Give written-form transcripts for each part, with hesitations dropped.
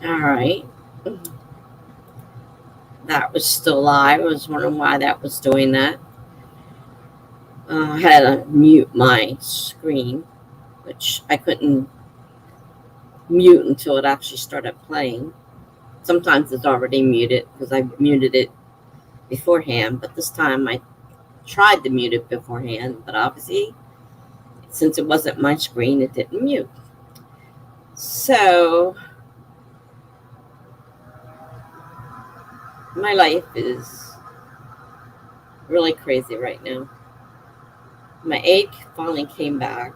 All right. That was still live. I was wondering why that was doing that. I had to mute my screen, which I couldn't mute until it actually started playing. Sometimes it's already muted because I muted it beforehand, but this time I tried to mute it beforehand, but obviously, since it wasn't my screen, it didn't mute. So, my life is really crazy right now. My ache finally came back,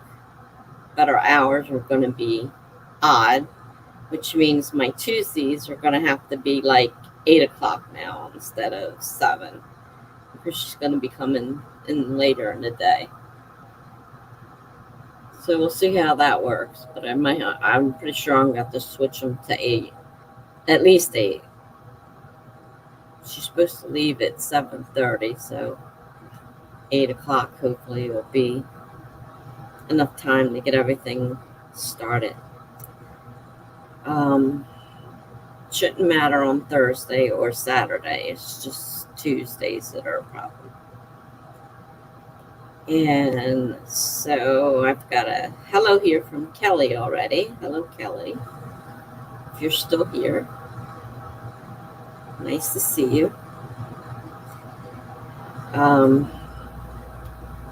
but our hours were going to be odd, which means my Tuesdays are going to have to be like 8 o'clock now instead of 7, because she's going to be coming in later in the day. So we'll see how that works, but I'm pretty sure I'm going to have to switch them to 8, at least 8. She's supposed to leave at 7:30, so 8 o'clock hopefully will be enough time to get everything started. Shouldn't matter on Thursday or Saturday. It's just Tuesdays that are a problem. And so I've got a hello here from Kelly already. Hello, Kelly. If you're still here, nice to see you.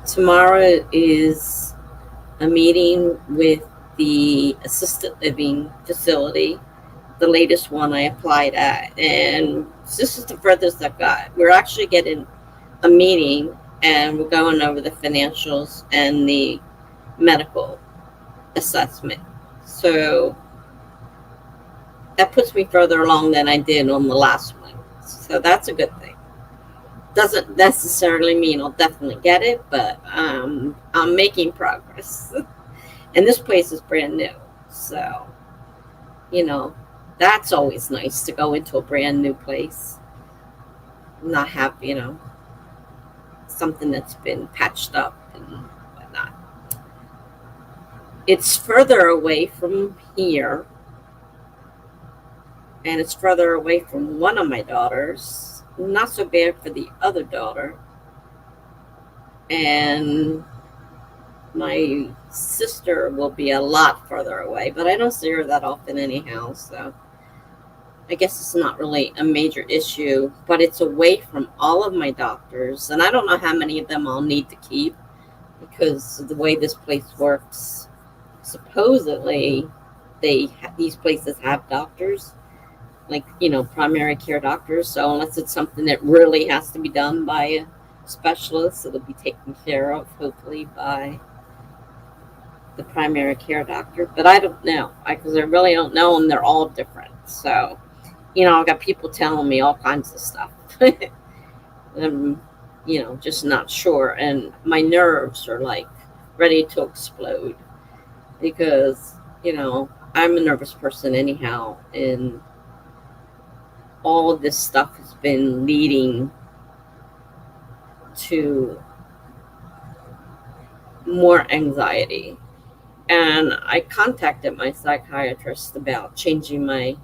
Tomorrow is a meeting with the assisted living facility, the latest one I applied at, and this is the furthest I've got. We're actually getting a meeting, and we're going over the financials and the medical assessment. So that puts me further along than I did on the last one. So that's a good thing. Doesn't necessarily mean I'll definitely get it, but I'm making progress. And this place is brand new. So, that's always nice to go into a brand new place. Not have, something that's been patched up and whatnot. It's further away from here, and it's further away from one of my daughters. Not so bad for the other daughter. And my sister will be a lot further away, but I don't see her that often anyhow, so I guess it's not really a major issue, but it's away from all of my doctors, and I don't know how many of them I'll need to keep, because the way this place works, supposedly these places have doctors, like, primary care doctors, so unless it's something that really has to be done by a specialist, it'll be taken care of, hopefully, by the primary care doctor. But I don't know, because I really don't know, and they're all different. So, I've got people telling me all kinds of stuff. I'm, just not sure. And my nerves are like ready to explode because, I'm a nervous person anyhow. And all of this stuff has been leading to more anxiety. And I contacted my psychiatrist about changing my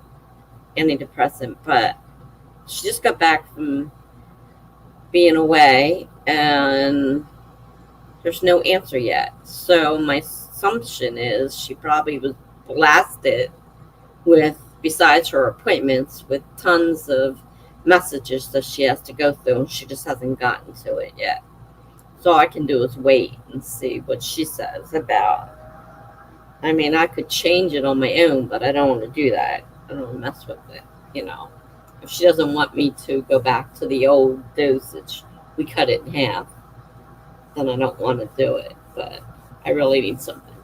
antidepressant, but she just got back from being away and there's no answer yet. So my assumption is she probably was blasted with, besides her appointments, with tons of messages that she has to go through, and she just hasn't gotten to it yet. So all I can do is wait and see what she says about. I mean, I could change it on my own, but I don't want to do that. I don't want to mess with it, If she doesn't want me to go back to the old dosage, we cut it in half, then I don't want to do it, but I really need something.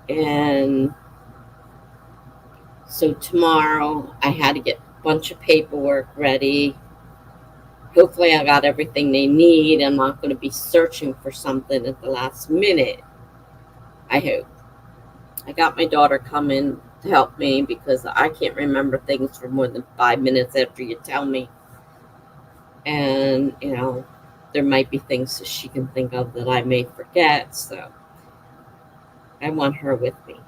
And so tomorrow I had to get a bunch of paperwork ready. Hopefully I got everything they need. I'm not going to be searching for something at the last minute, I hope. I got my daughter coming to help me because I can't remember things for more than 5 minutes after you tell me. And, there might be things that she can think of that I may forget. So I want her with me.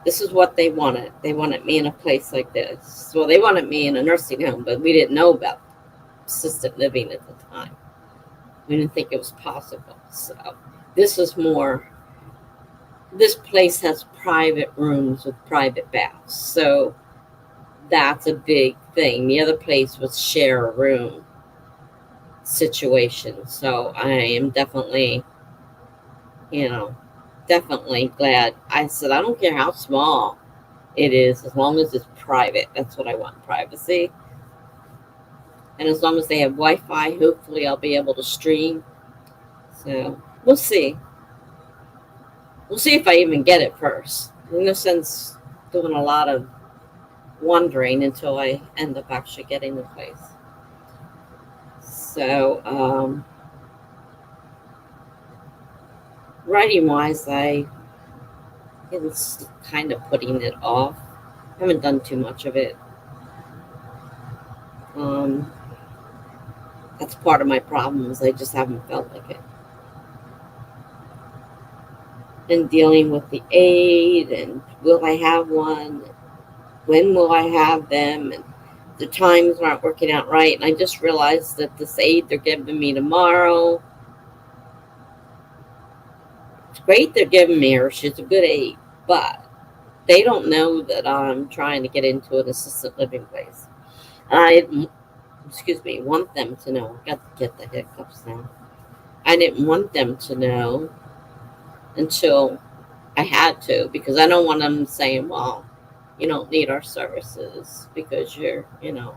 this is what they wanted. They wanted me in a place like this. Well, they wanted me in a nursing home, but we didn't know about assisted living at the time. We didn't think it was possible. So this was more, this place has private rooms with private baths. So that's a big thing. The other place was share a room situation. So I am definitely, definitely glad. I said, I don't care how small it is, as long as it's private. That's what I want, privacy. And as long as they have Wi-Fi, hopefully I'll be able to stream. So we'll see. We'll see if I even get it first. No sense doing a lot of wondering until I end up actually getting the place. So, writing-wise, I am kind of putting it off. I haven't done too much of it. That's part of my problem, is I just haven't felt like it. And dealing with the aid, and will I have one? When will I have them? And the times aren't working out right. And I just realized that this aid they're giving me tomorrow, it's great they're giving me her. She's a good aid, but they don't know that I'm trying to get into an assisted living place. I, want them to know. I got to get the hiccups now. I didn't want them to know until I had to, because I don't want them saying, well, you don't need our services because you're, they're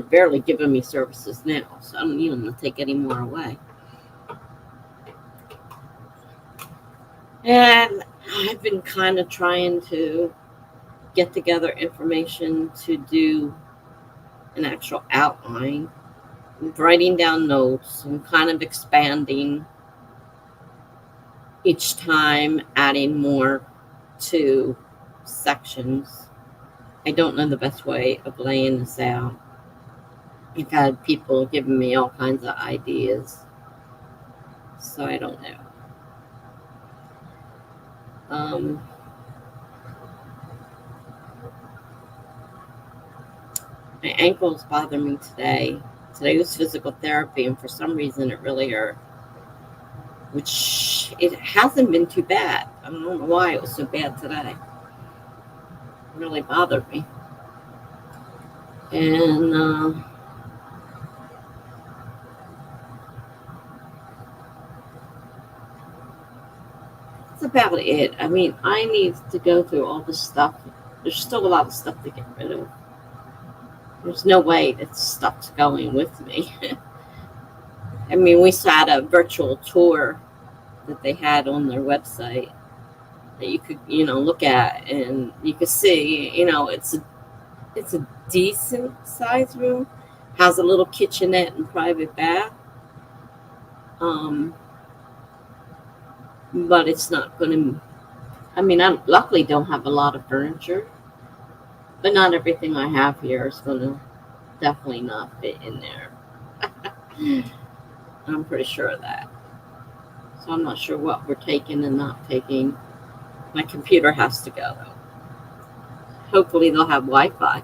barely giving me services now, so I don't need them to take any more away. And I've been kind of trying to get together information to do an actual outline, writing down notes and kind of expanding each time, adding more to sections. I don't know the best way of laying this out. I've had people giving me all kinds of ideas, so I don't know. My ankles bother me today. Today was physical therapy, and for some reason it really hurt, which it hasn't been too bad. I don't know why it was so bad today. It really bothered me. And that's about it. I need to go through all this stuff. There's still a lot of stuff to get rid of. There's no way that stuff's going with me. We had a virtual tour that they had on their website that you could, look at, and you could see, it's a decent sized room, has a little kitchenette and private bath. But it's not going to, I luckily don't have a lot of furniture, but not everything I have here is going to definitely not fit in there. I'm pretty sure of that. So I'm not sure what we're taking and not taking. My computer has to go, though. Hopefully they'll have Wi-Fi,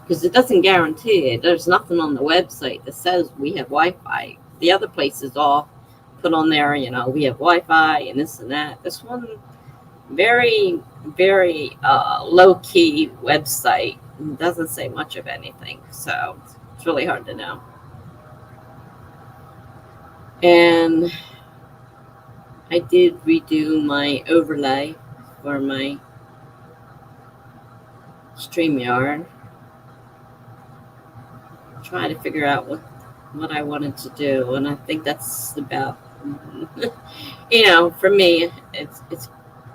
because it doesn't guarantee it. There's nothing on the website that says we have Wi-Fi. The other places all put on there, we have Wi-Fi and this and that. This one, very, very low-key website. It doesn't say much of anything, so it's really hard to know. And I did redo my overlay for my StreamYard. Try to figure out what I wanted to do, and I think that's about, for me, it's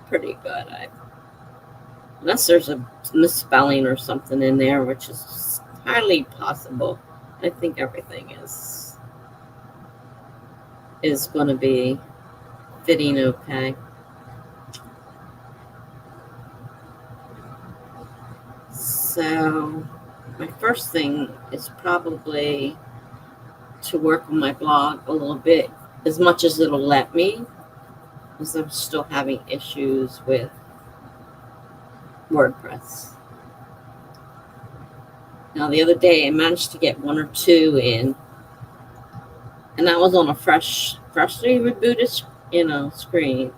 pretty good. Unless there's a misspelling or something in there, which is highly possible, I think everything is going to be fitting okay. So my first thing is probably to work on my blog a little bit, as much as it'll let me, because I'm still having issues with WordPress. Now, the other day, I managed to get 1 or 2 in, and that was on a freshly rebooted, screen.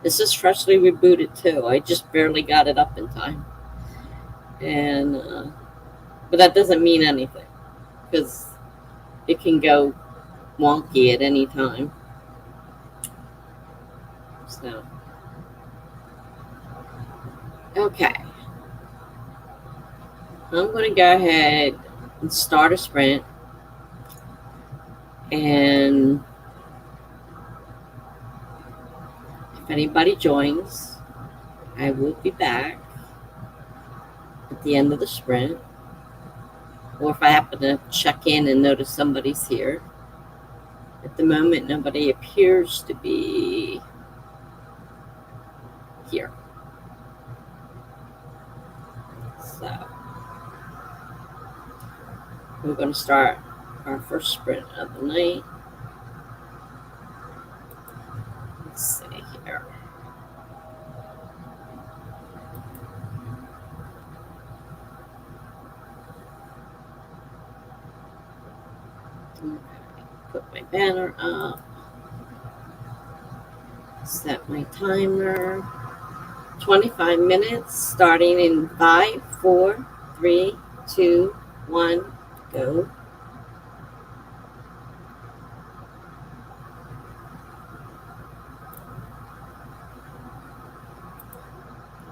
This is freshly rebooted too. I just barely got it up in time, and but that doesn't mean anything because it can go wonky at any time. So, okay, I'm going to go ahead and start a sprint, and if anybody joins, I will be back at the end of the sprint, or if I happen to check in and notice somebody's here. At the moment, nobody appears to be here. So, we're going to start our first sprint of the night. Let's see here. Okay, put my banner up. Set my timer. 25 minutes, starting in 5, 4, 3, 2, 1, go.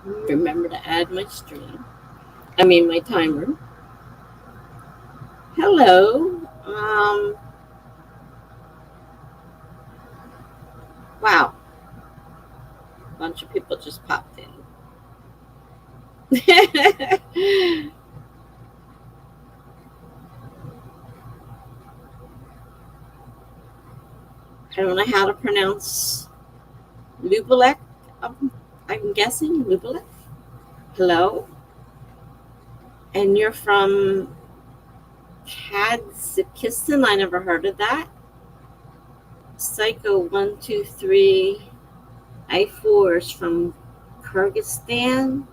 Remember to add my my timer. Hello. Wow. A bunch of people just popped in. I don't know how to pronounce Lubelek. I'm guessing Lubelek. Hello. And you're from Kazakhstan. I never heard of that. Psycho 123 I4 is from Kyrgyzstan.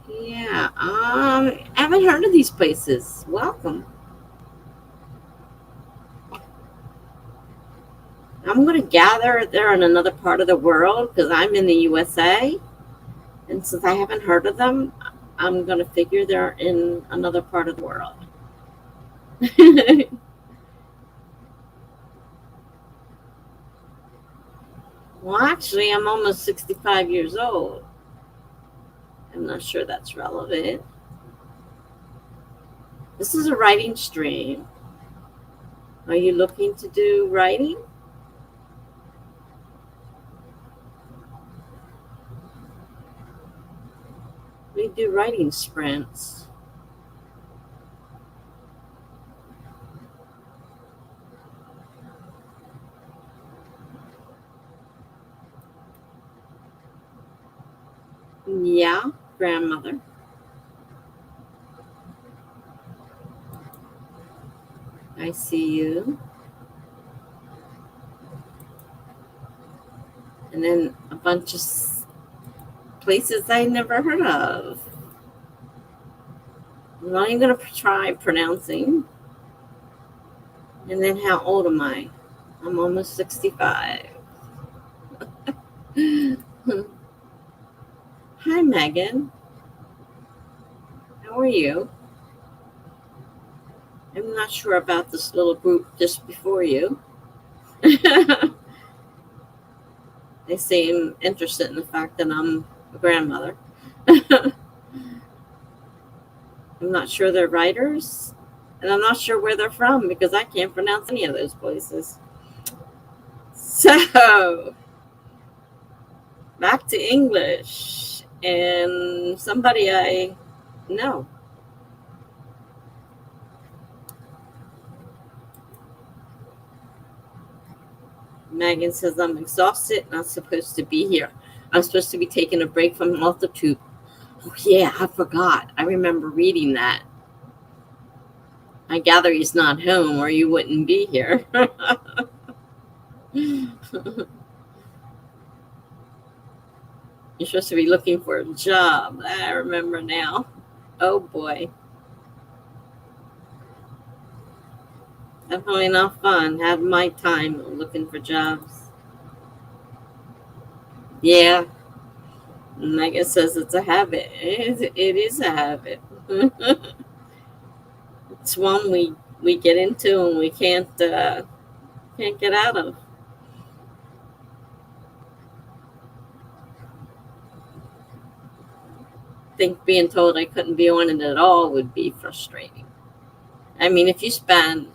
Yeah, I haven't heard of these places. Welcome. I'm going to gather they're in another part of the world because I'm in the USA. And since I haven't heard of them, I'm going to figure they're in another part of the world. Well, actually, I'm almost 65 years old. I'm not sure that's relevant. This is a writing stream. Are you looking to do writing? We do writing sprints. Yeah, grandmother. I see you. And then a bunch of places I never heard of. I'm not even going to try pronouncing. And then how old am I? I'm almost 65. Hi, Megan. How are you? I'm not sure about this little group just before you. They seem interested in the fact that I'm a grandmother. I'm not sure they're writers, and I'm not sure where they're from because I can't pronounce any of those places. So, back to English, and somebody I know. Megan says, I'm exhausted, not supposed to be here. I'm supposed to be taking a break from Authortubers. Oh, yeah, I forgot. I remember reading that. I gather he's not home or you wouldn't be here. You're supposed to be looking for a job. I remember now. Oh boy. Definitely not fun. Had my time looking for jobs. Yeah. Megan says it's a habit. It is a habit. It's one we get into and we can't get out of. I think being told I couldn't be on it at all would be frustrating. I mean, if you spend,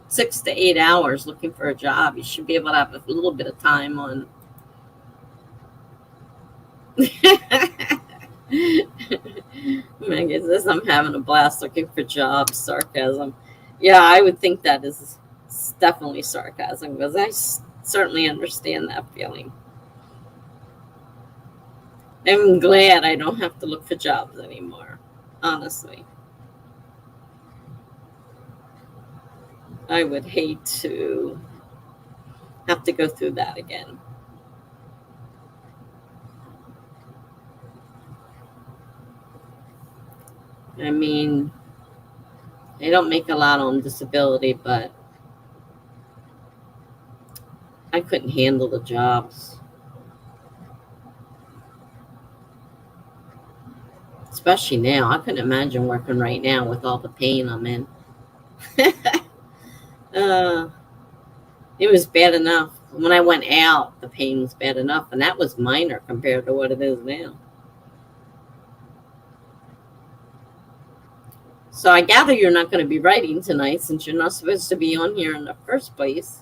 6 to 8 hours looking for a job, you should be able to have a little bit of time on. Megan says I'm having a blast looking for jobs. Sarcasm. Yeah, I would think that is definitely sarcasm because I certainly understand that feeling. I'm glad I don't have to look for jobs anymore, honestly. I would hate to have to go through that again. I mean, they don't make a lot on disability, but I couldn't handle the jobs. Especially now. I couldn't imagine working right now with all the pain I'm in. uh, it was bad enough. When I went out, the pain was bad enough, and that was minor compared to what it is now. So I gather you're not going to be writing tonight since you're not supposed to be on here in the first place.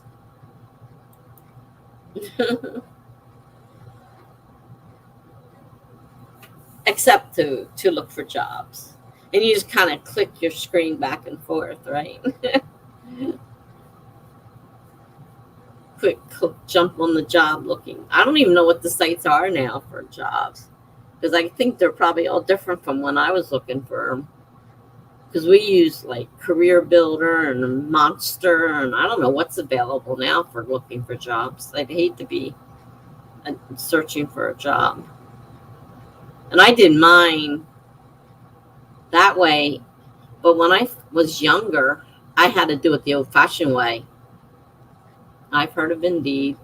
Except to look for jobs. And you just kind of click your screen back and forth, right? Quick jump on the job looking. I don't even know what the sites are now for jobs because I think they're probably all different from when I was looking for them. Because we use like Career Builder and Monster, and I don't know what's available now for looking for jobs. I'd hate to be searching for a job. And I didn't mind that way, but when I was younger, I had to do it the old-fashioned way. I've heard of Indeed,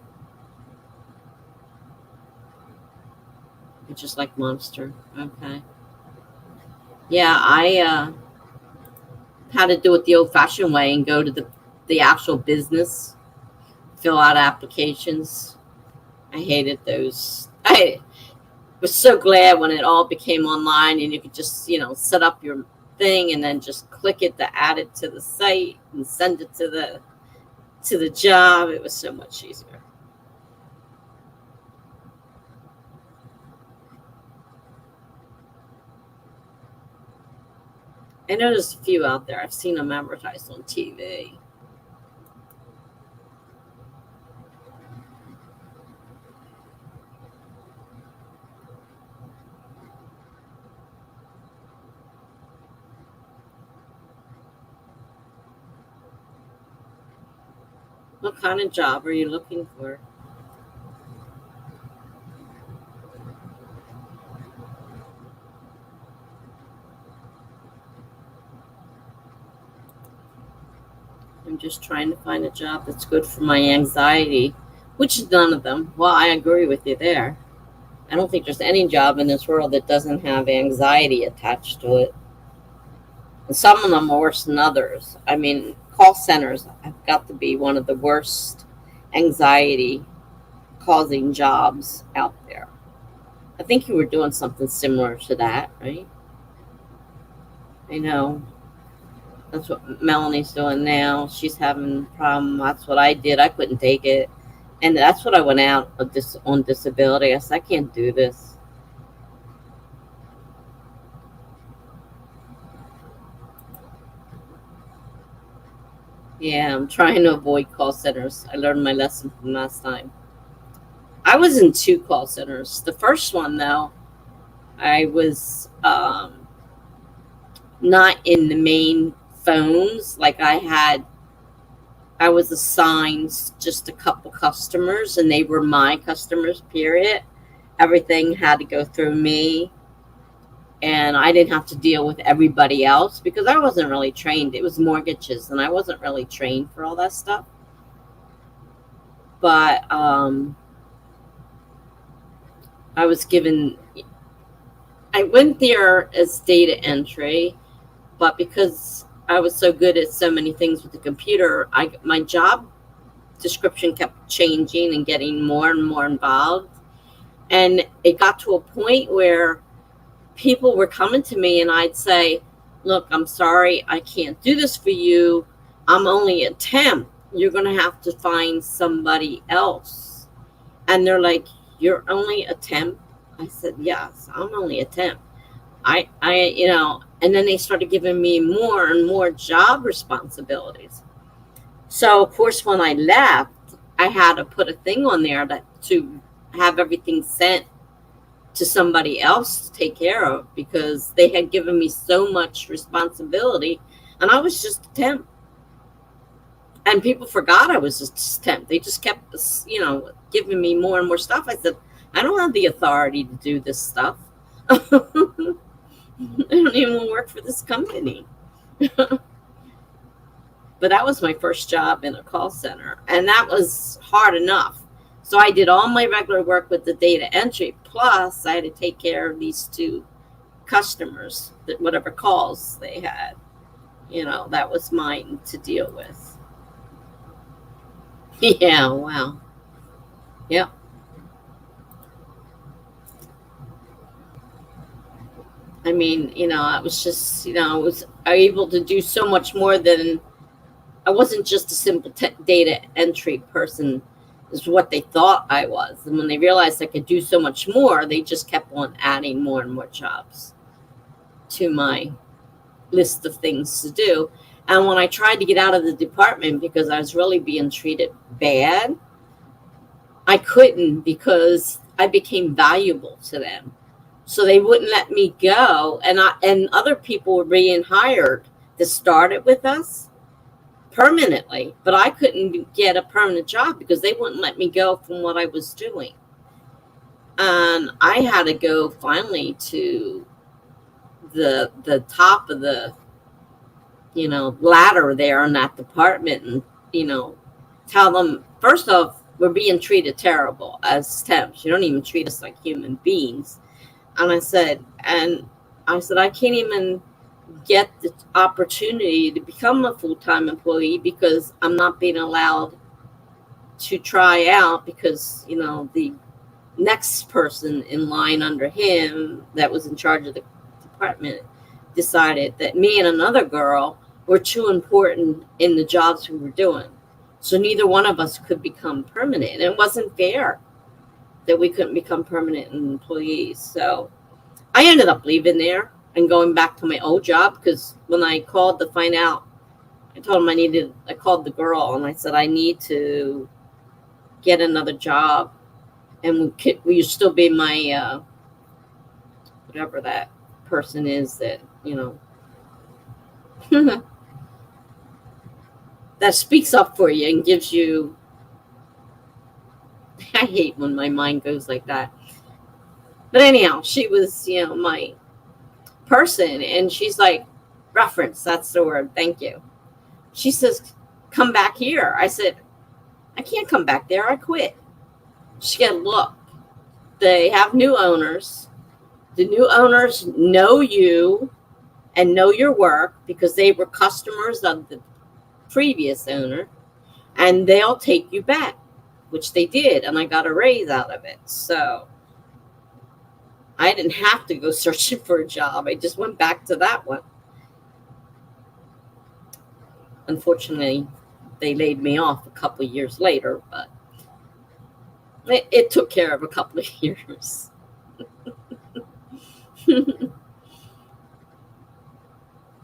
which is like Monster. Okay. Yeah, I had to do it the old-fashioned way and go to the actual business, fill out applications. I hated those. I was so glad when it all became online and you could just, set up your thing and then just click it to add it to the site and send it to the job. It was so much easier. I know there's a few out there. I've seen them advertised on TV. What kind of job are you looking for? I'm just trying to find a job that's good for my anxiety, which is none of them. Well, I agree with you there. I don't think there's any job in this world that doesn't have anxiety attached to it. And some of them are worse than others. I mean, call centers have got to be one of the worst anxiety causing jobs out there. I think you were doing something similar to that, right? I know. That's what Melanie's doing now. She's having a problem. That's what I did. I couldn't take it. And that's what I went out on disability. I said, I can't do this. Yeah, I'm trying to avoid call centers. I learned my lesson from last time. I was in 2 call centers. The first one, though, I was not in the main phones. Like I was assigned just a couple customers, and they were my customers, period. everything had to go through me, and I didn't have to deal with everybody else because I wasn't really trained. It was mortgages, and I wasn't really trained for all that stuff. But I was given, I went there as data entry, but because I was so good at so many things with the computer, my job description kept changing and getting more and more involved. And it got to a point where people were coming to me and I'd say, look, I'm sorry, I can't do this for you. I'm only a temp. You're going to have to find somebody else. And they're like, you're only a temp? I said, yes, I'm only a temp. And then they started giving me more and more job responsibilities. So, of course, when I left, I had to put a thing on there to have everything sent to somebody else to take care of because they had given me so much responsibility and I was just a temp. And people forgot I was just a temp. They just kept, giving me more and more stuff. I said, I don't have the authority to do this stuff. I don't even work for this company. But that was my first job in a call center, and that was hard enough. So I did all my regular work with the data entry, plus I had to take care of these two customers, that whatever calls they had, that was mine to deal with. Yeah, wow. Yep. I mean, I was just, I was able to do so much more than, I wasn't just a simple data entry person, is what they thought I was. And when they realized I could do so much more, they just kept on adding more and more jobs to my list of things to do. And when I tried to get out of the department because I was really being treated bad, I couldn't because I became valuable to them. So they wouldn't let me go. And other people were being hired to start it with us permanently, but I couldn't get a permanent job because they wouldn't let me go from what I was doing. And I had to go finally to the top of the ladder there in that department and tell them, first off, we're being treated terrible as temps. You don't even treat us like human beings. And I said I can't even get the opportunity to become a full-time employee because I'm not being allowed to try out because the next person in line under him that was in charge of the department decided that me and another girl were too important in the jobs we were doing, so neither one of us could become permanent, and it wasn't fair that we couldn't become permanent employees. So I ended up leaving there and going back to my old job because when I called to find out, I told him I called the girl and I said, I need to get another job. And will you still be my, whatever that person is that, that speaks up for you and gives you, I hate when my mind goes like that. But anyhow, she was, my person, and she's like, reference, that's the word, thank you. She says, come back here. I said, I can't come back there, I quit. She said, look, they have new owners. The new owners know you and know your work because they were customers of the previous owner, and they'll take you back, which they did, and I got a raise out of it. So I didn't have to go searching for a job. I just went back to that one. Unfortunately, they laid me off a couple of years later, but it took care of a couple of years.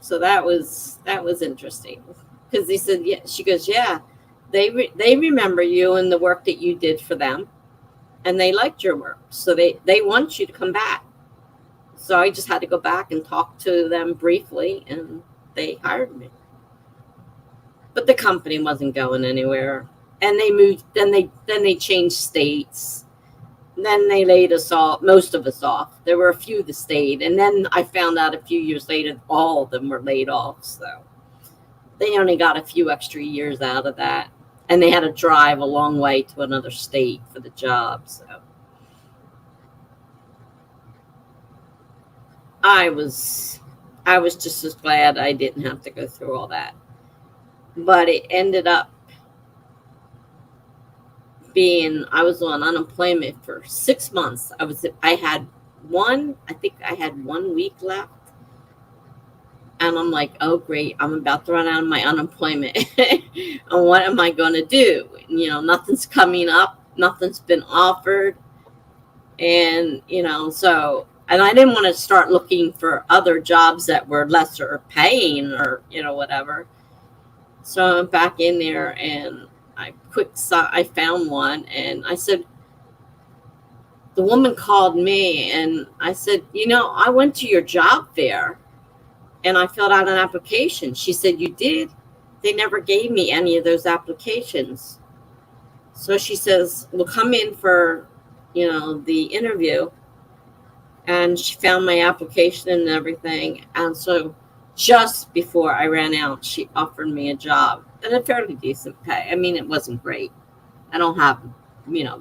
So that was interesting because they said, yeah, she goes, yeah, they remember you and the work that you did for them, and they liked your work, so they want you to come back. So I just had to go back and talk to them briefly, and they hired me. But the company wasn't going anywhere, and they moved. Then they changed states. Then they laid us off, most of us off. There were a few that stayed. And then I found out a few years later, all of them were laid off. So they only got a few extra years out of that. And they had to drive a long way to another state for the job. So I was just as glad I didn't have to go through all that. But it ended up being, I was on unemployment for 6 months. I had 1 week left. And I'm like, oh, great, I'm about to run out of my unemployment. And what am I going to do? Nothing's coming up. Nothing's been offered. And, so, and I didn't want to start looking for other jobs that were lesser paying or, whatever. So I went back in there and I found one, and I said, the woman called me and I said, I went to your job fair and I filled out an application. She said, you did? They never gave me any of those applications. So she says, well, come in for, the interview. And she found my application and everything. And so just before I ran out, she offered me a job and a fairly decent pay. I mean, it wasn't great. I don't have,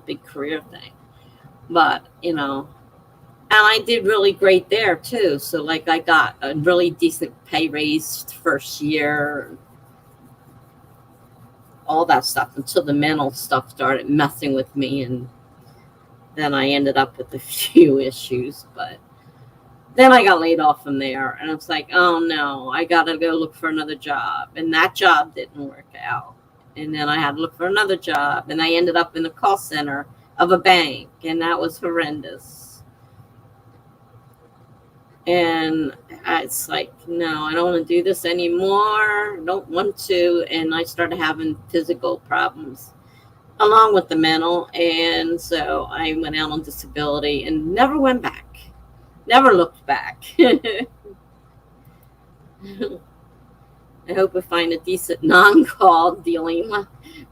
big career thing. But, and I did really great there too. So like I got a really decent pay raise first year, all that stuff, until the mental stuff started messing with me. And then I ended up with a few issues, but then I got laid off from there, and I was like, oh no, I got to go look for another job. And that job didn't work out. And then I had to look for another job, and I ended up in the call center of a bank, and that was horrendous. And it's like, no, I don't want to do this anymore. I don't want to. And I started having physical problems along with the mental. And so I went out on disability and never went back. Never looked back. I hope I find a decent non-call dealing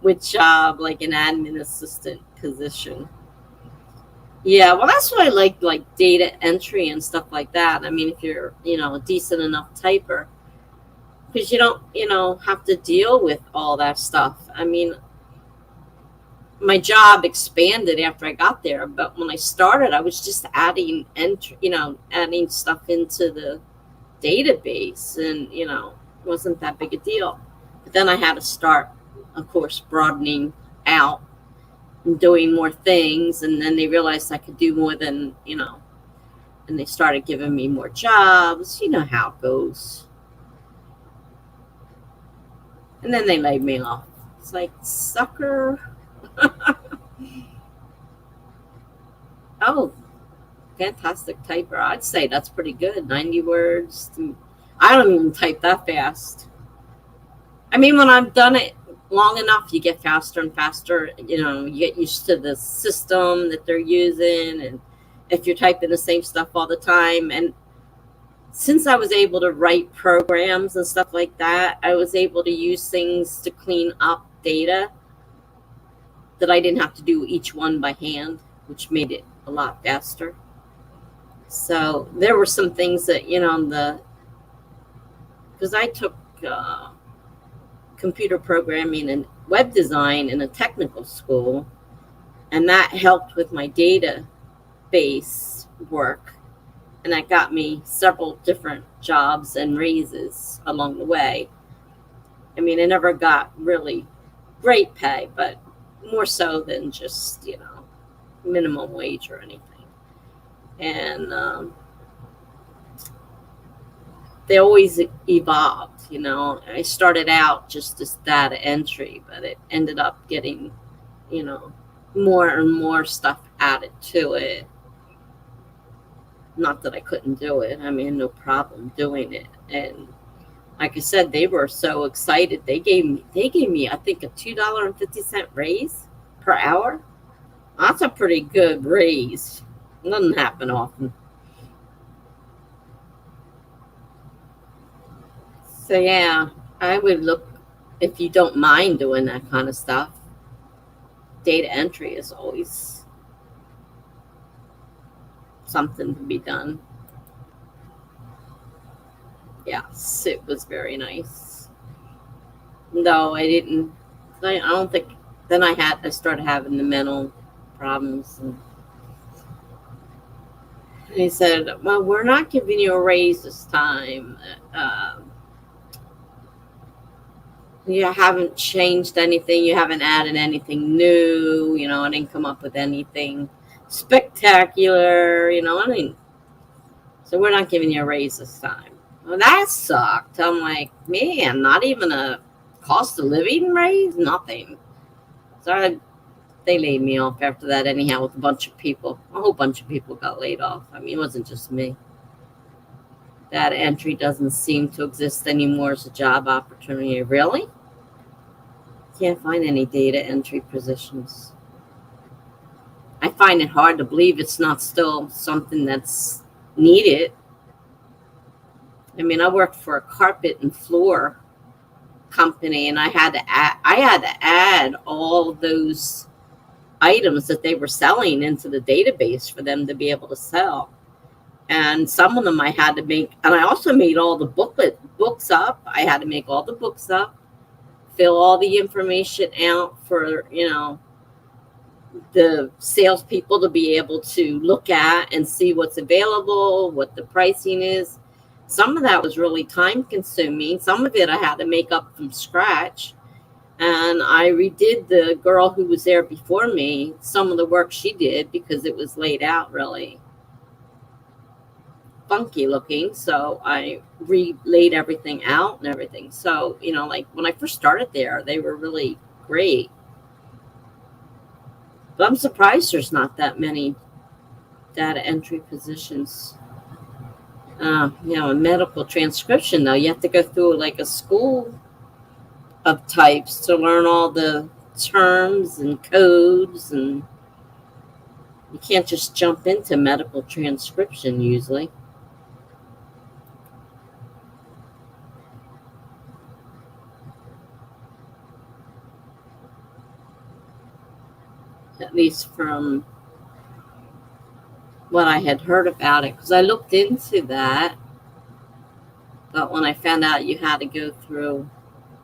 with job, like an admin assistant position. Yeah, well, that's why I like data entry and stuff like that. I mean, if you're, a decent enough typer, because you don't, have to deal with all that stuff. I mean, my job expanded after I got there, but when I started, I was just adding adding stuff into the database, and wasn't that big a deal. But then I had to start, of course, broadening out and doing more things, and then they realized I could do more than and they started giving me more jobs. You know how it goes. And then they laid me off. It's like, sucker. Oh, fantastic typer. I'd say that's pretty good. 90 words. I don't even type that fast. I mean, when I've done it long enough, you get faster and faster. You get used to the system that they're using, and if you're typing the same stuff all the time. And since I was able to write programs and stuff like that, I was able to use things to clean up data that I didn't have to do each one by hand, which made it a lot faster. So there were some things that, because I took computer programming and web design in a technical school, and that helped with my database work. And that got me several different jobs and raises along the way. I mean, I never got really great pay, but more so than just, minimum wage or anything. And they always evolved, I started out just as data entry, but it ended up getting, more and more stuff added to it. Not that I couldn't do it. I mean, no problem doing it. And like I said, they were so excited. They gave me, I think, a $2.50 raise per hour. That's a pretty good raise. It doesn't happen often. So yeah, I would look, if you don't mind doing that kind of stuff. Data entry is always something to be done. Yes, it was very nice. No, I didn't. I don't think. Then I started having the mental problems, and he said, "Well, we're not giving you a raise this time. You haven't changed anything. You haven't added anything new. I didn't come up with anything spectacular. So we're not giving you a raise this time." Well, that sucked. I'm like, man, not even a cost of living raise? Nothing. So they laid me off after that anyhow with a bunch of people. A whole bunch of people got laid off. I mean, it wasn't just me. Data entry doesn't seem to exist anymore as a job opportunity. Really? Can't find any data entry positions. I find it hard to believe it's not still something that's needed. I mean, I worked for a carpet and floor company, and I had to add all those items that they were selling into the database for them to be able to sell. And some of them I had to make, and I also made all the books up. I had to make all the books up, fill all the information out for the salespeople to be able to look at and see what's available, what the pricing is. Some of that was really time consuming. Some of it I had to make up from scratch. And I redid the girl who was there before me, some of the work she did, because it was laid out really funky looking. So I laid everything out and everything. So, like when I first started there, they were really great. But I'm surprised there's not that many data entry positions. A medical transcription, though, you have to go through like a school of types to learn all the terms and codes, and you can't just jump into medical transcription usually. At least from what I had heard about it, because I looked into that, but when I found out you had to go through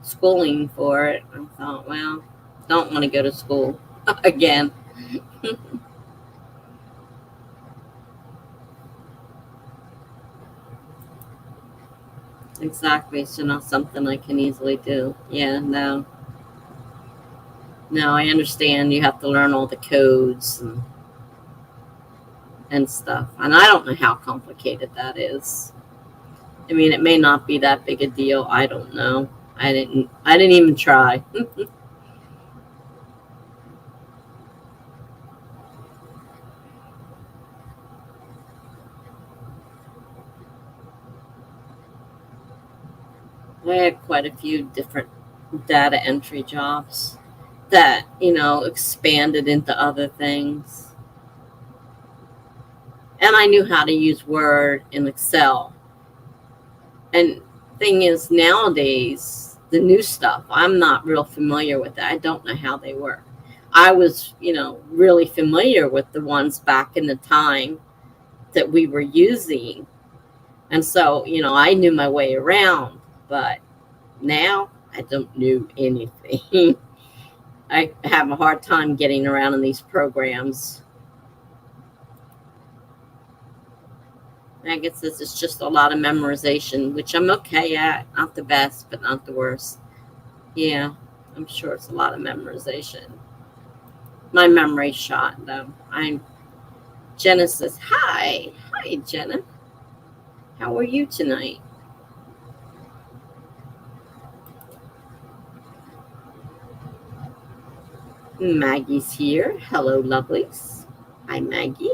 schooling for it, I thought, well, don't want to go to school again. Exactly. So not something I can easily do. Yeah, no, I understand you have to learn all the codes and stuff, and I don't know how complicated that is. I mean, it may not be that big a deal. I don't know. I didn't even try. I had quite a few different data entry jobs that, expanded into other things. And I knew how to use Word and Excel. And thing is, nowadays, the new stuff, I'm not real familiar with that. I don't know how they work. I was, really familiar with the ones back in the time that we were using. And so, I knew my way around, but now I don't know anything. I have a hard time getting around in these programs. Maggot says it's just a lot of memorization, which I'm okay at. Not the best, but not the worst. Yeah, I'm sure it's a lot of memorization. My memory's shot, though. Jenna says, hi. Hi, Jenna. How are you tonight? Maggie's here. Hello, lovelies. Hi, Maggie.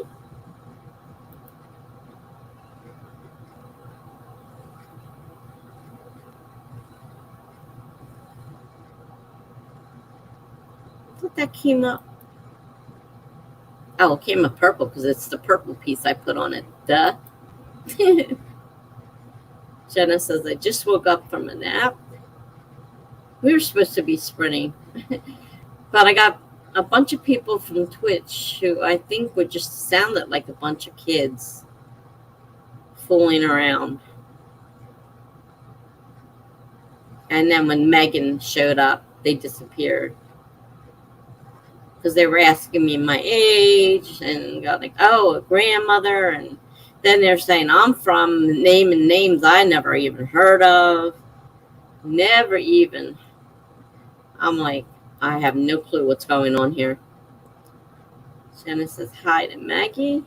I thought that came up. Oh, it came up purple because it's the purple piece I put on it. Duh. Jenna says, I just woke up from a nap. We were supposed to be sprinting. But I got a bunch of people from Twitch who I think would just sounded like a bunch of kids fooling around. And then when Megan showed up, they disappeared. Because they were asking me my age and got like, oh, a grandmother. And then they're saying I'm from naming names I never even heard of. Never even. I'm like, I have no clue what's going on here. Jenna says hi to Maggie.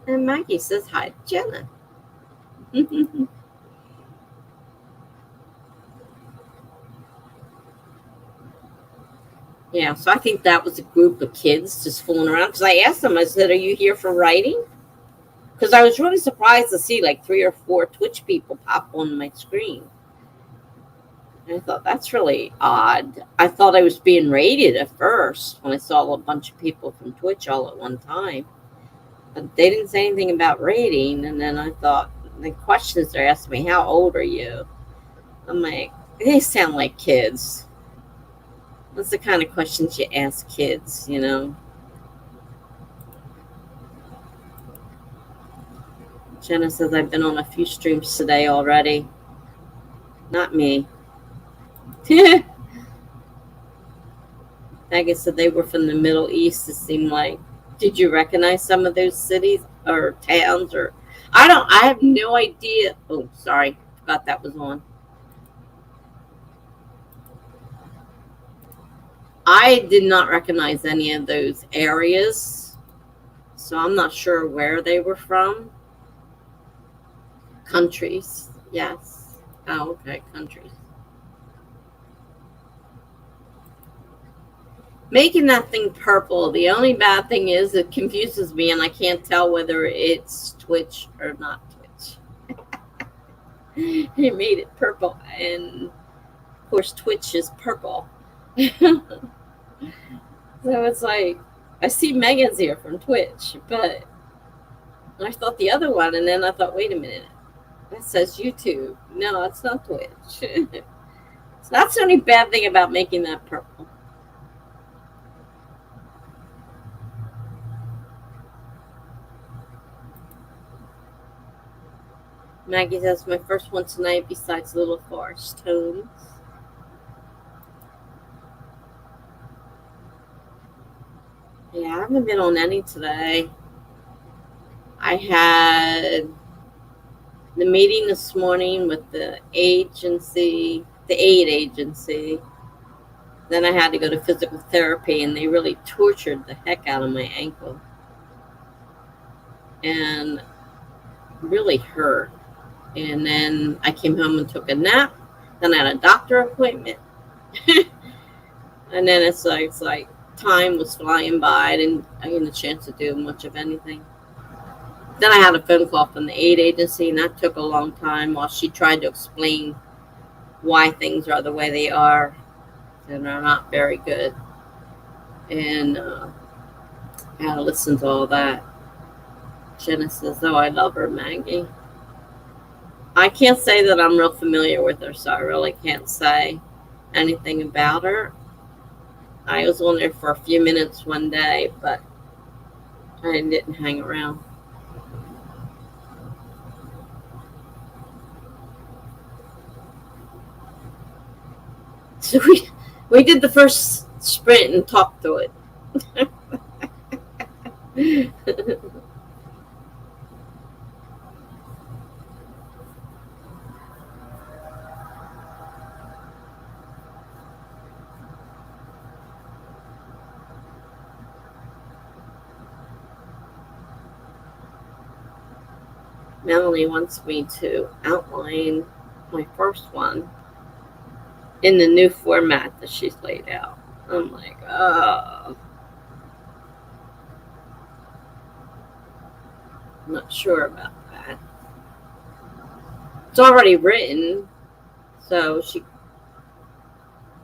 And Maggie says hi to Jenna. Yeah, so I think that was a group of kids just fooling around. Because I asked them, I said, are you here for writing? Because I was really surprised to see like 3 or 4 Twitch people pop on my screen. And I thought, that's really odd. I thought I was being raided at first when I saw a bunch of people from Twitch all at one time. But they didn't say anything about raiding. And then I thought, the questions they're asking me, how old are you? I'm like, they sound like kids. That's the kind of questions you ask kids, you know. Jenna says, I've been on a few streams today already. Not me. Megan said they were from the Middle East, it seemed like. Did you recognize some of those cities or towns? Or I have no idea. Oh, sorry. Forgot that was on. I did not recognize any of those areas, so I'm not sure where they were from. Countries, yes. Oh, okay, countries. Making that thing purple, the only bad thing is it confuses me and I can't tell whether it's Twitch or not Twitch. It made it purple, and of course Twitch is purple. So it's like, I see Megan's here from Twitch, but I thought the other one, and then I thought, wait a minute, that says YouTube. No, it's not Twitch. So that's the only bad thing about making that purple. Maggie says, my first one tonight besides Little Forest Tones. Yeah, I haven't been on any today. I had the meeting this morning with the agency, the aid agency. Then I had to go to physical therapy, and they really tortured the heck out of my ankle. And really hurt. And then I came home and took a nap. Then I had a doctor appointment. And then it's like time was flying by. I didn't get a chance to do much of anything. Then I had a phone call from the aid agency, and that took a long time while she tried to explain why things are the way they are and are not very good. And I had to listen to all that. Jenna says, oh, I love her, Maggie. I can't say that I'm real familiar with her, so I really can't say anything about her. I was on there for a few minutes one day, but I didn't hang around. So we did the first sprint and talked through it. Melanie wants me to outline my first one in the new format that she's laid out. I'm like, oh. I'm not sure about that. It's already written, so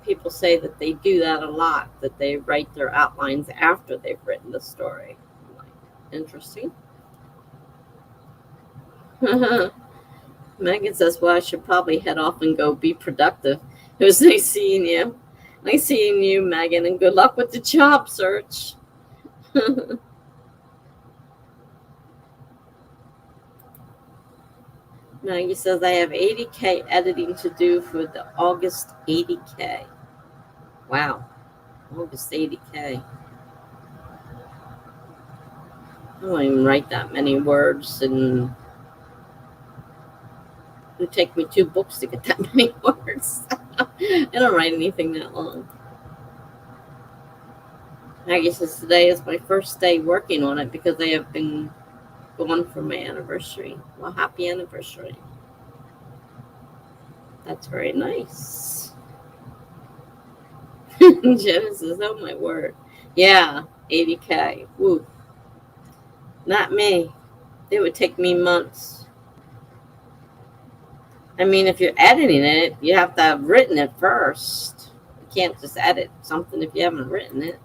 people say that they do that a lot, that they write their outlines after they've written the story. I'm like, interesting. Megan says, well, I should probably head off and go be productive. It was nice seeing you. Nice seeing you, Megan, and good luck with the job search. Maggie says, I have 80K editing to do for the August 80K. Wow. August 80K. I don't even write that many words, and it would take me 2 books to get that many words. I don't write anything that long. Maggie says, today is my first day working on it because I have been gone for my anniversary. Well, happy anniversary. That's very nice. Genesis, oh my word. Yeah, 80K. Woo. Not me. It would take me months. I mean, if you're editing it, you have to have written it first. You can't just edit something if you haven't written it.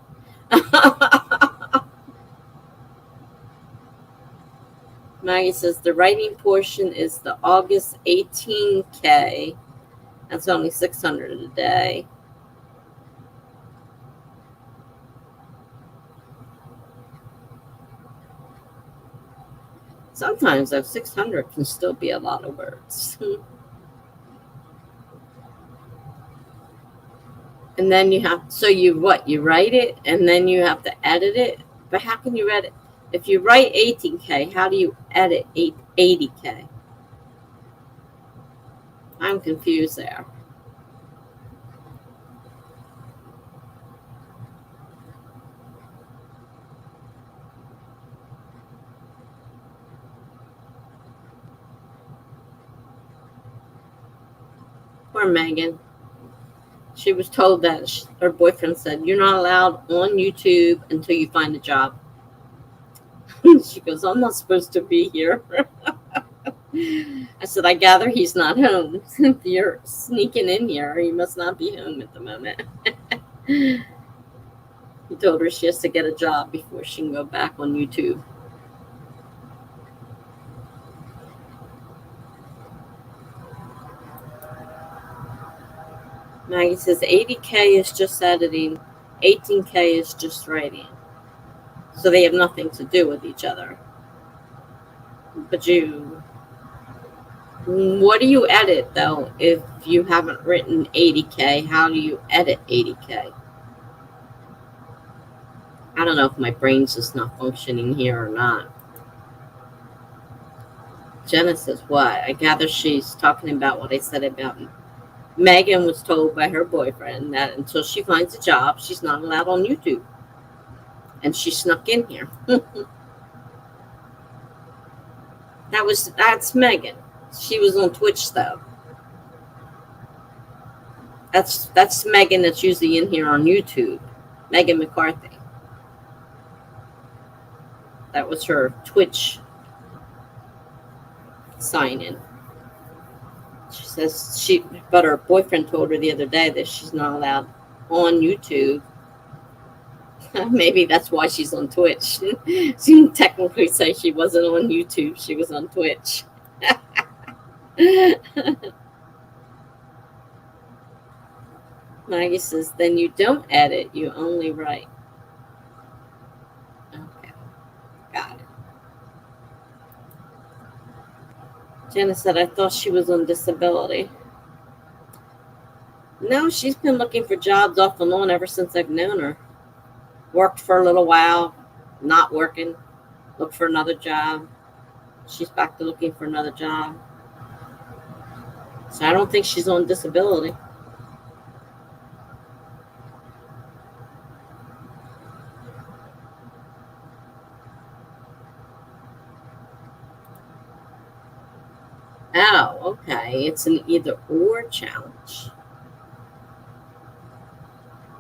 Maggie says the writing portion is the August 18K. That's only 600 a day. Sometimes though, 600 can still be a lot of words. And then you have, so you write it and then you have to edit it. But how can you edit? If you write 18K, how do you edit 80K? I'm confused there. Poor Megan. She was told that her boyfriend said, you're not allowed on YouTube until you find a job. She goes, I'm not supposed to be here. I said, I gather he's not home. If you're sneaking in here, he must not be home at the moment. He told her she has to get a job before she can go back on YouTube. Maggie says 80K is just editing, 18K is just writing. So they have nothing to do with each other. But what do you edit though if you haven't written 80K? How do you edit 80K? I don't know if my brain's just not functioning here or not. Jenna says what? I gather she's talking about what I said about Megan was told by her boyfriend that until she finds a job, she's not allowed on YouTube. And she snuck in here. That's Megan. She was on Twitch though. That's Megan that's usually in here on YouTube. Megan McCarthy. That was her Twitch sign in. She says but her boyfriend told her the other day that she's not allowed on YouTube. Maybe that's why she's on Twitch. She didn't technically say she wasn't on YouTube. She was on Twitch. Maggie says, then you don't edit, you only write. Okay, got it. Jenna said, I thought she was on disability. No, she's been looking for jobs off and on ever since I've known her. Worked for a little while, not working, looked for another job. She's back to looking for another job. So I don't think she's on disability. Oh, okay. It's an either or challenge.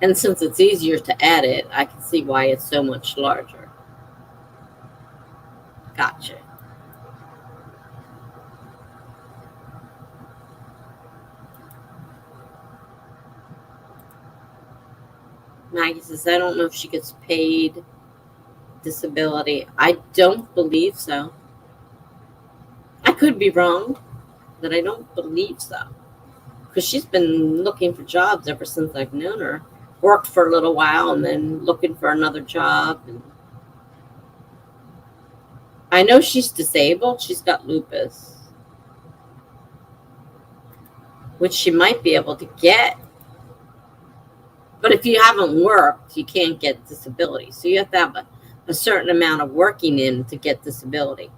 And since it's easier to edit, I can see why it's so much larger. Gotcha. Maggie says, I don't know if she gets paid disability. I don't believe so. I could be wrong, but I don't believe so. because she's been looking for jobs ever since I've known her. Worked for a little while and then looking for another job. And I know she's disabled. She's got lupus, which she might be able to get. But if you haven't worked, you can't get disability. So you have to have a certain amount of working in to get disability.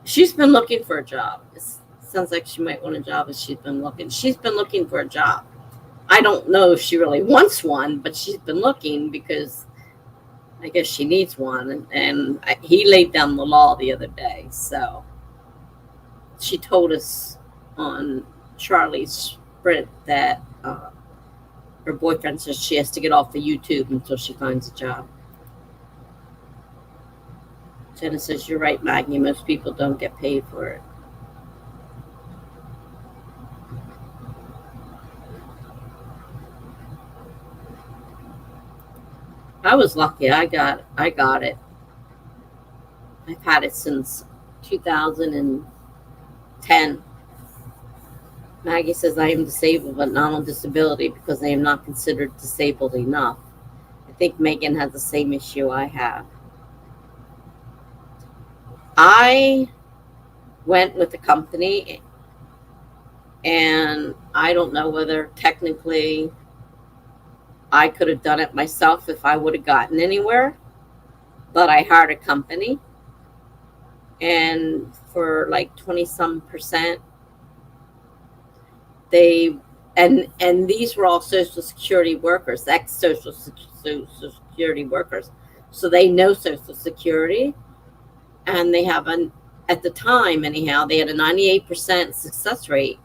She's been looking for a job. It sounds like she might want a job as she's been looking. She's been looking for a job. I don't know if she really wants one, but she's been looking because I guess she needs one. And he laid down the law the other day. So she told us on Charlie's Sprint that her boyfriend says she has to get off of YouTube until she finds a job. Jenna says, you're right, Maggie. Most people don't get paid for it. I was lucky. I got it. I've had it since 2010. Maggie says, I am disabled, but not on disability because I am not considered disabled enough. I think Megan has the same issue I have. I went with the company, and I don't know whether technically I could have done it myself if I would have gotten anywhere, but I hired a company, and for like 20-some%, they and these were all Social Security workers, ex-Social Security workers, so they know Social Security, and they have at the time anyhow, they had a 98% success rate,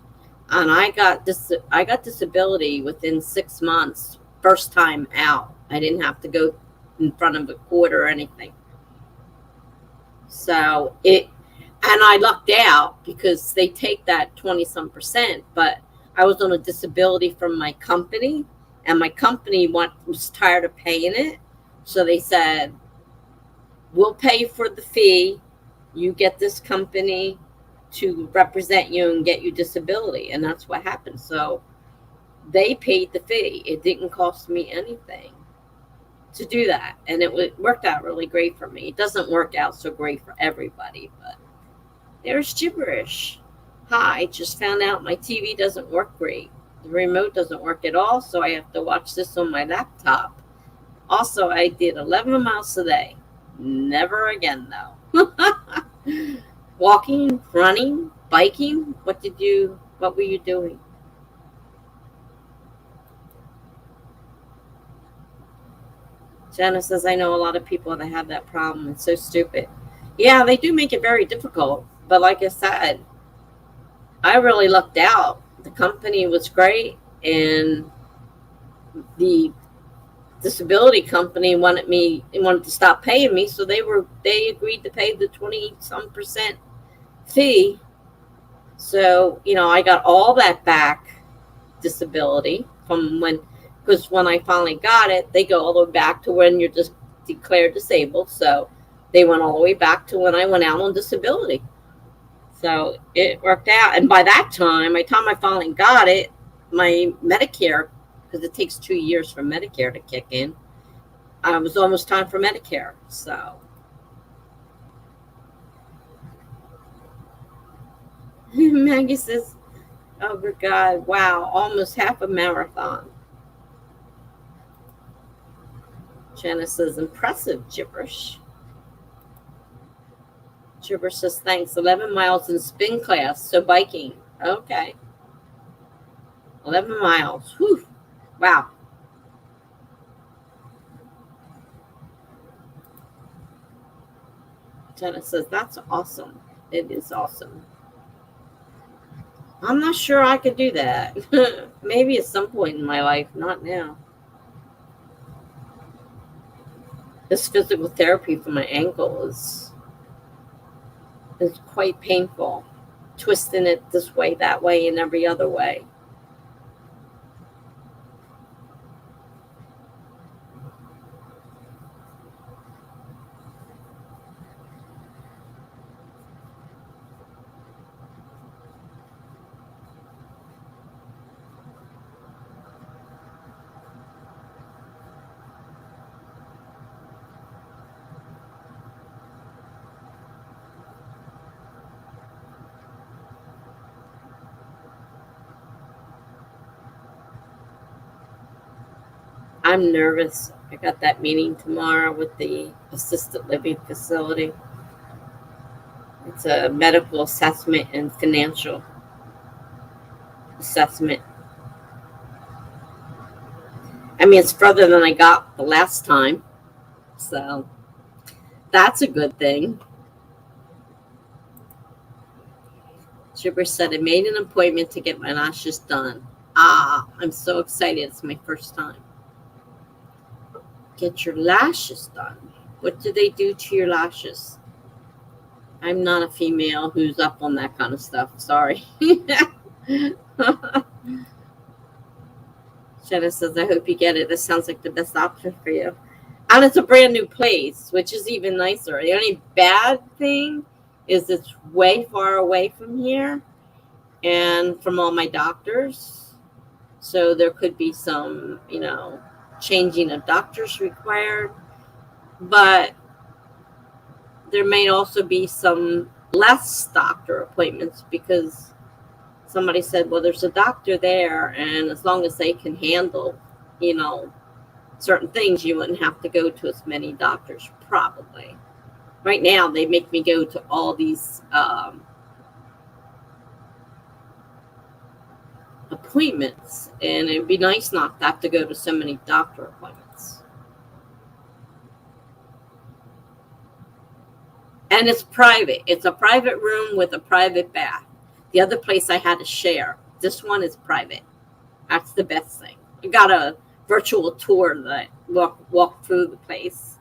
and I got disability within 6 months, first time out. I didn't have to go in front of a court or anything. So and I lucked out because they take that 20-some%, but I was on a disability from my company, and my company was tired of paying it. So they said, we'll pay for the fee. You get this company to represent you and get you disability. And that's what happened. So they paid the fee. It didn't cost me anything to do that. And it worked out really great for me. It doesn't work out so great for everybody, but there's gibberish. Hi, just found out my TV doesn't work great. The remote doesn't work at all, so I have to watch this on my laptop. Also, I did 11 miles today. Never again, though. Walking, running, biking. What were you doing? Jenna says, I know a lot of people that have that problem. It's so stupid. Yeah, they do make it very difficult. But like I said, I really lucked out. The company was great, and the disability company wanted to stop paying me, so they agreed to pay the 20-some% fee. So I got all that back, disability, from because when I finally got it, they go all the way back to when you're just declared disabled. So they went all the way back to when I went out on disability. So it worked out. And by that time, I finally got it, my Medicare, because it takes 2 years for Medicare to kick in, it was almost time for Medicare. So Maggie says, oh, good God, wow, almost half a marathon. Jenna says, impressive, gibberish. Gibberish says, thanks. 11 miles in spin class, so biking. Okay. 11 miles. Whew. Wow. Jenna says, that's awesome. It is awesome. I'm not sure I could do that. Maybe at some point in my life, not now. This physical therapy for my ankle is quite painful. Twisting it this way, that way, and every other way. I'm nervous. I got that meeting tomorrow with the assisted living facility. It's a medical assessment and financial assessment. I mean, it's further than I got the last time, so that's a good thing. Jibber said, I made an appointment to get my lashes done. I'm so excited. It's my first time. Get your lashes done. What do they do to your lashes? I'm not a female who's up on that kind of stuff. Sorry. Jenna says, I hope you get it. This sounds like the best option for you. And it's a brand new place, which is even nicer. The only bad thing is it's way far away from here and from all my doctors. So there could be some, changing of doctors required. But there may also be some less doctor appointments because somebody said, well, there's a doctor there, and as long as they can handle, certain things, you wouldn't have to go to as many doctors, probably. Right now, they make me go to all these appointments, and it'd be nice not to have to go to so many doctor appointments. And it's private. It's a private room with a private bath. The other place I had to share. This one is private. That's the best thing. I got a virtual tour that walked through the place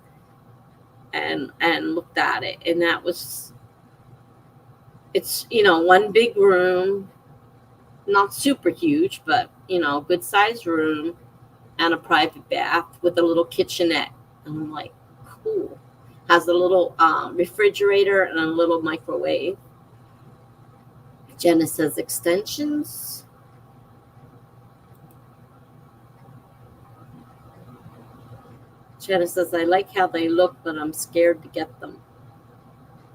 and looked at it. And that was, it's, one big room, not super huge, but, good sized room and a private bath with a little kitchenette. And I'm like, cool. Has a little refrigerator and a little microwave. Jenna says extensions. Jenna says, I like how they look, but I'm scared to get them.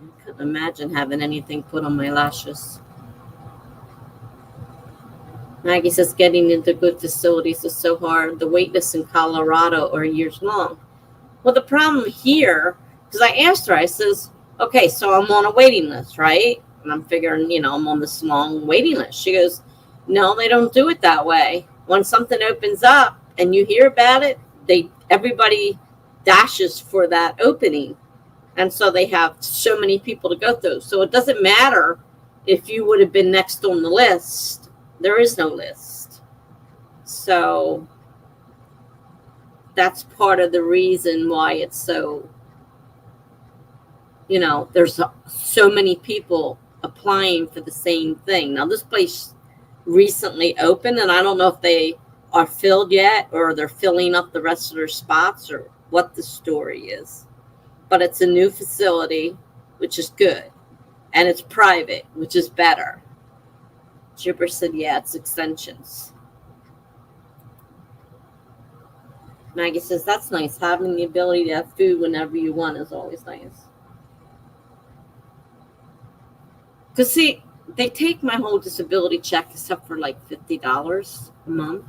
I couldn't imagine having anything put on my lashes. Maggie says, getting into good facilities is so hard. The wait lists in Colorado are years long. Well, the problem here, because I asked her, I says, okay, so I'm on a waiting list, right? And I'm figuring, I'm on this long waiting list. She goes, no, they don't do it that way. When something opens up and you hear about it, everybody dashes for that opening. And so they have so many people to go through. So it doesn't matter if you would have been next on the list. There is no list. So that's part of the reason why it's so, there's so many people applying for the same thing. Now, this place recently opened, and I don't know if they are filled yet or they're filling up the rest of their spots or what the story is. But it's a new facility, which is good. And it's private, which is better. Jibber said, yeah, it's extensions. Maggie says, that's nice. Having the ability to have food whenever you want is always nice. Because, see, they take my whole disability check except for like $50 a month.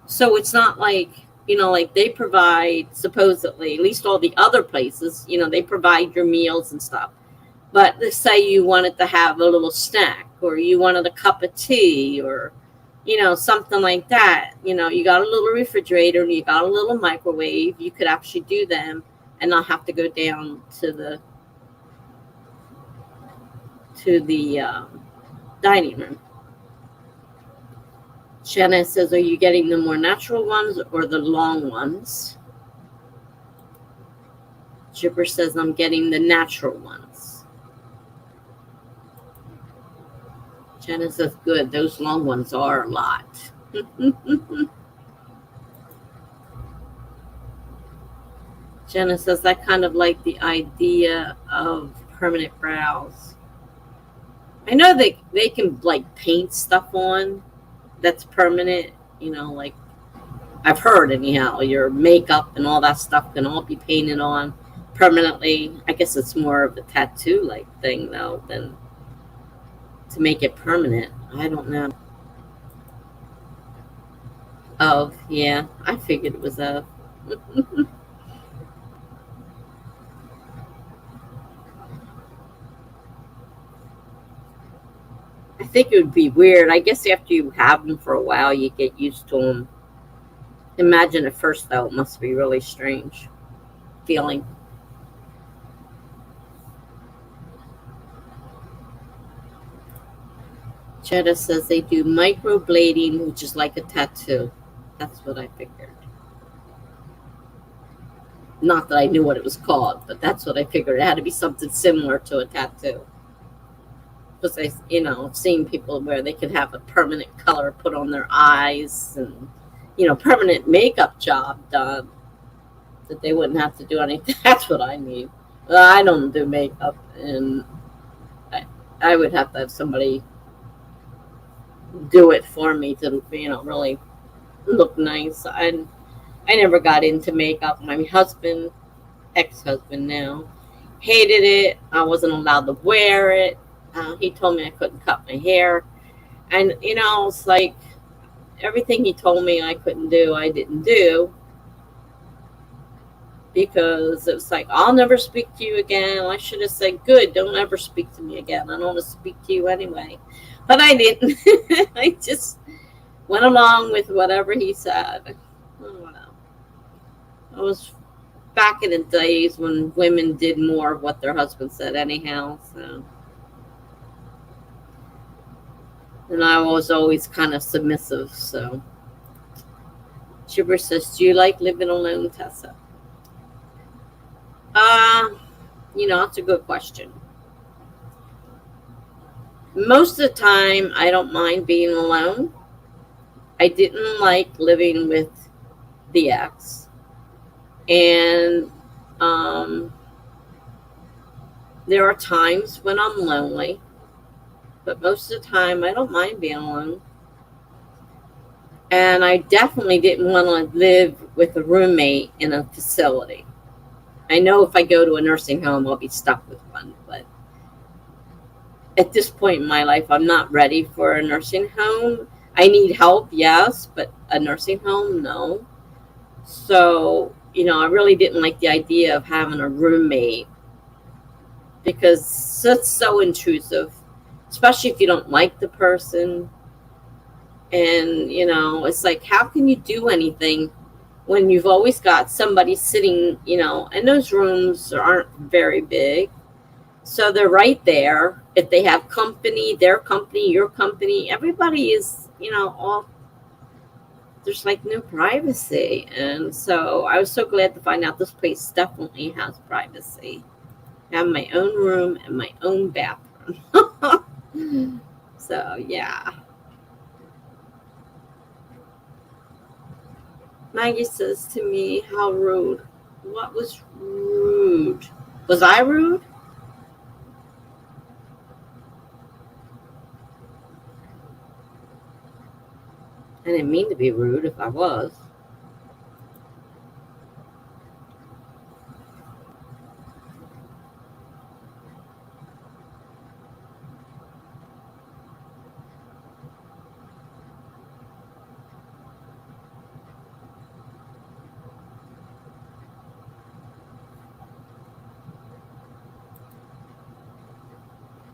So it's not like, like they provide, supposedly, at least all the other places, they provide your meals and stuff. But let's say you wanted to have a little snack or you wanted a cup of tea or, something like that. You got a little refrigerator, you got a little microwave. You could actually do them and not have to go down to the dining room. Shanna says, are you getting the more natural ones or the long ones? Jibber says, I'm getting the natural ones. Shanna says, good. Those long ones are a lot. Jenna says, I kind of like the idea of permanent brows. I know they can like paint stuff on that's permanent, like I've heard anyhow, your makeup and all that stuff can all be painted on permanently. I guess it's more of a tattoo like thing though than to make it permanent. I don't know. Oh, yeah. I figured it was a. I think it would be weird. I guess after you have them for a while, you get used to them. Imagine at first, though, it must be really strange feeling. Chetta says they do microblading, which is like a tattoo. That's what I figured. Not that I knew what it was called, but that's what I figured. It had to be something similar to a tattoo. Because I've seen people where they could have a permanent color put on their eyes and, permanent makeup job done that they wouldn't have to do anything. That's what I need. Well, I don't do makeup, and I would have to have somebody do it for me to, really look nice. I never got into makeup. My husband, ex-husband now, hated it. I wasn't allowed to wear it. He told me I couldn't cut my hair. And, it's like everything he told me I couldn't do, I didn't do. Because it was like, I'll never speak to you again. I should have said, good, don't ever speak to me again. I don't want to speak to you anyway. But I didn't. I just went along with whatever he said. I don't know. I was back in the days when women did more of what their husband said anyhow. So, and I was always kind of submissive. So, Chipper says, do you like living alone, Tessa? That's a good question. Most of the time, I don't mind being alone. I didn't like living with the ex. And there are times when I'm lonely. But most of the time, I don't mind being alone. And I definitely didn't want to live with a roommate in a facility. I know if I go to a nursing home, I'll be stuck with one. But at this point in my life, I'm not ready for a nursing home. I need help, yes, but a nursing home, no. So, I really didn't like the idea of having a roommate because it's so intrusive, especially if you don't like the person. And, it's like, how can you do anything when you've always got somebody sitting, and those rooms aren't very big. So they're right there. If they have company, their company, your company, everybody is, all, there's like no privacy. And so I was so glad to find out this place definitely has privacy. I have my own room and my own bathroom. So, yeah. Maggie says to me, how rude. What was rude? Was I rude? I didn't mean to be rude if I was.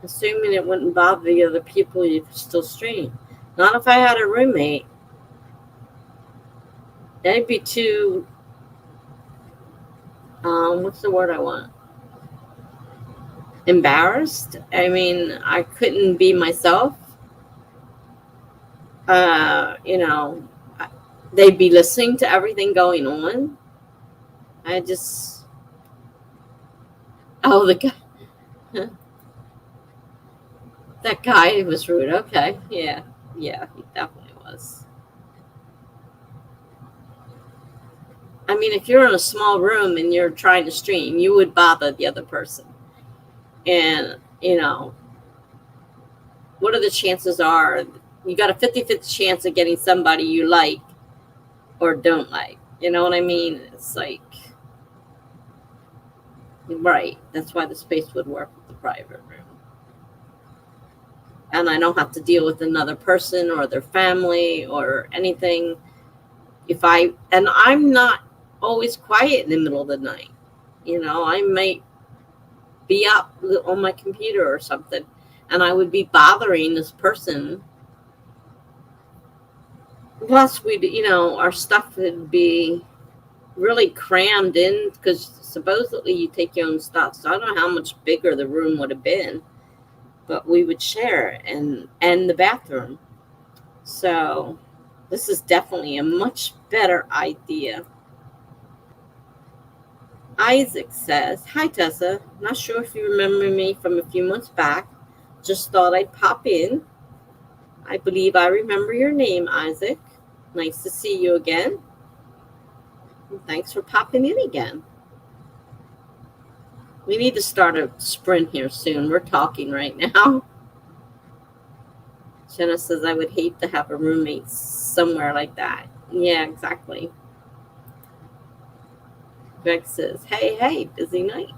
Assuming it wouldn't bother the other people, you could still stream. Not if I had a roommate. That'd be too, what's the word I want? Embarrassed. I mean, I couldn't be myself. You know, they'd be listening to everything going on. I just, oh, the guy, that guy was rude. Okay, yeah, he definitely was. I mean, if you're in a small room and you're trying to stream, you would bother the other person. And, what are the chances are you got a 50-50 chance of getting somebody you like or don't like? You know what I mean? It's like, right. That's why the space would work with the private room. And I don't have to deal with another person or their family or anything. And I'm not always quiet in the middle of the night. I might be up on my computer or something, and I would be bothering this person. Plus, our stuff would be really crammed in because supposedly you take your own stuff. So I don't know how much bigger the room would have been, but we would share it and the bathroom. So this is definitely a much better idea. Isaac says, "Hi Tessa, not sure if you remember me from a few months back. Just thought I'd pop in. I believe I remember your name, Isaac. Nice to see you again. And thanks for popping in again. We need to start a sprint here soon. We're talking right now." Jenna says, "I would hate to have a roommate somewhere like that." Yeah, exactly. Greg says, hey, busy night.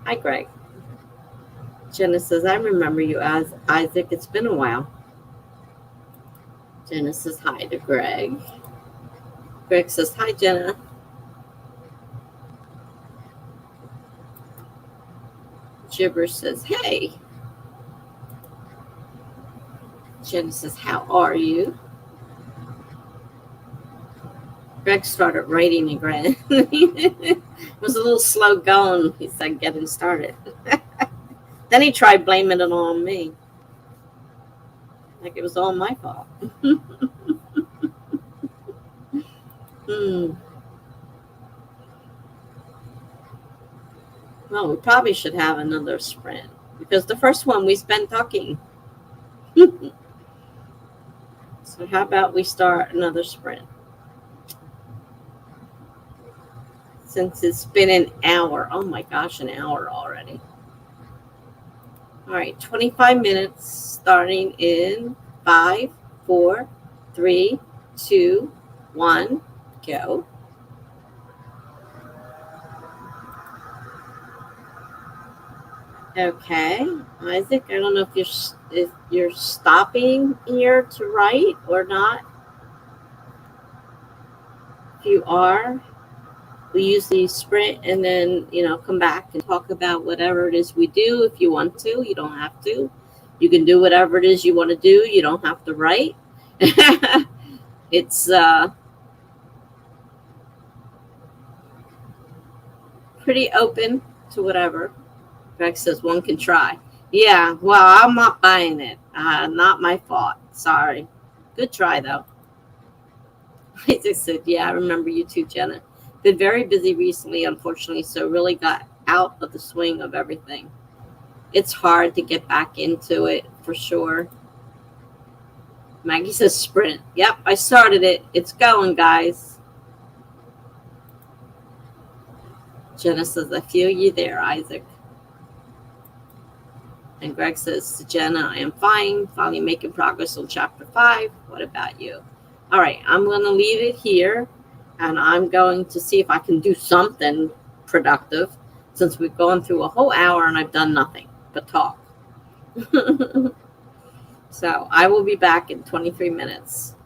Hi, Greg. Jenna says, "I remember you as Isaac. It's been a while." Jenna says, "Hi" to Greg. Greg says, "Hi, Jenna." Gibber says, "Hey." Jenna says, "How are you?" Greg started writing again. It was a little slow going, he said, getting started. Then he tried blaming it on me. Like it was all my fault. Well, we probably should have another sprint because the first one we spent talking. So how about we start another sprint? Since it's been an hour. Oh my gosh, an hour already. All right, 25 minutes starting in 5, 4, 3, 2, 1, go. Okay, Isaac, I don't know if you're stopping here to write or not. If you are, we usually sprint and then come back and talk about whatever it is we do. If you want to, you don't have to. You can do whatever it is you want to do. You don't have to write. It's pretty open to whatever. Greg says one can try. Yeah, well, I'm not buying it. Not my fault. Sorry. Good try, though. I just said, yeah, I remember you too, Jenna. Been very busy recently, unfortunately, so really got out of the swing of everything. It's hard to get back into it, for sure. Maggie says sprint. Yep, I started it. It's going, guys. Jenna says, I feel you there, Isaac. And Greg says to Jenna, I am fine. Finally making progress on chapter 5. What about you? All right, I'm going to leave it here. And I'm going to see if I can do something productive since we've gone through a whole hour and I've done nothing but talk. So I will be back in 23 minutes.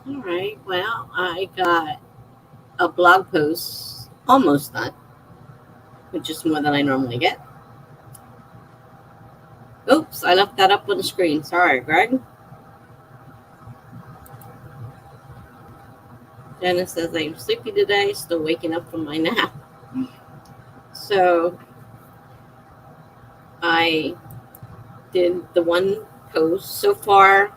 All right. Well, I got a blog post almost done, which is more than I normally get. Oops, I left that up on the screen. Sorry, Greg. Jenna says I'm sleepy today, still waking up from my nap. So I did the one post so far,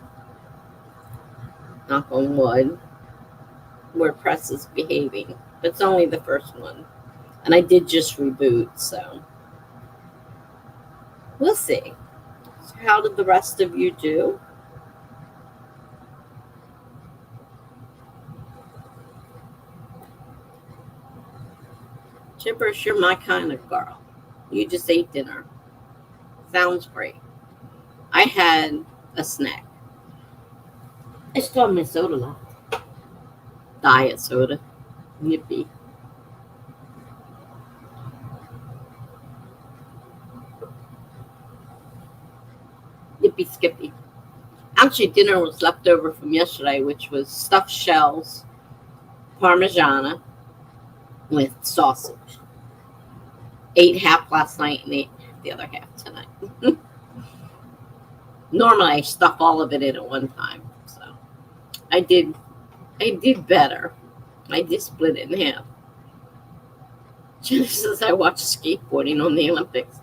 knock on wood, WordPress is behaving. But it's only the first one. And I did just reboot, so we'll see. So how did the rest of you do? Chippers, you're my kind of girl. You just ate dinner. Sounds great. I had a snack. I still have my soda left. Diet soda. Yippee. Yippee skippy. Actually, dinner was left over from yesterday, which was stuffed shells, parmigiana with sausage. Ate half last night and ate the other half tonight. Normally, I stuff all of it in at one time, so I did better. I did split it in half. Jenna says I watch skateboarding on the Olympics.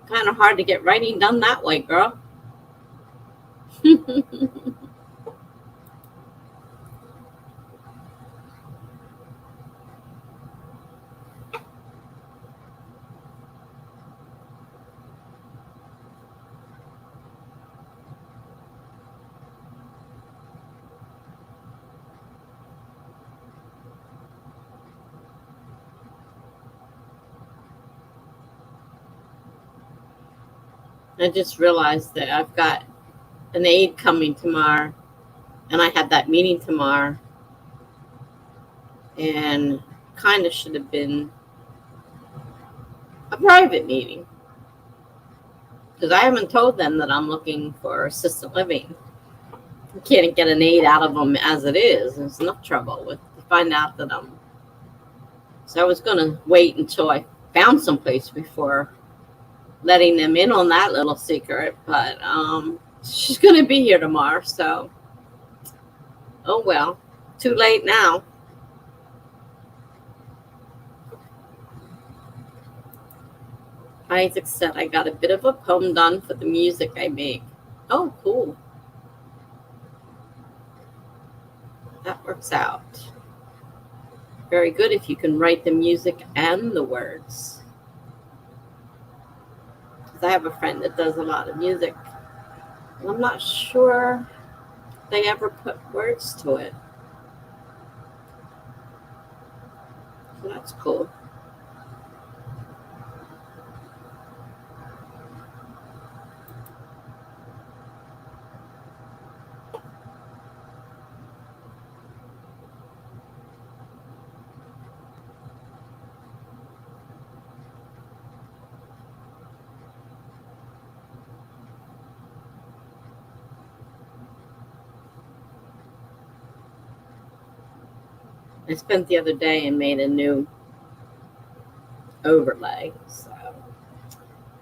Kind of hard to get writing done that way, girl. I just realized that I've got an aide coming tomorrow, and I had that meeting tomorrow, and kind of should have been a private meeting because I haven't told them that I'm looking for assisted living. I can't get an aide out of them as it is. There's enough trouble with to find out that I'm. So I was going to wait until I found someplace before letting them in on that little secret, but she's going to be here tomorrow, so oh well, too late now. Isaac said I got a bit of a poem done for the music I make. Oh, cool. That works out. Very good if you can write the music and the words. I have a friend that does a lot of music, and I'm not sure they ever put words to it. So that's cool. I spent the other day and made a new overlay. So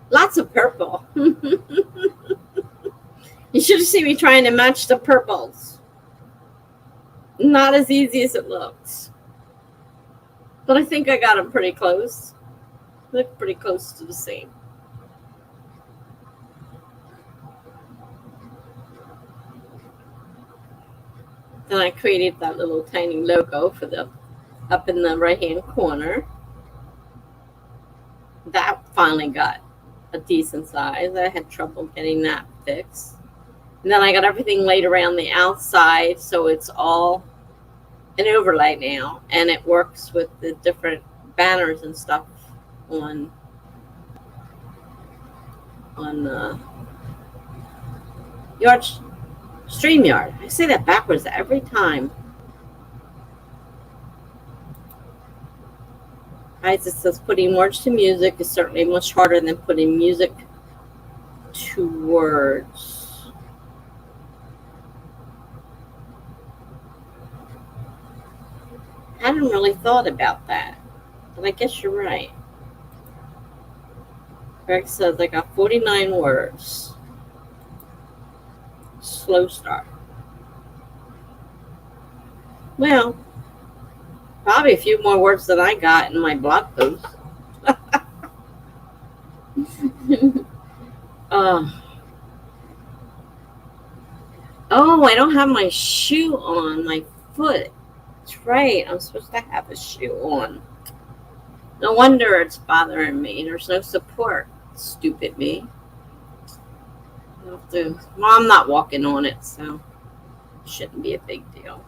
lots of purple. You should have seen me trying to match the purples. Not as easy as it looks. But I think I got them pretty close. Look pretty close to the same. Then I created that little tiny logo for the up in the right hand corner. That finally got a decent size. I had trouble getting that fixed. And then I got everything laid around the outside, so it's all an overlay now, and it works with the different banners and stuff on Yard StreamYard. I say that backwards every time. Isaac says putting words to music is certainly much harder than putting music to words. I hadn't really thought about that, but I guess you're right. Greg says I got 49 words. Slow start. Well, probably a few more words than I got in my blog post. uh, oh, I don't have my shoe on my foot. That's right. I'm supposed to have a shoe on. No wonder it's bothering me. There's no support. Stupid me. Well, I'm not walking on it, so it shouldn't be a big deal.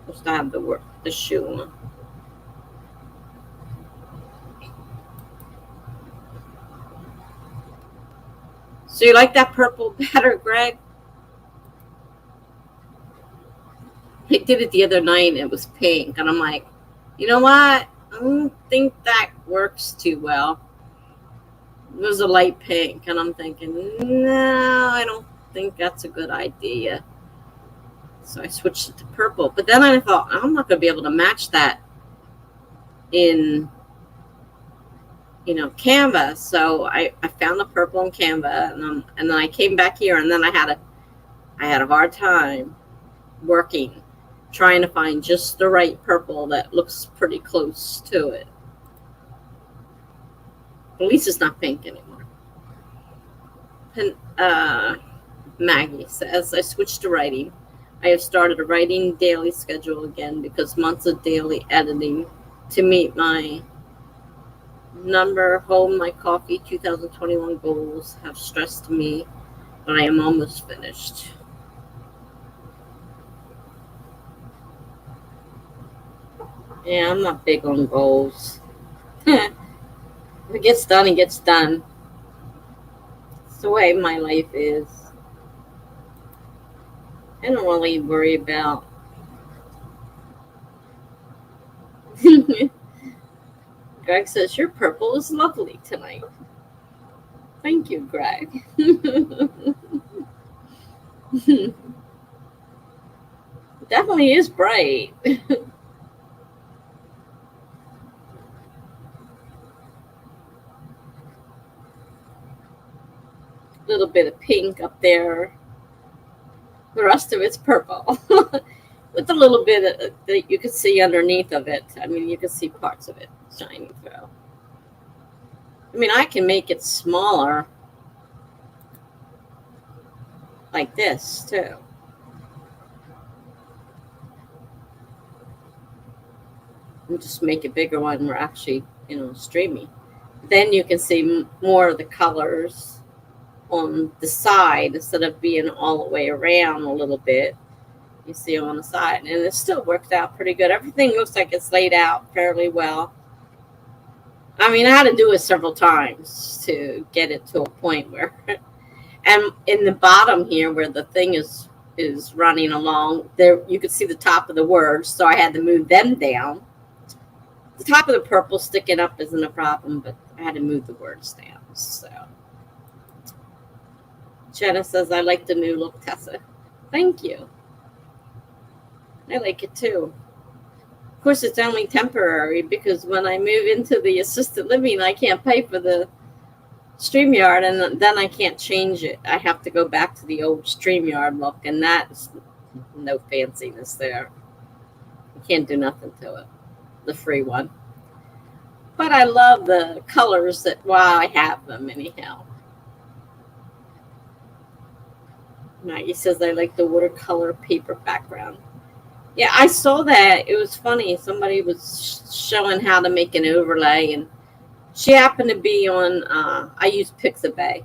Supposed to have the shoe on. So you like that purple better, Greg? I did it the other night and it was pink, and I'm like, you know what? I don't think that works too well. It was a light pink, and I'm thinking, no, I don't think that's a good idea. So I switched it to purple. But then I thought, I'm not going to be able to match that in, Canva. So I found the purple in Canva, and then I came back here, and then I had a hard time working, trying to find just the right purple that looks pretty close to it. At least it's not pink anymore. And Maggie says, I switched to writing. I have started a writing daily schedule again because months of daily editing to meet my home, my coffee 2021 goals have stressed me, but I am almost finished. Yeah, I'm not big on goals. If it gets done, it gets done. It's the way my life is. I don't really worry about. Greg says, your purple is lovely tonight. Thank you, Greg. Definitely is bright. Little bit of pink up there. The rest of it's purple. With a little bit that you can see underneath of it. I mean, you can see parts of it shining through. I mean, I can make it smaller like this, too. And just make a bigger one where actually, streamy. Then you can see more of the colors on the side instead of being all the way around a little bit. You see on the side, and it still worked out pretty good. Everything looks like it's laid out fairly well. I mean, I had to do it several times to get it to a point where, and in the bottom here where the thing is running along there, you could see the top of the words, so I had to move them down. The top of the purple sticking up isn't a problem, but I had to move the words down. So Jenna says, I like the new look, Tessa. Thank you. I like it too. Of course, it's only temporary because when I move into the assisted living, I can't pay for the StreamYard, and then I can't change it. I have to go back to the old StreamYard look, and that's no fanciness there. You can't do nothing to it, the free one. But I love the colors while I have them anyhow. Maggie says, I like the watercolor paper background. Yeah, I saw that. It was funny. Somebody was showing how to make an overlay, and she happened to be on, I use Pixabay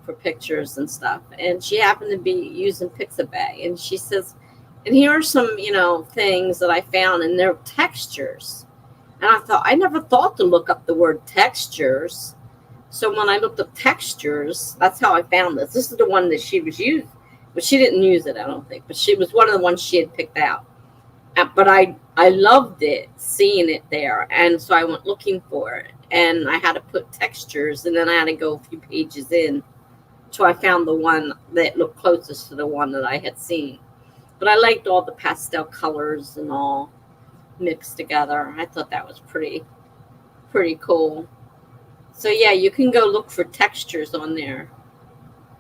for pictures and stuff, and she happened to be using Pixabay, and she says, and here are some, things that I found, and they're textures. And I thought, I never thought to look up the word textures. So when I looked up textures, that's how I found this. This is the one that she was using. But she didn't use it, I don't think. But she was one of the ones she had picked out. But I loved it, seeing it there. And so I went looking for it. And I had to put textures. And then I had to go a few pages in. So I found the one that looked closest to the one that I had seen. But But I liked all the pastel colors and all mixed together. I thought that was pretty cool. So yeah, you can go look for textures on there.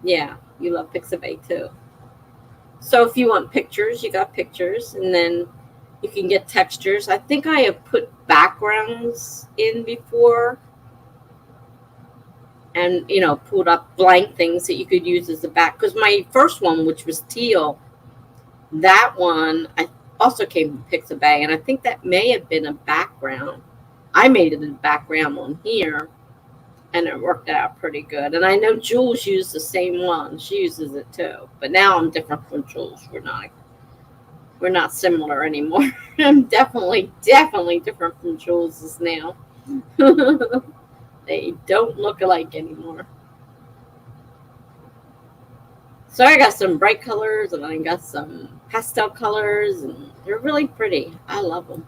Yeah, you love Pixabay too. So if you want pictures, you got pictures, and then you can get textures. I think I have put backgrounds in before, and pulled up blank things that you could use as a back. Because my first one, which was teal, that one I also came from Pixabay, and I think that may have been a background. I made it a background on here, and it worked out pretty good. And I know Jules used the same one; she uses it too. But now I'm different from Jules. We're not similar anymore. I'm definitely different from Jules's now. They don't look alike anymore. So I got some bright colors, and I got some pastel colors, and they're really pretty. I love them.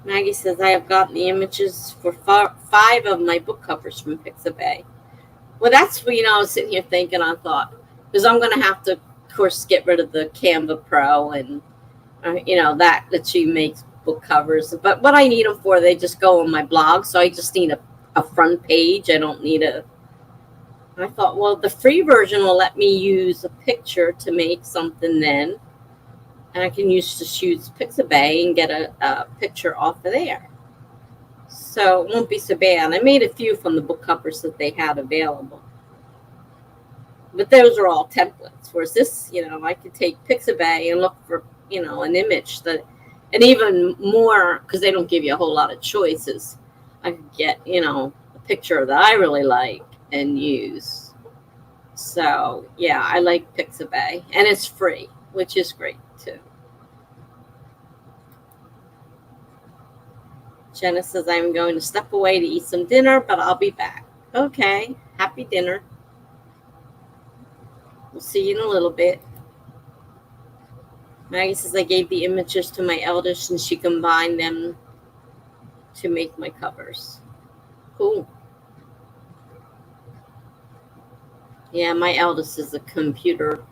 Maggie says, I have gotten the images for five of my book covers from Pixabay. Well, that's what, I was sitting here thinking, I thought, because I'm going to have to, of course, get rid of the Canva Pro and, that lets you make book covers. But what I need them for, they just go on my blog. So I just need a front page. I don't need I thought, well, the free version will let me use a picture to make something then. And I can just use Pixabay and get a picture off of there. So it won't be so bad. I made a few from the book covers that they had available. But those are all templates. Whereas this, I could take Pixabay and look for, an image and even more, because they don't give you a whole lot of choices. I could get, a picture that I really like and use. So, yeah, I like Pixabay. And it's free, which is great, too. Jenna says, I'm going to step away to eat some dinner, but I'll be back. Okay, happy dinner. We'll see you in a little bit. Maggie says, I gave the images to my eldest, and she combined them to make my covers. Cool. Yeah, my eldest is a computer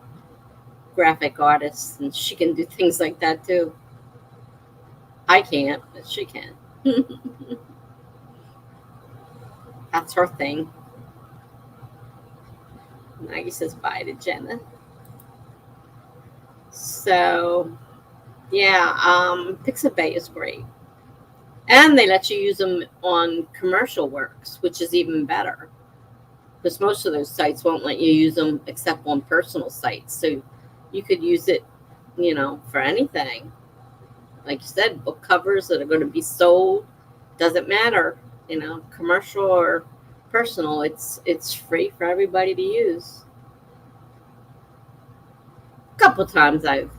graphic artist, and she can do things like that, too. I can't, but she can. That's her thing. Maggie says bye to Jenna. So, yeah, Pixabay is great. And they let you use them on commercial works, which is even better. Because most of those sites won't let you use them except on personal sites. So you could use it, for anything. Like you said, book covers that are going to be sold. Doesn't matter, commercial or personal. It's free for everybody to use. A couple times I've,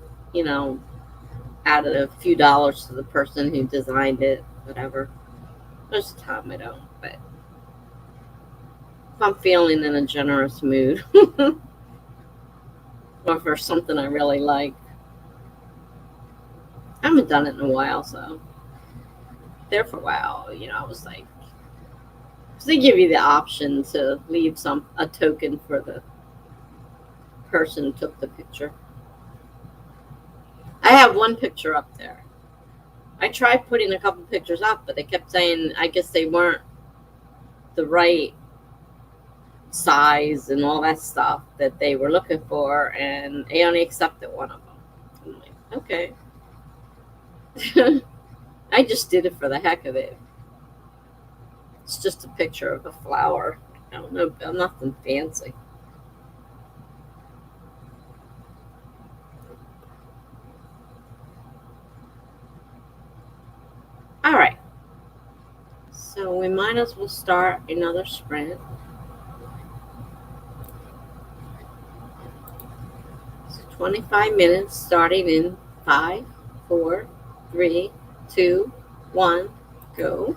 added a few dollars to the person who designed it, whatever. Most of the time I don't, but if I'm feeling in a generous mood or for something I really like. I haven't done it in a while, so there for a while, I was like, because they give you the option to leave a token for the person who took the picture. I have one picture up there. I tried putting a couple pictures up, but they kept saying, I guess they weren't the right size and all that stuff that they were looking for, and they only accepted one of them. I'm like, okay. I just did it for the heck of it. It's just a picture of a flower. I don't know, nothing fancy. All right. So we might as well start another sprint. So 25 minutes starting in 5, 4, 3, 2, 1, go.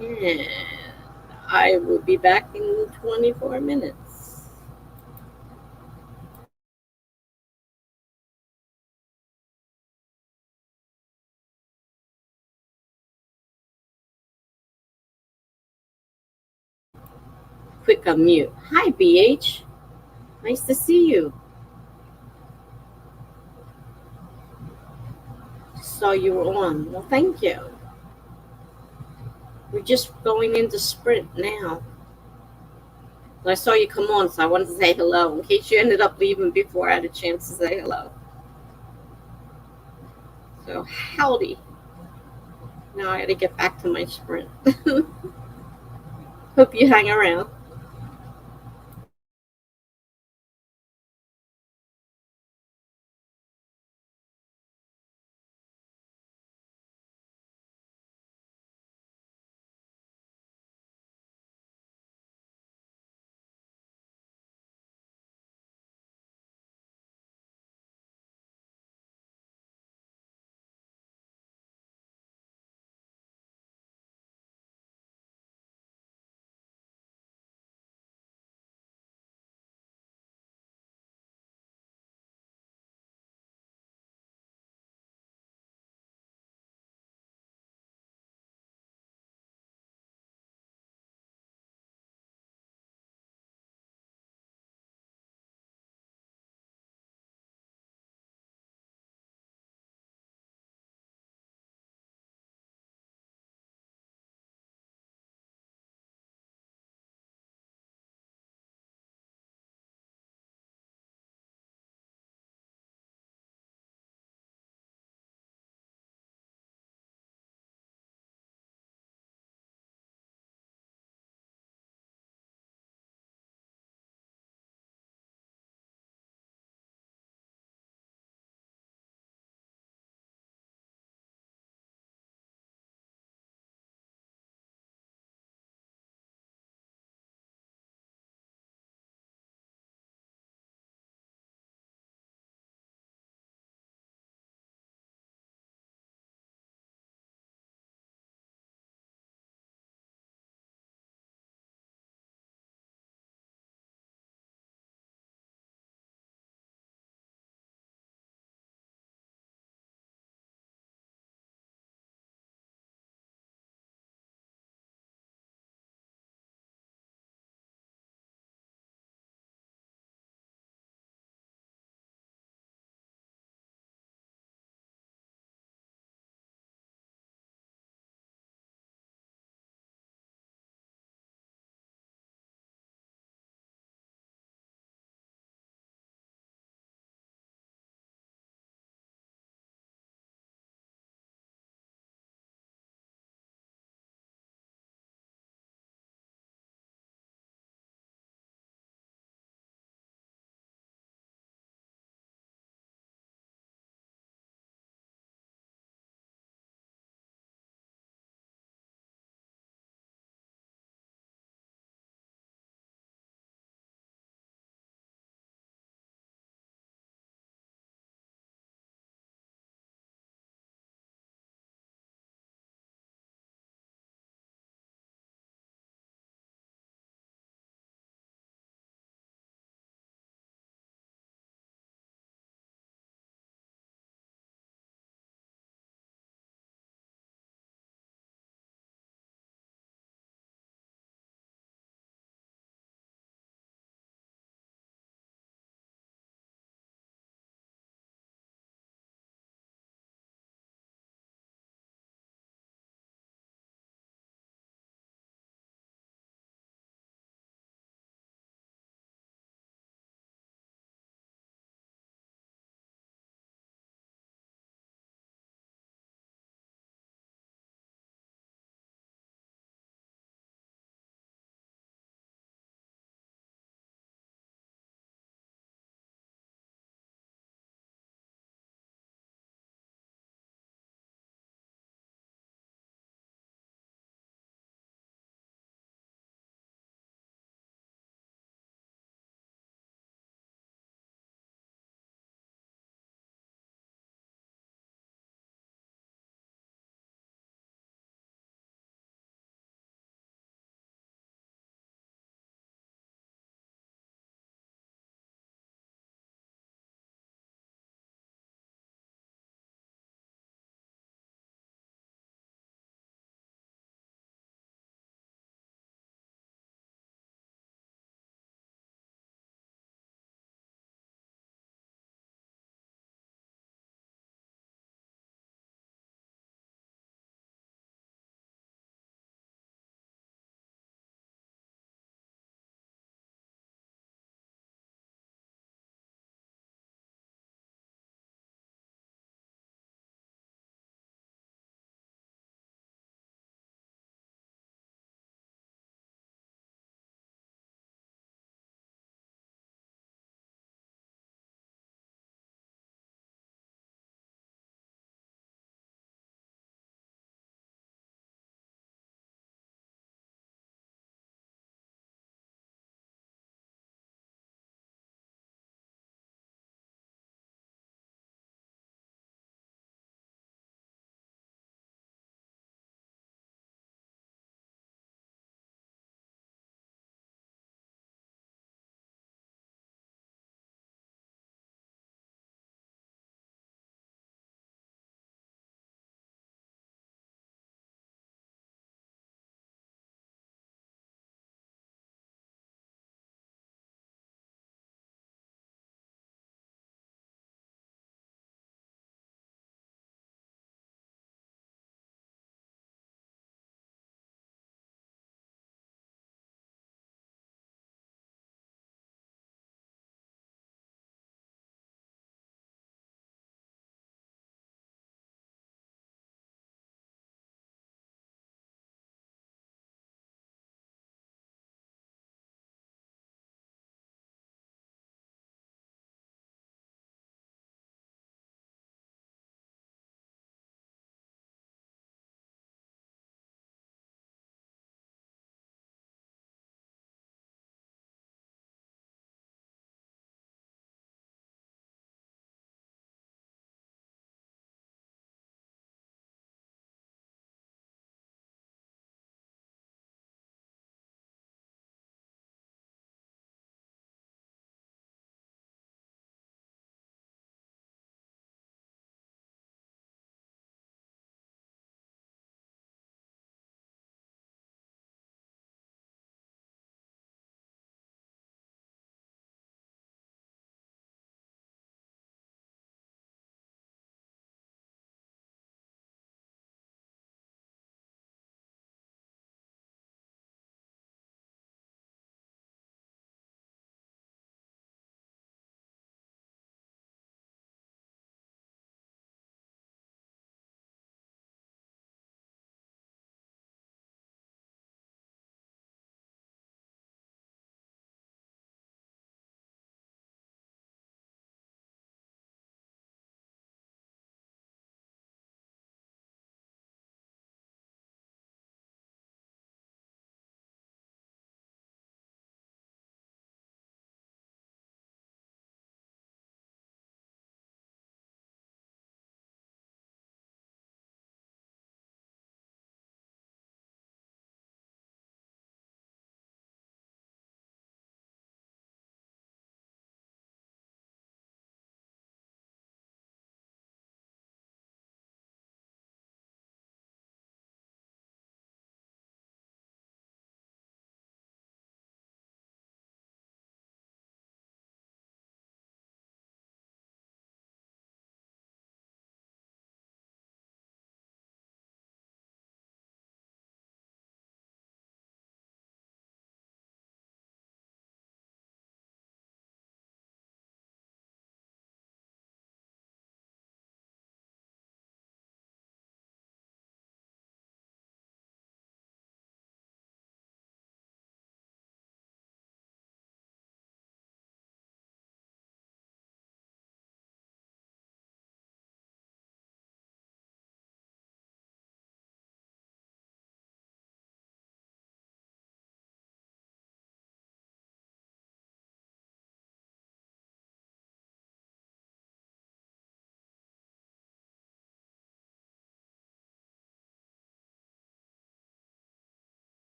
And I will be back in 24 minutes. quick unmute. Hi, BH. Nice to see you. Saw you were on. Well, thank you. We're just going into sprint now. I saw you come on, so I wanted to say hello in case you ended up leaving before I had a chance to say hello. So, howdy. Now I got to get back to my sprint. Hope you hang around.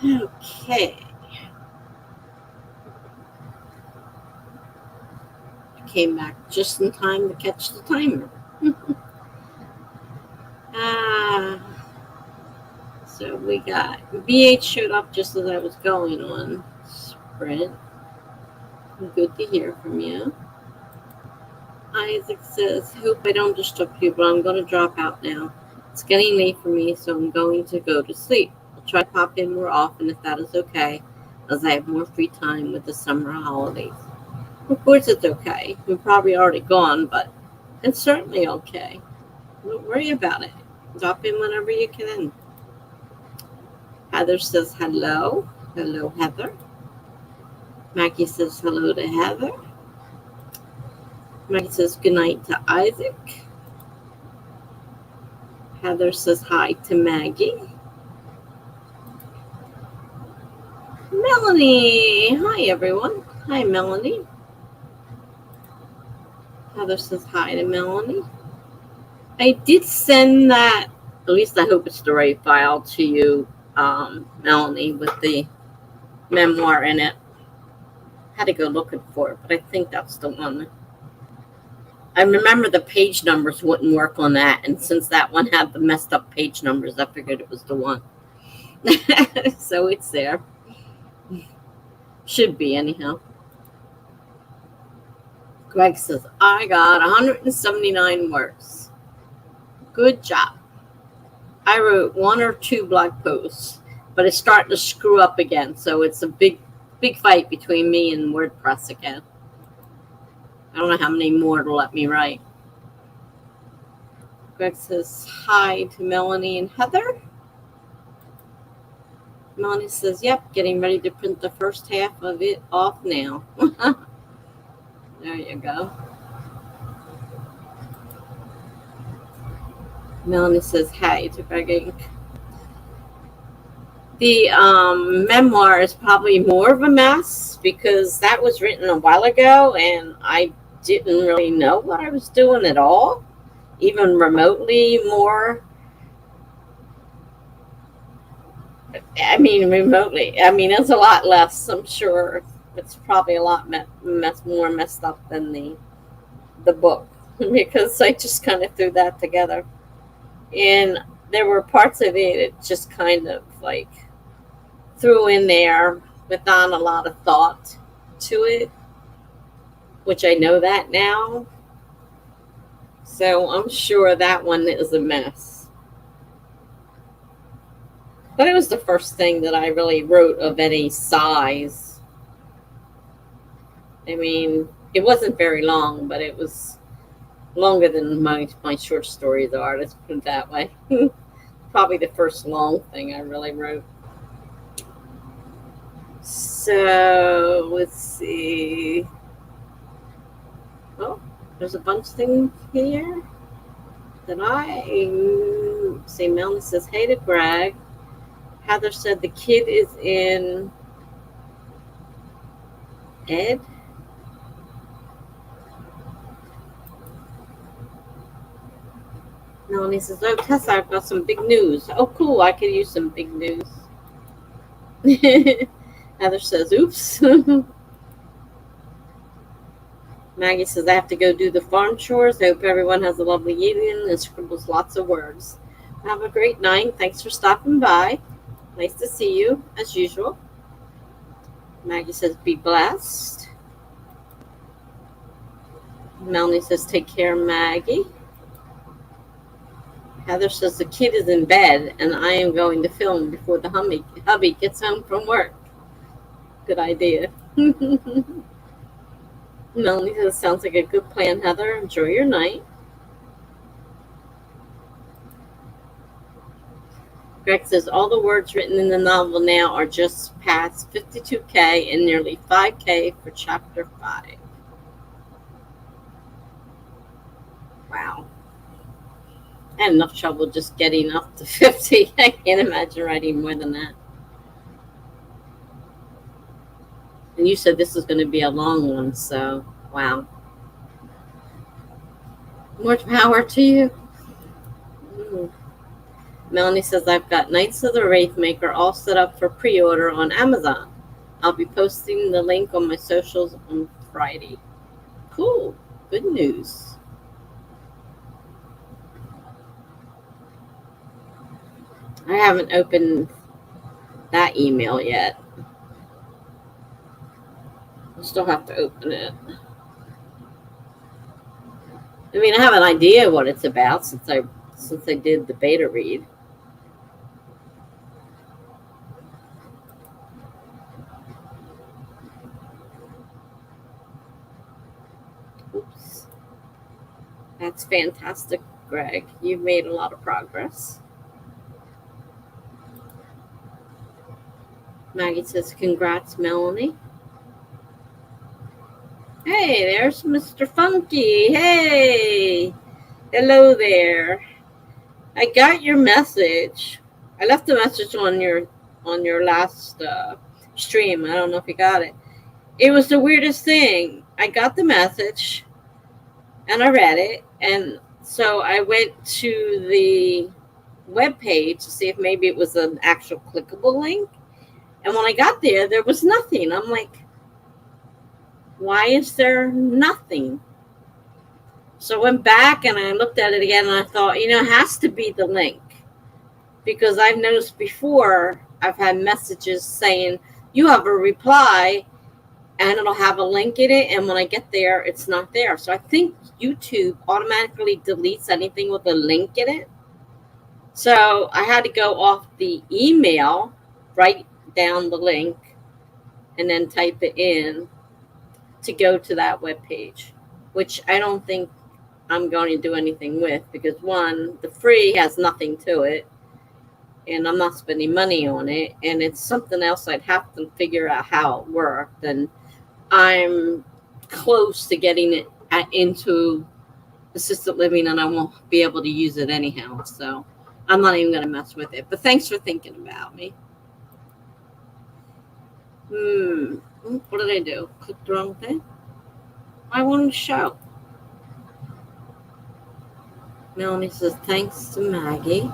Okay. Came back just in time to catch the timer. So we got BH showed up just as I was going on Sprint. Good to hear from you. Isaac says, hope I don't disturb you, but I'm going to drop out now. It's getting late for me, so I'm going to go to sleep. I'll try to pop in more often if that is okay, as I have more free time with the summer holidays. Of course it's okay. You're probably already gone, but it's certainly okay. Don't worry about it. Drop in whenever you can. Heather says hello. Hello, Heather. Maggie says hello to Heather. Maggie says goodnight to Isaac. Heather says hi to Maggie. Melanie. Hi, everyone. Hi, Melanie. Heather says hi to Melanie. I did send that, at least I hope it's the right file to you, Melanie, with the memoir in it. Had to go looking for it, but I think that's the one. I remember the page numbers wouldn't work on that, and since that one had the messed up page numbers, I figured it was the one. So it's there. Should be, anyhow. Greg says, I got 179 words. Good job. I wrote 1 or 2 blog posts, but it's starting to screw up again, so it's a big fight between me and WordPress again. I don't know how many more to let me write. Greg says hi to Melanie and Heather. Melanie says, yep, getting ready to print the first half of it off now. There you go. Melanie says hi to Greg Inc. The memoir is probably more of a mess because that was written a while ago and I didn't really know what I was doing at all, even remotely more. I mean, remotely. I mean, it's a lot less, I'm sure. It's probably a lot more messed up than the book because I just kind of threw that together. And there were parts of it just kind of like threw in there without a lot of thought to it, which I know that now. So I'm sure that one is a mess. But it was the first thing that I really wrote of any size. I mean, it wasn't very long, but it was longer than my short stories are, let's put it that way. Probably the first long thing I really wrote. So, let's see. Oh, there's a bunch of things here that I see. Melanie says, hey to Greg. Heather said the kid is in Ed. Melanie says, oh, Tessa, I've got some big news. Oh, cool. I could use some big news. Heather says, oops. Maggie says, I have to go do the farm chores. I hope everyone has a lovely evening and scribbles lots of words. Have a great night. Thanks for stopping by. Nice to see you, as usual. Maggie says, be blessed. Melanie says, take care, Maggie. Heather says, the kid is in bed, and I am going to film before the hubby gets home from work. Good idea. Melanie says, sounds like a good plan, Heather. Enjoy your night. Greg says, all the words written in the novel now are just past 52K and nearly 5K for chapter 5. Wow. I had enough trouble just getting up to 50. I can't imagine writing more than that. And you said this is going to be a long one, so wow. More power to you. Melanie says, I've got Knights of the Wraithmaker all set up for pre-order on Amazon. I'll be posting the link on my socials on Friday. Cool. Good news. I haven't opened that email yet. I still have to open it. I mean, I have an idea what it's about since I did the beta read. Oops. That's fantastic, Greg. You've made a lot of progress. Maggie says, congrats, Melanie. Hey, there's Mr. Funky. Hey, hello there. I got your message. I left a message on your last stream. I don't know if you got it. It was the weirdest thing. I got the message and I read it, and so I went to the web page to see if maybe it was an actual clickable link. And when I got there was nothing. I'm like, why is there nothing? So I went back and I looked at it again and I thought, it has to be the link. Because I've noticed before, I've had messages saying, you have a reply, and it'll have a link in it. And when I get there, it's not there. So I think YouTube automatically deletes anything with a link in it. So I had to go off the email, write down the link, and then type it in to go to that web page, which I don't think I'm going to do anything with, because one, the free has nothing to it, and I'm not spending money on it, and it's something else I'd have to figure out how it worked, and I'm close to getting it into assisted living, and I won't be able to use it anyhow, so I'm not even going to mess with it. But thanks for thinking about me. What did I do? Click the wrong thing? I wanted to show. Melanie says, thanks to Maggie.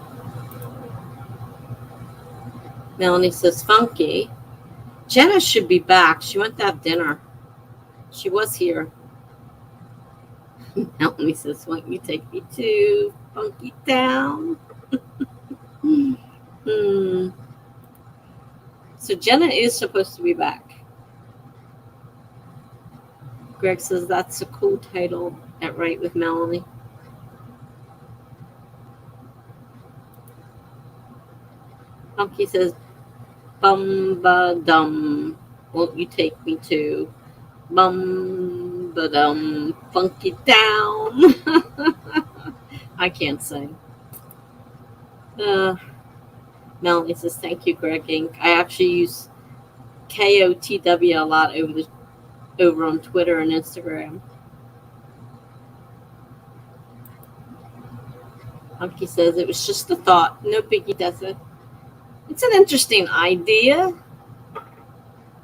Melanie says, funky. Jenna should be back. She went to have dinner. She was here. Melanie says, why don't you take me to Funky Town? So Jenna is supposed to be back. Greg says, that's a cool title at Right with Melanie. Funky says, bum-ba-dum, won't you take me to bum-ba-dum, Funky Town? I can't sing. Melanie says, thank you, Greg Inc. I actually use KOTW a lot over on Twitter and Instagram. Funky says, it was just a thought. No biggie, does it? It's an interesting idea.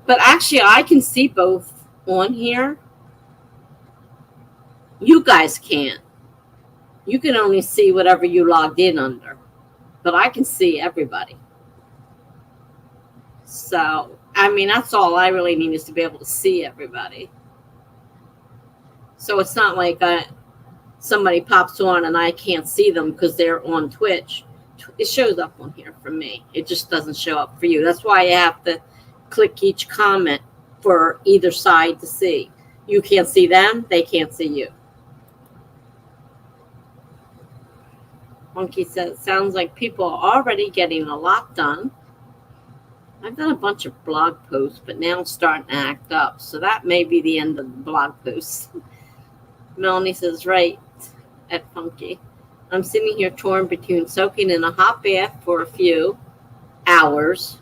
But actually, I can see both on here. You guys can't. You can only see whatever you logged in under. But I can see everybody. So, I mean, that's all I really need, is to be able to see everybody. So it's not like somebody pops on and I can't see them because they're on Twitch. It shows up on here for me. It just doesn't show up for you. That's why you have to click each comment for either side to see. You can't see them. They can't see you. Monkey says, sounds like people are already getting a lot done. I've done a bunch of blog posts, but now it's starting to act up. So that may be the end of the blog posts. Melanie says, right at Funky. I'm sitting here torn between soaking in a hot bath for a few hours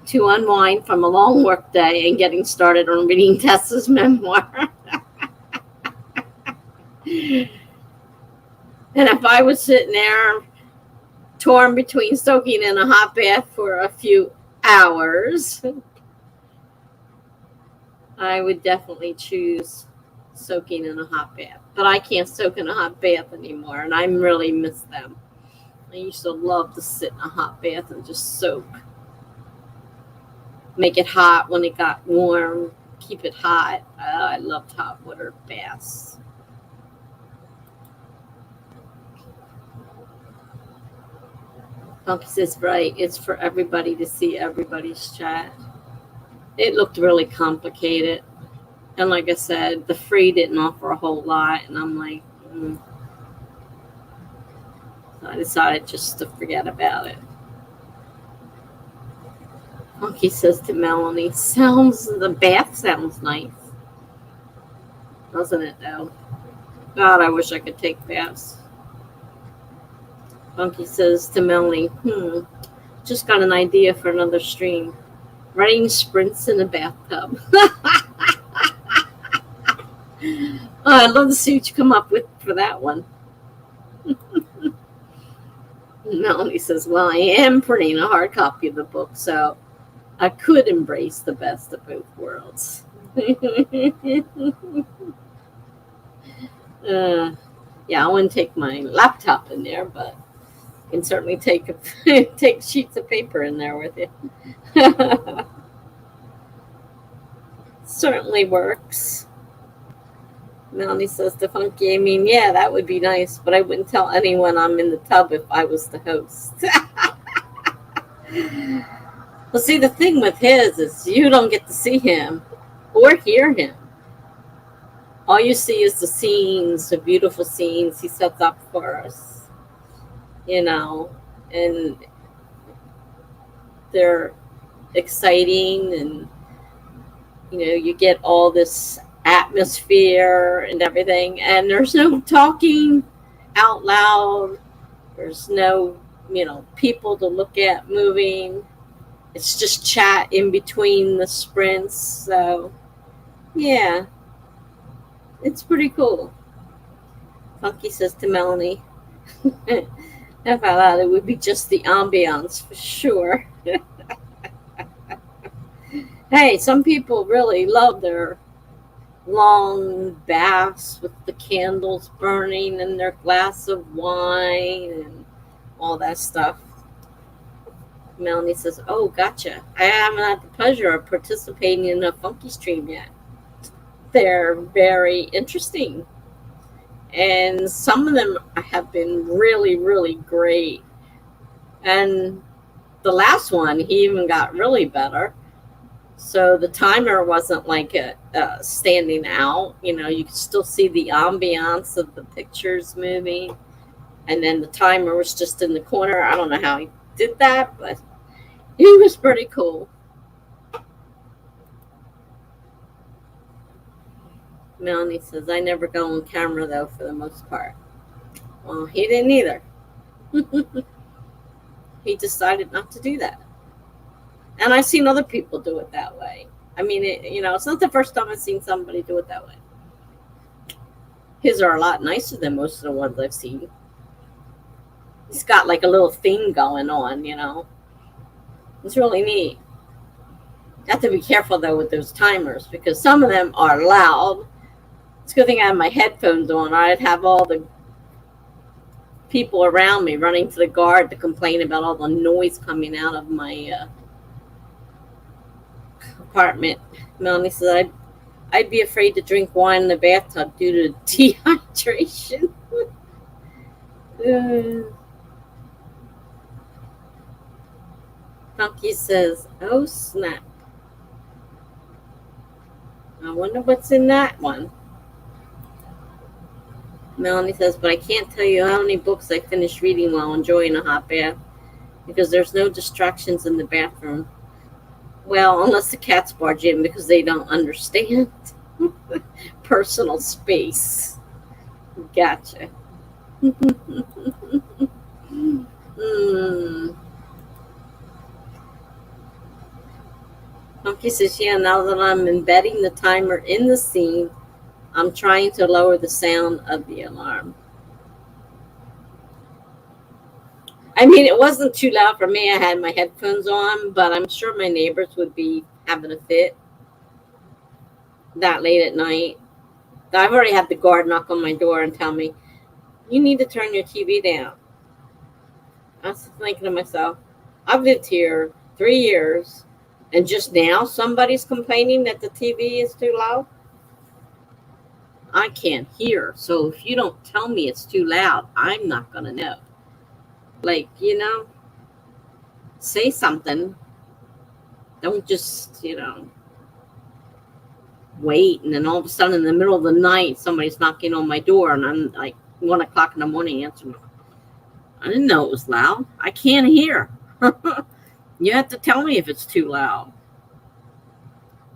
to unwind from a long work day and getting started on reading Tessa's memoir. And if I was sitting there torn between soaking in a hot bath for a few hours, I would definitely choose soaking in a hot bath. But I can't soak in a hot bath anymore, and I really miss them. I used to love to sit in a hot bath and just soak. Make it hot when it got warm. Keep it hot. I loved hot water baths. Funky says, right, it's for everybody to see everybody's chat. It looked really complicated. And like I said, the free didn't offer a whole lot. And I'm like, So I decided just to forget about it. Funky says to Melanie, the bath sounds nice. Doesn't it, though? God, I wish I could take baths. Funky says to Melanie, just got an idea for another stream. Running sprints in a bathtub. I'd love to see what you come up with for that one. Melanie says, well, I am printing a hard copy of the book, so I could embrace the best of both worlds. Yeah, I wouldn't take my laptop in there, but you can certainly take sheets of paper in there with you. Certainly works. Melanie says to Funky, I mean, yeah, that would be nice, but I wouldn't tell anyone I'm in the tub if I was the host. Well, see, the thing with his is you don't get to see him or hear him. All you see is the scenes, the beautiful scenes he sets up for us, and they're exciting, and, you get all this atmosphere and everything, and there's no talking out loud. There's no, people to look at moving. It's just chat in between the sprints. So, yeah, it's pretty cool. Funky says to Melanie, if I thought it would be just the ambiance for sure. Hey, some people really love their long baths with the candles burning and their glass of wine and all that stuff. Melanie says, oh, gotcha. I haven't had the pleasure of participating in a funky stream yet. They're very interesting. And some of them have been really, really great. And the last one, he even got really better. So the timer wasn't like standing out. You could still see the ambiance of the pictures moving. And then the timer was just in the corner. I don't know how he did that, but it was pretty cool. Melanie says, I never go on camera, though, for the most part. Well, he didn't either. He decided not to do that. And I've seen other people do it that way. I mean, it's not the first time I've seen somebody do it that way. His are a lot nicer than most of the ones I've seen. He's got like a little theme going on, It's really neat. You have to be careful, though, with those timers, because some of them are loud. It's a good thing I have my headphones on. I'd have all the people around me running to the guard to complain about all the noise coming out of my apartment. Melanie says, I'd be afraid to drink wine in the bathtub due to dehydration. Funky says, oh, snap. I wonder what's in that one. Melanie says, but I can't tell you how many books I finished reading while enjoying a hot bath, because there's no distractions in the bathroom. Well, unless the cats barge in, because they don't understand personal space. Gotcha. Funky says, yeah, now that I'm embedding the timer in the scene, I'm trying to lower the sound of the alarm. I mean, it wasn't too loud for me. I had my headphones on, but I'm sure my neighbors would be having a fit that late at night. I've already had the guard knock on my door and tell me, you need to turn your TV down. I was thinking to myself, I've lived here 3 years, and just now somebody's complaining that the TV is too loud. I can't hear. So if you don't tell me it's too loud, I'm not going to know. Like, say something. Don't just, wait. And then all of a sudden in the middle of the night, somebody's knocking on my door and I'm like 1 o'clock in the morning answering. I didn't know it was loud. I can't hear. You have to tell me if it's too loud.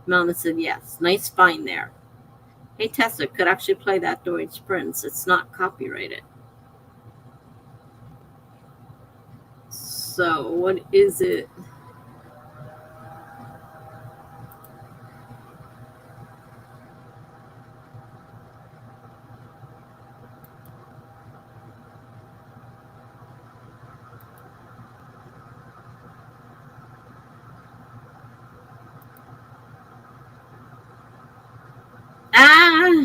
Melanie said, yes. Nice find there. Hey, Tessa, could actually play that during sprints. It's not copyrighted. So what is it? Ah!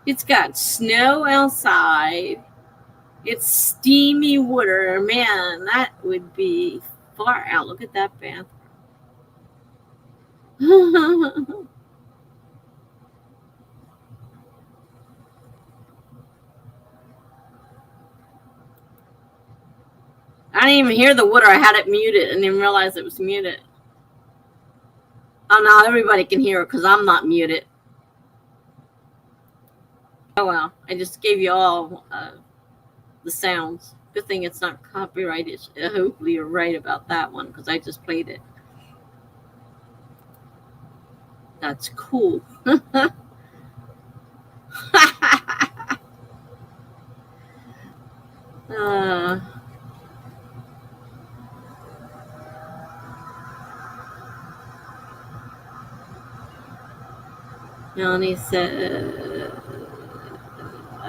It's got snow outside. It's steamy water. Man, that would be far out. Look at that bathroom. I didn't even hear the water. I had it muted and didn't realize it was muted. Oh, now everybody can hear it because I'm not muted. Oh, well. I just gave you all the sounds. Good thing it's not copyrighted. Hopefully you're right about that one because I just played it. That's cool. Melanie said,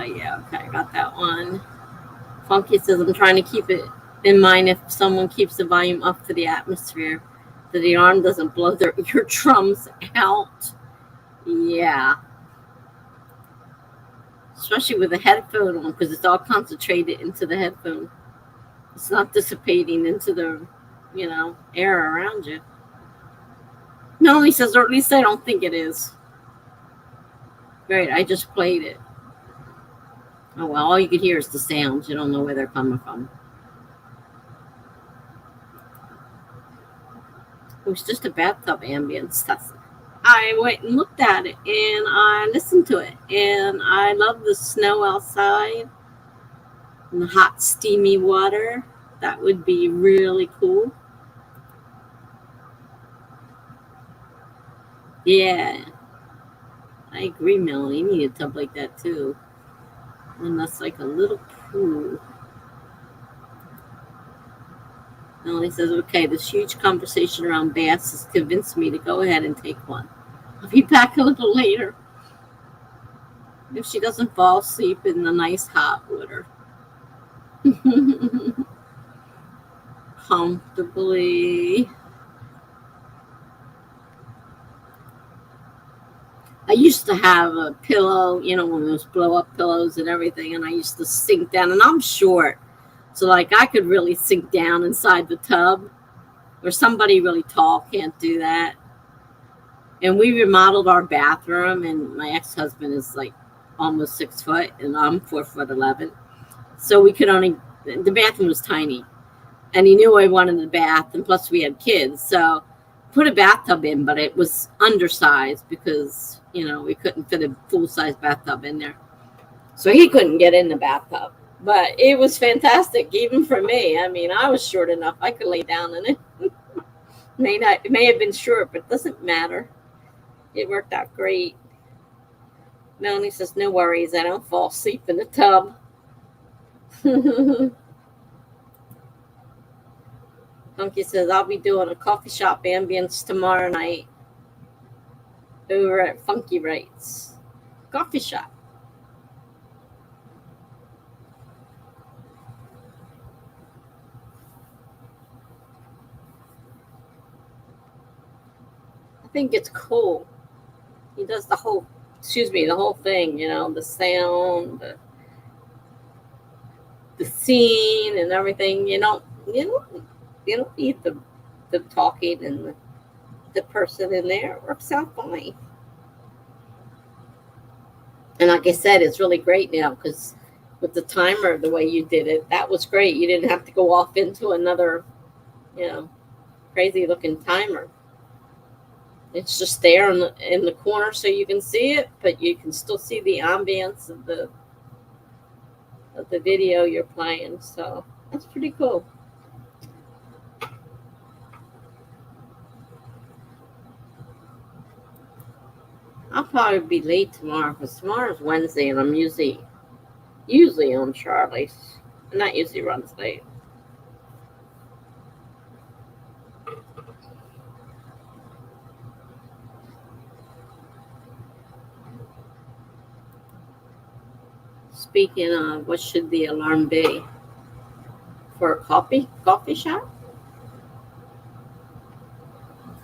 yeah, okay, I got that one. Funky says, I'm trying to keep it in mind if someone keeps the volume up for the atmosphere, that the arm doesn't blow their eardrums out. Yeah. Especially with a headphone on, because it's all concentrated into the headphone. It's not dissipating into the, air around you. Melanie says, or at least I don't think it is. Great, I just played it. Oh, well, all you can hear is the sounds. You don't know where they're coming from. It was just a bathtub ambience. I went and looked at it, and I listened to it, and I love the snow outside and the hot, steamy water. That would be really cool. Yeah. I agree, Melanie. You need a tub like that, too. And that's like a little pool. Melanie says, okay, this huge conversation around baths has convinced me to go ahead and take one. I'll be back a little later. If she doesn't fall asleep in the nice hot water. Comfortably. I used to have a pillow, one of those blow-up pillows and everything, and I used to sink down, and I'm short. So, I could really sink down inside the tub, where somebody really tall can't do that. And we remodeled our bathroom, and my ex-husband is, almost 6 foot, and I'm 4'11". So we could the bathroom was tiny, and he knew I wanted the bath, and plus we had kids. So put a bathtub in, but it was undersized because, we couldn't fit a full-size bathtub in there. So he couldn't get in the bathtub. But it was fantastic, even for me. I mean, I was short enough. I could lay down in it. It may have been short, but it doesn't matter. It worked out great. Melanie says, no worries. I don't fall asleep in the tub. Funky says, I'll be doing a coffee shop ambience tomorrow night over at Funky Wrights Coffee Shop. think it's cool. He does the whole thing, the sound, the scene and everything. You don't need the talking and the person in there. It works out fine. And like I said, it's really great now because with the timer, the way you did it, that was great. You didn't have to go off into another, crazy looking timer. It's just there in the corner so you can see it, but you can still see the ambience of the video you're playing. So that's pretty cool. I'll probably be late tomorrow because tomorrow's Wednesday and I'm usually on Charlie's. And that usually runs late. Speaking of, what should the alarm be? For a coffee shop?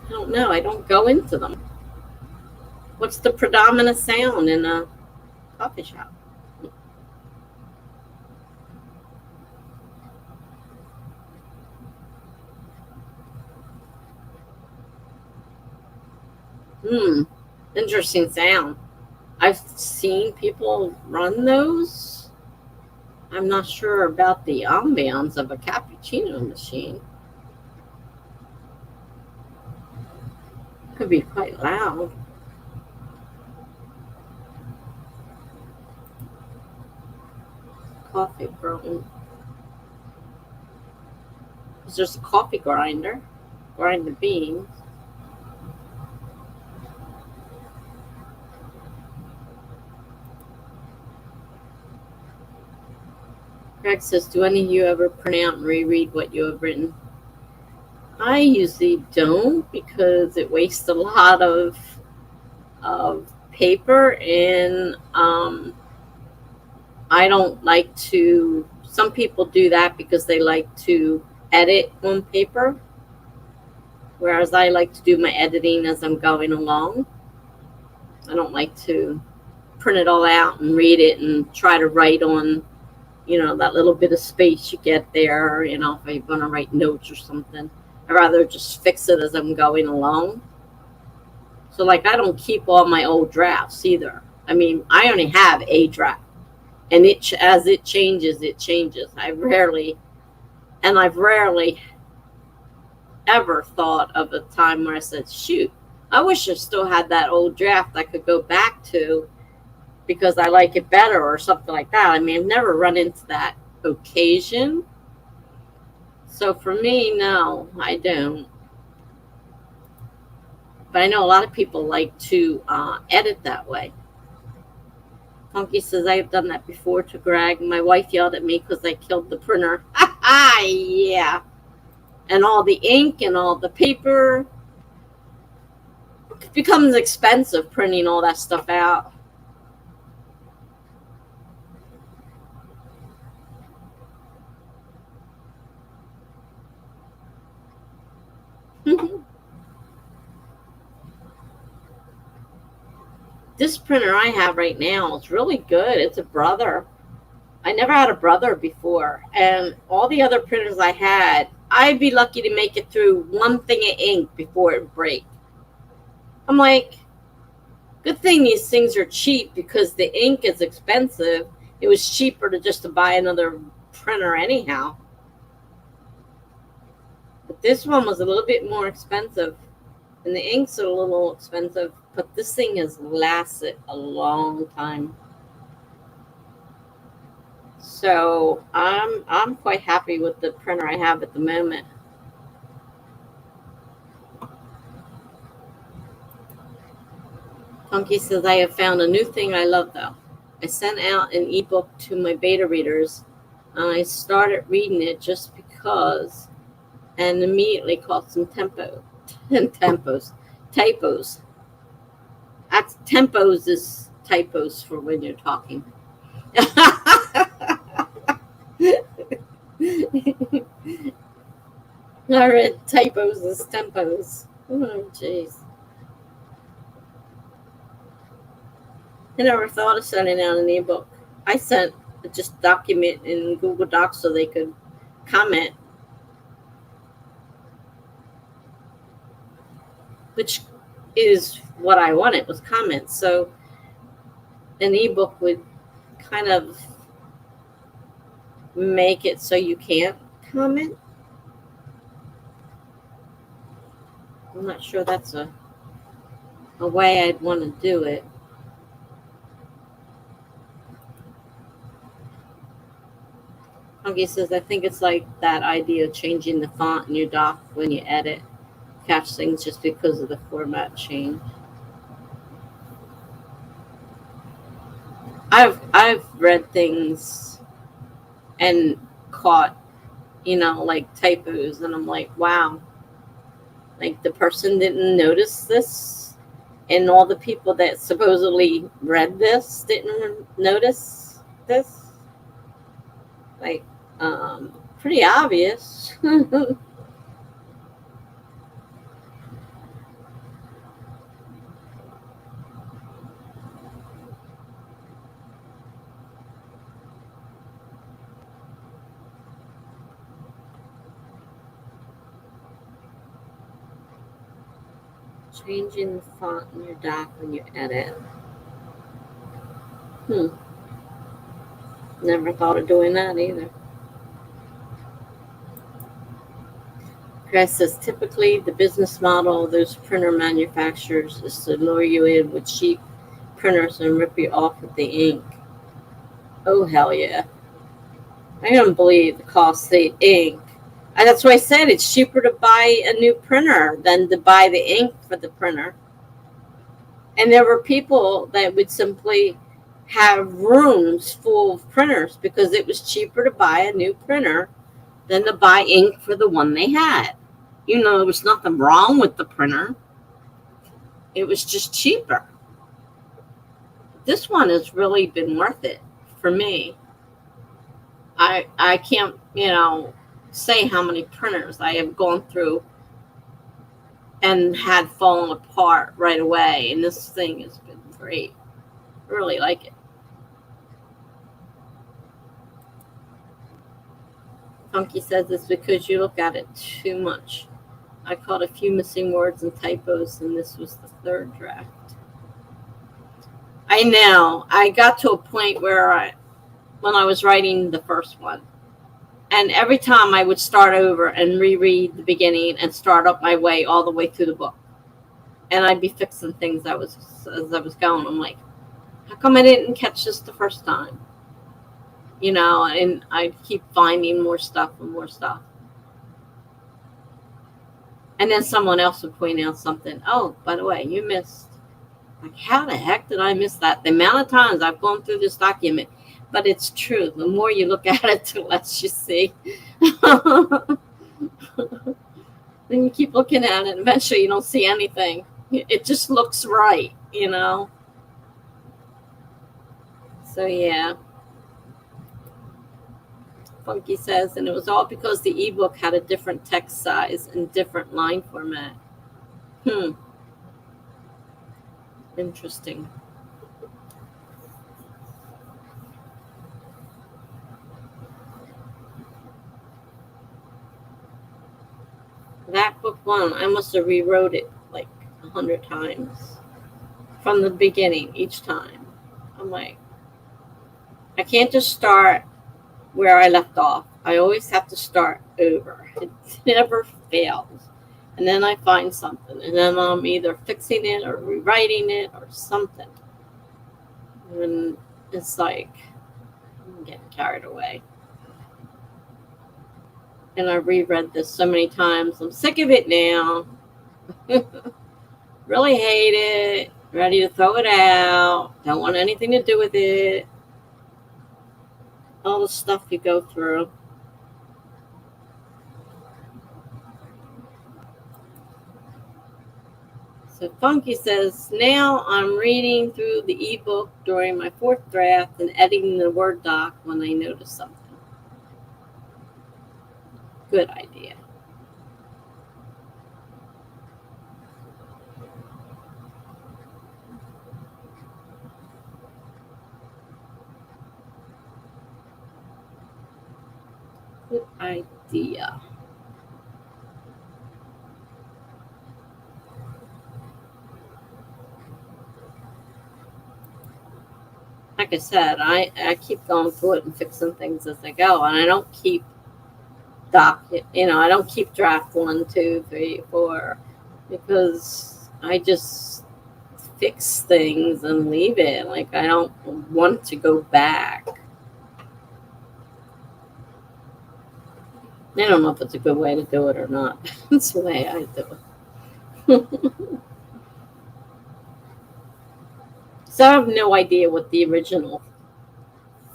I don't know. I don't go into them. What's the predominant sound in a coffee shop? Interesting sound. I've seen people run those. I'm not sure about the ambiance of a cappuccino machine. Could be quite loud. Coffee growing. There's a coffee grinder. Grind the beans. Greg says, do any of you ever print out and reread what you have written? I usually don't because it wastes a lot of paper, and I don't like to. Some people do that because they like to edit on paper, whereas I like to do my editing as I'm going along. I don't like to print it all out and read it and try to write on that little bit of space you get there, if I'm going to write notes or something. I'd rather just fix it as I'm going along. So, I don't keep all my old drafts either. I mean, I only have a draft. And as it changes, it changes. I've rarely ever thought of a time where I said, shoot, I wish I still had that old draft I could go back to because I like it better or something like that. I mean, I've never run into that occasion. So for me, no, I don't. But I know a lot of people like to edit that way. Funky says, I have done that before to Greg. My wife yelled at me because I killed the printer. Yeah. And all the ink and all the paper. It becomes expensive printing all that stuff out. This printer I have right now is really good. It's a Brother. I never had a Brother before. And all the other printers I had, I'd be lucky to make it through one thing of ink before it would break. I'm like, good thing these things are cheap because the ink is expensive. It was cheaper to buy another printer anyhow. But this one was a little bit more expensive. And the inks are a little expensive. But this thing has lasted a long time. So I'm quite happy with the printer I have at the moment. Funky says, I have found a new thing I love though. I sent out an ebook to my beta readers and I started reading it just because and immediately caught some typos. Tempos is typos for when you're talking. I read typos as tempos. Oh, jeez. I never thought of sending out an ebook. I sent just document in Google Docs so they could comment, which is what I wanted, was comments. So an ebook would kind of make it so you can't comment. I'm not sure that's a way I'd want to do it. Funky says, I think it's like that idea of changing the font in your doc when you edit. Catch things just because of the format change. I've read things and caught, like typos, and I'm like, wow, like the person didn't notice this, and all the people that supposedly read this didn't notice this. Like, pretty obvious. Changing the font in your doc when you edit. Never thought of doing that either. Chris says, typically the business model of those printer manufacturers is to lure you in with cheap printers and rip you off with the ink. Oh, hell yeah. I don't believe the cost of the ink. And that's why I said it's cheaper to buy a new printer than to buy the ink for the printer. And there were people that would simply have rooms full of printers because it was cheaper to buy a new printer than to buy ink for the one they had. There was nothing wrong with the printer. It was just cheaper. This one has really been worth it for me. I can't, say how many printers I have gone through and had fallen apart right away. And this thing has been great. I really like it. Funky says it's because you look at it too much. I caught a few missing words and typos, and this was the third draft. I know. I got to a point where when I was writing the first one, and every time I would start over and reread the beginning and start up my way all the way through the book. And I'd be fixing things as I was going. I'm like, how come I didn't catch this the first time? And I'd keep finding more stuff and more stuff. And then someone else would point out something. Oh, by the way, you missed. Like, how the heck did I miss that? The amount of times I've gone through this document. But it's true. The more you look at it, the less you see. Then you keep looking at it, and eventually you don't see anything. It just looks right, So, yeah. Funky says, and it was all because the ebook had a different text size and different line format. Interesting. That book one, I must have rewrote it like 100 times from the beginning each time. I'm like, I can't just start where I left off. I always have to start over. It never fails. And then I find something, and then I'm either fixing it or rewriting it or something. And it's like, I'm getting carried away. And I reread this so many times. I'm sick of it now. Really hate it. Ready to throw it out. Don't want anything to do with it. All the stuff you go through. So Funky says, now I'm reading through the ebook during my fourth draft and editing the Word doc when I notice something. Good idea. Good idea. Like I said, I keep going through it and fixing things as I go, and I don't keep I don't keep draft 1, 2, 3, 4, because I just fix things and leave it. Like, I don't want to go back. I don't know if it's a good way to do it or not. It's the way I do it. So I have no idea what the original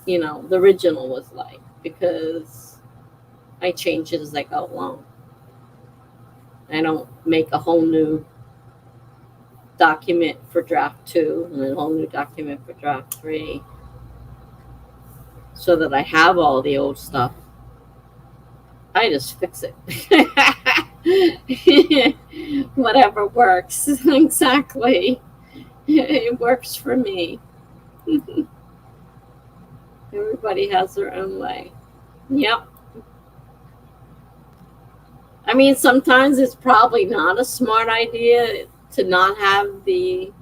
was like, because I change it as I go along. I don't make a whole new document for draft 2 and a whole new document for draft 3 so that I have all the old stuff. I just fix it. Whatever works. Exactly. It works for me. Everybody has their own way. Yep. I mean, sometimes it's probably not a smart idea to not have the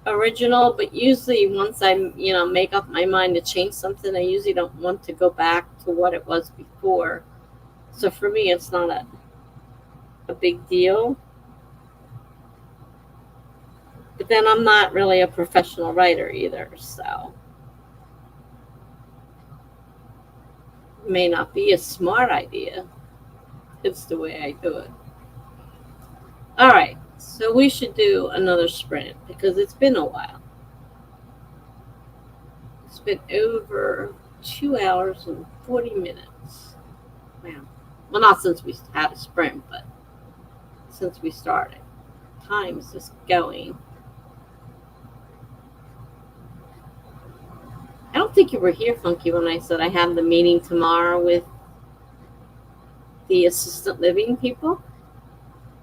original, but usually once I make up my mind to change something, I usually don't want to go back to what it was before. So for me, it's not a big deal. But then I'm not really a professional writer either, so it may not be a smart idea. It's the way I do it. All right, so we should do another sprint because it's been a while. It's been over 2 hours and 40 minutes. Wow. Well, not since we had a sprint, but since we started. Time is just going. I don't think you were here, Funky, when I said I have the meeting tomorrow with the assistant living people.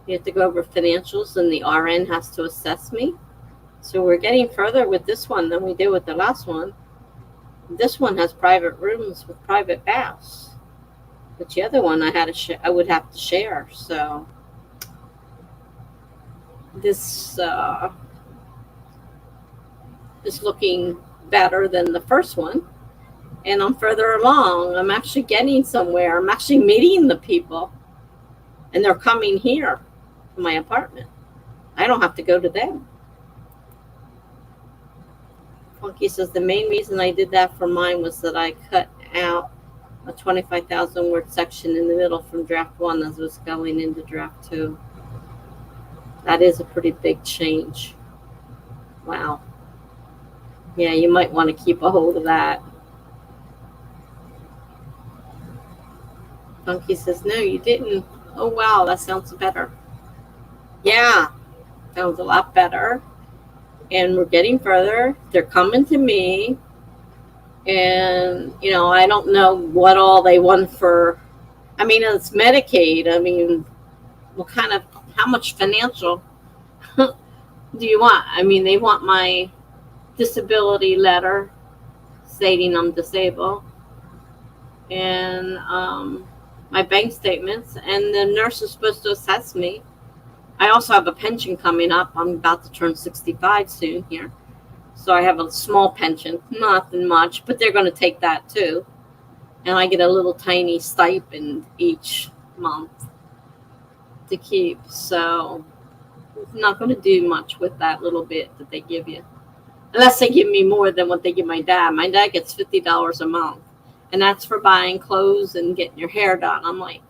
You have to go over financials, and the RN has to assess me. So we're getting further with this one than we did with the last one. This one has private rooms with private baths, but the other one I would have to share. So this is looking better than the first one, and I'm further along. I'm actually getting somewhere. I'm actually meeting the people, and they're coming here to my apartment. I don't have to go to them. Funky says the main reason I did that for mine was that I cut out a 25,000 word section in the middle from draft 1 as it was going into draft 2. That is a pretty big change. Wow. Yeah, you might want to keep a hold of that. Funky says, no, you didn't. Oh, wow, that sounds better. Yeah, sounds a lot better. And we're getting further. They're coming to me. And, I don't know what all they want for. I mean, it's Medicaid. I mean, how much financial do you want? I mean, they want my disability letter stating I'm disabled, and my bank statements, and the nurse is supposed to assess me. I also have a pension coming up. I'm about to turn 65 soon here. So I have a small pension, nothing much, but they're going to take that too. And I get a little tiny stipend each month to keep. So I'm not going to do much with that little bit that they give you. Unless they give me more than what they give my dad. My dad gets $50 a month. And that's for buying clothes and getting your hair done. I'm like,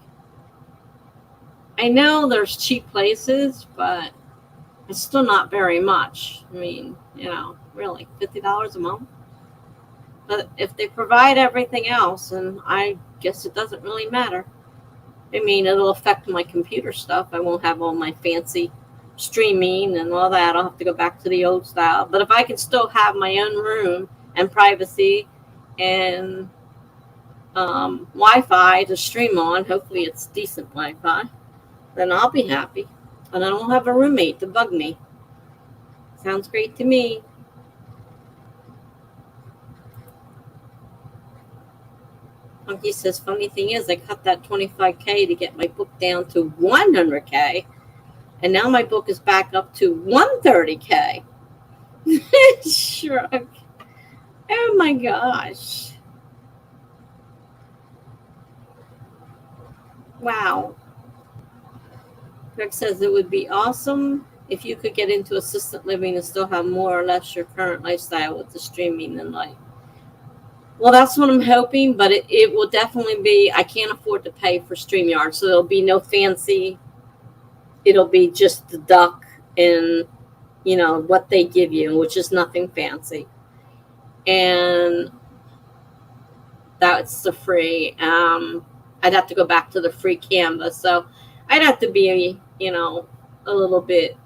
I know there's cheap places, but it's still not very much. I mean, really, $50 a month. But if they provide everything else, and I guess it doesn't really matter. I mean, it'll affect my computer stuff. I won't have all my fancy streaming and all that. I'll have to go back to the old style. But if I can still have my own room and privacy and Wi-Fi to stream on, hopefully it's decent Wi-Fi, then I'll be happy. And I don't have a roommate to bug me. Sounds great to me. Monkey says, funny thing is, I cut that 25K to get my book down to 100K, and now my book is back up to 130K. Shrug. Oh my gosh. Wow. Greg says it would be awesome if you could get into assisted living and still have more or less your current lifestyle with the streaming and life. Well, that's what I'm hoping, but it will definitely be, I can't afford to pay for StreamYard, so there'll be no fancy, it'll be just the duck and, you know, what they give you, which is nothing fancy. And that's the free. I'd have to go back to the free Canva, so I'd have to be, you know, a little bit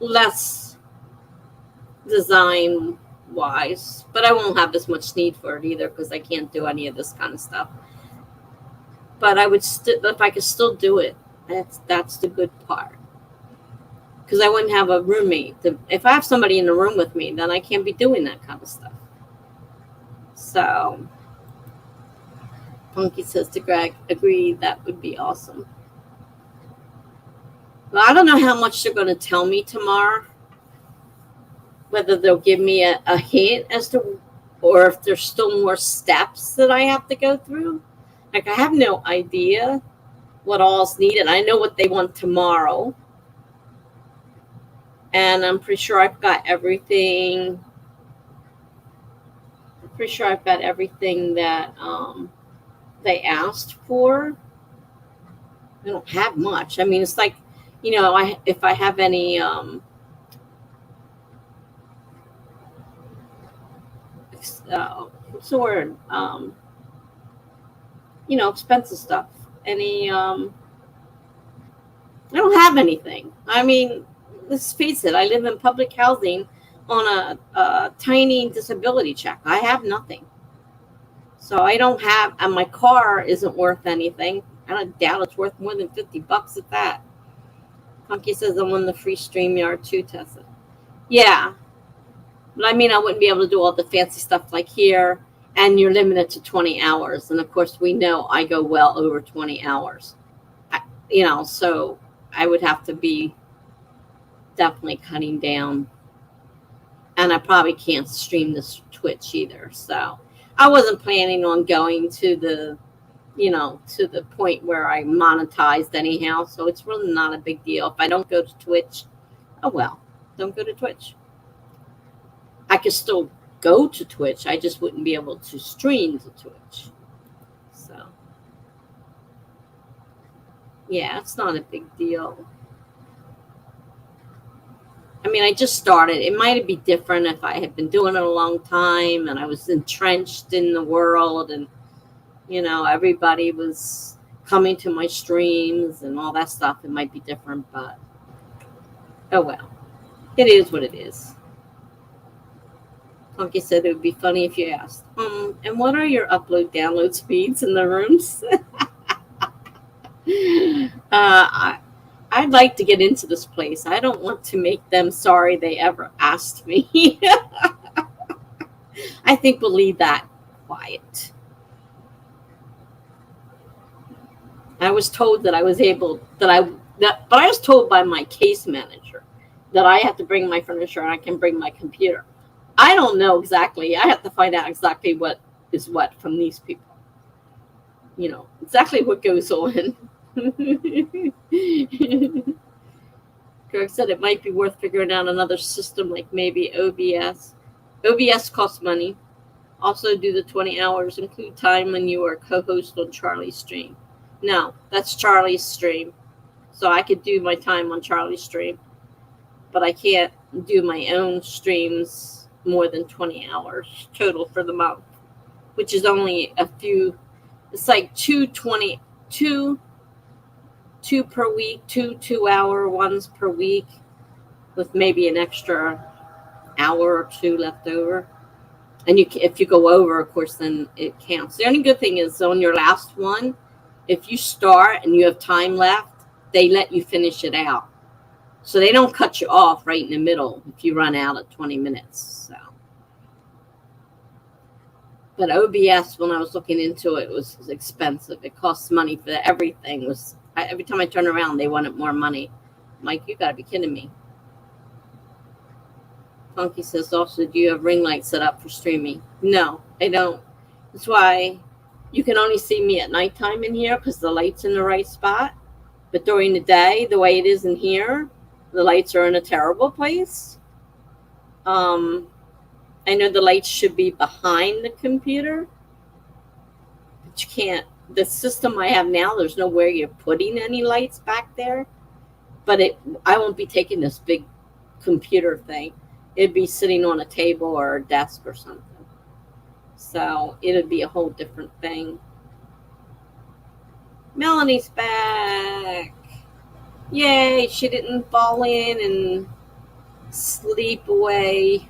less design wise, but I won't have as much need for it either because I can't do any of this kind of stuff. But I would still, if I could still do it, that's the good part, because I wouldn't have a roommate. If I have somebody in the room with me, then I can't be doing that kind of stuff. So Punky says to Greg, agree, that would be awesome. Well, I don't know how much they're going to tell me tomorrow, whether they'll give me a hint as to, or if there's still more steps that I have to go through. Like, I have no idea what all's needed. I know what they want tomorrow, and I'm pretty sure I've got everything. I'm pretty sure I've got everything that they asked for. I don't have much. I mean, it's like, you know, if I have any what's the word? You know, expensive stuff. Any I don't have anything. I mean, let's face it, I live in public housing on a tiny disability check. I have nothing. So I don't have, and my car isn't worth anything. I don't doubt it's worth more than $50 at that. Punky says I'm on the free StreamYard too, Tessa. Yeah. But I mean, I wouldn't be able to do all the fancy stuff like here, and you're limited to 20 hours. And of course, we know I go well over 20 hours. You know, so I would have to be definitely cutting down. And I probably can't stream this Twitch either. So I wasn't planning on going to the, you know, to the point where I monetized anyhow. So it's really not a big deal. If I don't go to Twitch, oh well, don't go to Twitch. I could still go to Twitch. I just wouldn't be able to stream to Twitch. So, yeah, it's not a big deal. I mean, I just started. It might be different if I had been doing it a long time and I was entrenched in the world and, you know, everybody was coming to my streams and all that stuff. It might be different, but oh well. It is what it is. Punky said it would be funny if you asked, and what are your upload-download speeds in the rooms? I'd like to get into this place. I don't want to make them sorry they ever asked me. I think we'll leave that quiet. I was told that I was able, but I was told by my case manager that I have to bring my furniture and I can bring my computer. I don't know exactly. I have to find out exactly what is what from these people. You know, exactly what goes on. Greg said it might be worth figuring out another system like maybe OBS. OBS costs money. Also, do the 20 hours include time when you are co-host on Charlie's stream? No, that's Charlie's stream. So I could do my time on Charlie's stream, but I can't do my own streams more than 20 hours total for the month, which is only a few. It's like two per week, two 2-hour ones per week with maybe an extra hour or two left over. And if you go over, of course, then it counts. The only good thing is on your last one, if you start and you have time left, they let you finish it out. So they don't cut you off right in the middle if you run out at 20 minutes. So But OBS, when I was looking into it, was expensive. It costs money for everything. Every time I turn around, they wanted more money. I'm like, you got to be kidding me. Funky says, also, do you have ring lights set up for streaming? No, I don't. That's why you can only see me at nighttime in here because the light's in the right spot. But during the day, the way it is in here, the lights are in a terrible place. I know the lights should be behind the computer, but you can't. The system I have now, there's nowhere you're putting any lights back there. But I won't be taking this big computer thing. It'd be sitting on a table or a desk or something. So it'd be a whole different thing. Melanie's back. Yay, she didn't fall in and sleep away.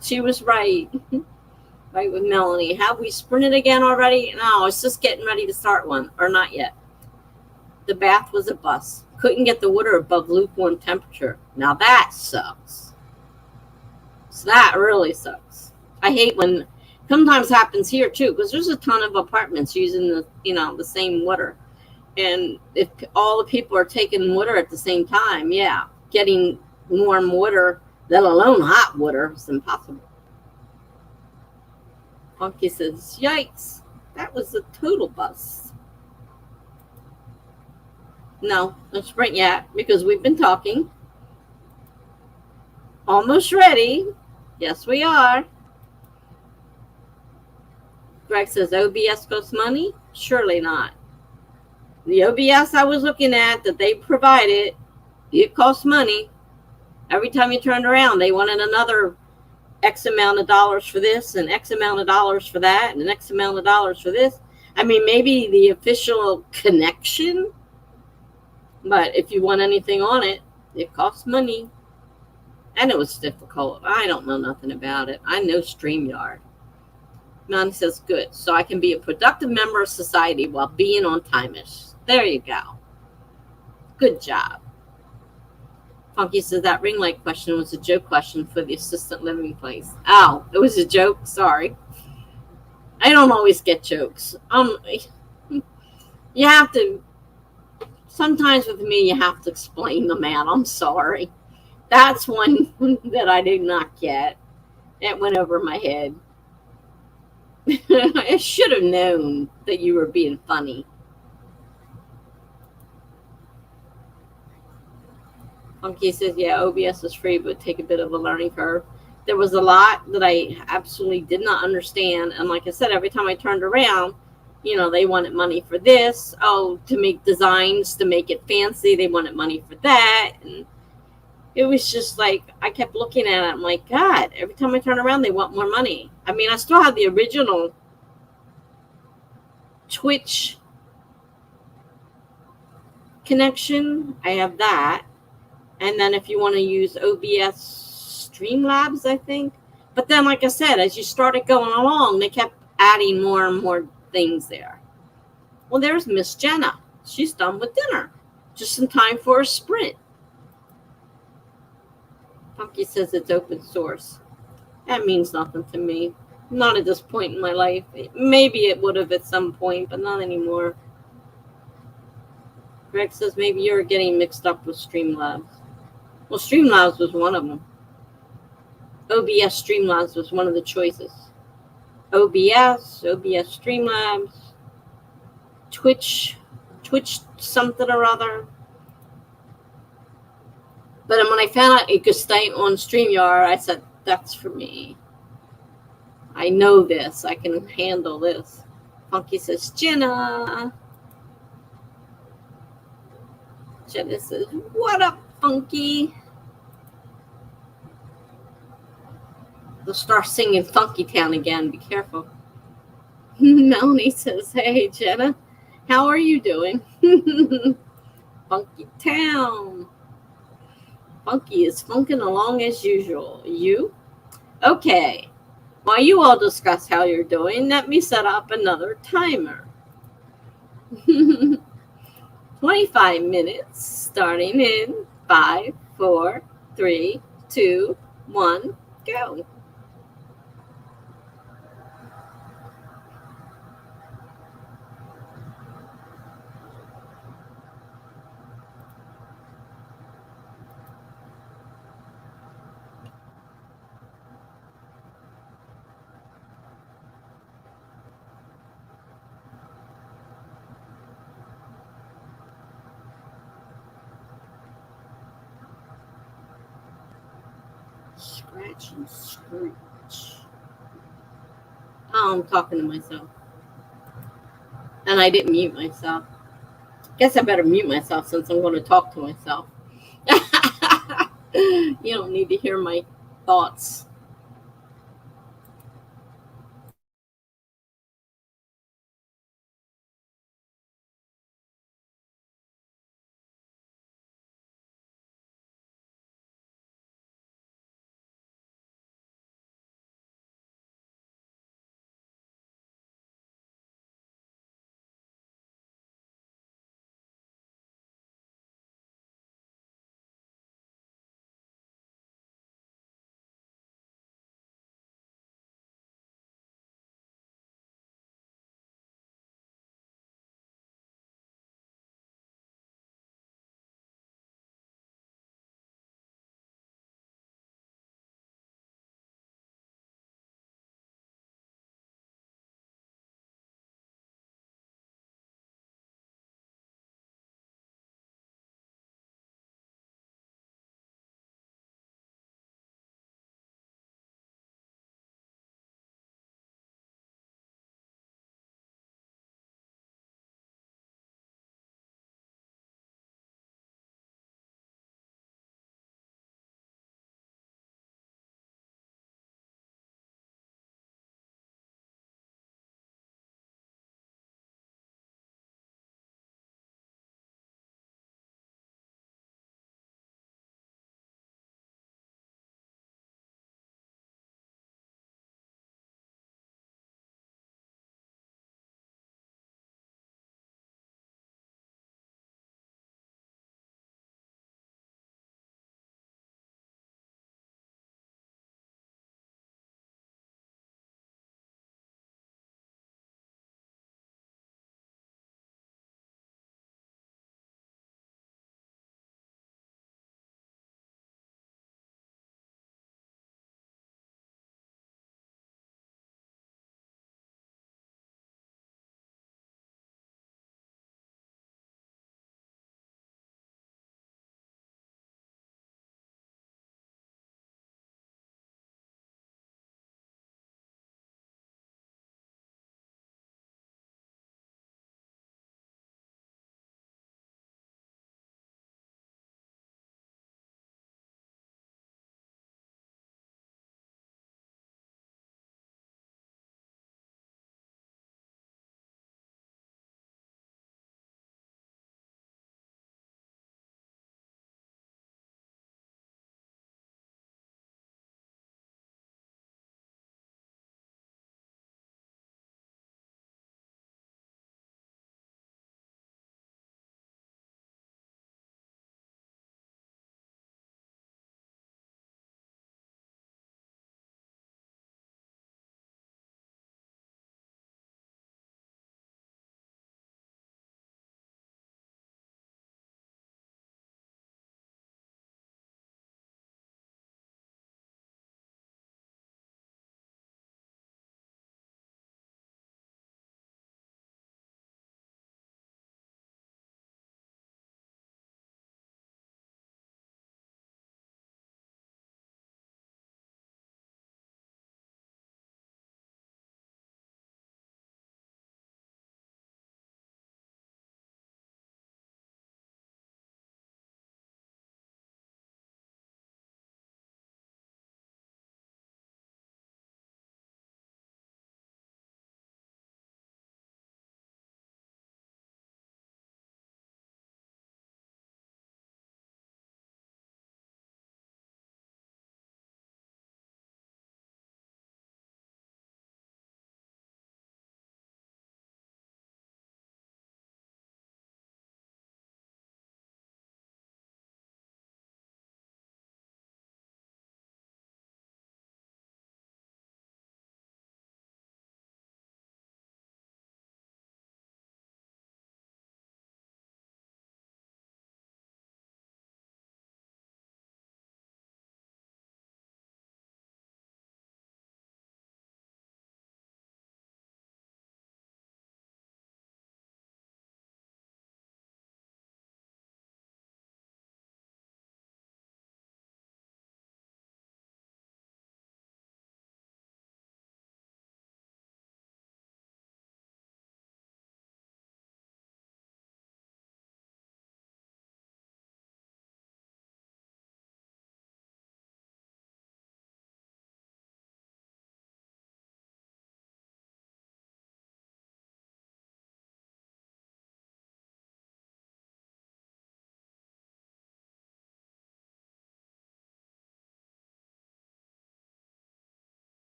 She was right. Right with Melanie. Have we sprinted again already? No, it's just getting ready to start one. Or not yet. The bath was a bust. Couldn't get the water above lukewarm temperature. Now that sucks. So that really sucks. I hate when sometimes happens here too, because there's a ton of apartments using the same water. And if all the people are taking water at the same time, yeah, getting warm water, let alone hot water, is impossible. Funky says, yikes, that was a total bust. No, don't sprint yet, because we've been talking. Almost ready. Yes, we are. Greg says, OBS costs money? Surely not. The OBS I was looking at that they provided, it costs money. Every time you turned around, they wanted another X amount of dollars for this and X amount of dollars for that and an X amount of dollars for this. I mean, maybe the official connection, but if you want anything on it, it costs money. And it was difficult. I don't know nothing about it. I know StreamYard. Melanie says, good. So I can be a productive member of society while being on time-ish. There you go. Good job. Funky says that ring light question was a joke question for the assistant living place. Oh, it was a joke? Sorry. I don't always get jokes. You have to, sometimes with me, you have to explain them out. I'm sorry. That's one that I did not get. It went over my head. I should have known that you were being funny. Funky says, yeah, OBS is free, but take a bit of a learning curve. There was a lot that I absolutely did not understand. And like I said, every time I turned around, they wanted money for this. Oh, to make designs, to make it fancy. They wanted money for that. And it was just like, I kept looking at it. I'm like, God, every time I turn around, they want more money. I mean, I still have the original Twitch connection. I have that. And then if you want to use OBS Streamlabs, I think. But then, like I said, as you started going along, they kept adding more and more things there. Well, there's Miss Jenna. She's done with dinner. Just in time for a sprint. Funky says it's open source. That means nothing to me. Not at this point in my life. Maybe it would have at some point, but not anymore. Greg says maybe you're getting mixed up with Streamlabs. Well, Streamlabs was one of them. OBS Streamlabs was one of the choices. OBS Streamlabs, Twitch something or other. But when I found out it could stay on StreamYard, I said, that's for me. I know this. I can handle this. Funky says, Jenna. Jenna says, what up, Funky? They'll start singing Funky Town again. Be careful. Melanie says, hey, Jenna. How are you doing? Funky Town. Funky is funking along as usual. You? Okay. While you all discuss how you're doing, let me set up another timer. 25 minutes, starting in 5, 4, 3, 2, 1, go. Scratch and screech. Oh, I'm talking to myself. And I didn't mute myself. Guess I better mute myself since I'm going to talk to myself. You don't need to hear my thoughts.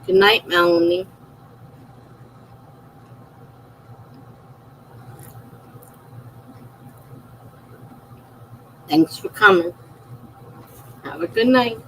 Good night, Melanie. Thanks for coming. Have a good night.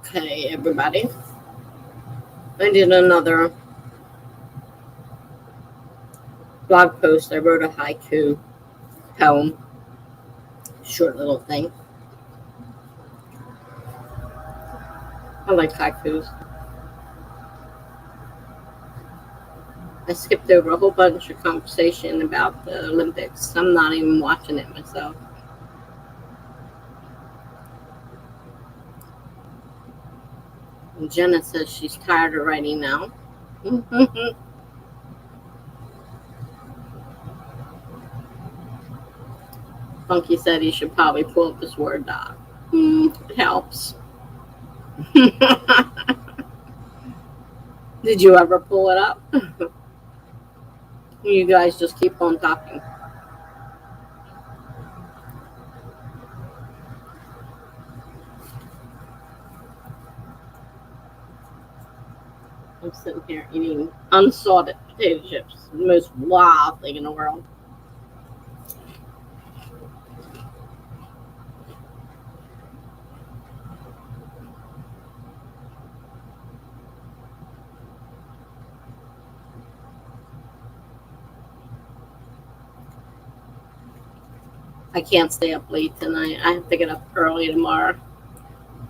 Okay, everybody. I did another blog post. I wrote a haiku poem, short little thing. I like haikus. I skipped over a whole bunch of conversation about the Olympics. I'm not even watching it myself. And Jenna says she's tired of writing now. Funky said he should probably pull up his Word doc. It helps. Did you ever pull it up? You guys just keep on talking. I'm sitting here eating unsalted potato chips. The most wild thing in the world. I can't stay up late tonight. I have to get up early tomorrow.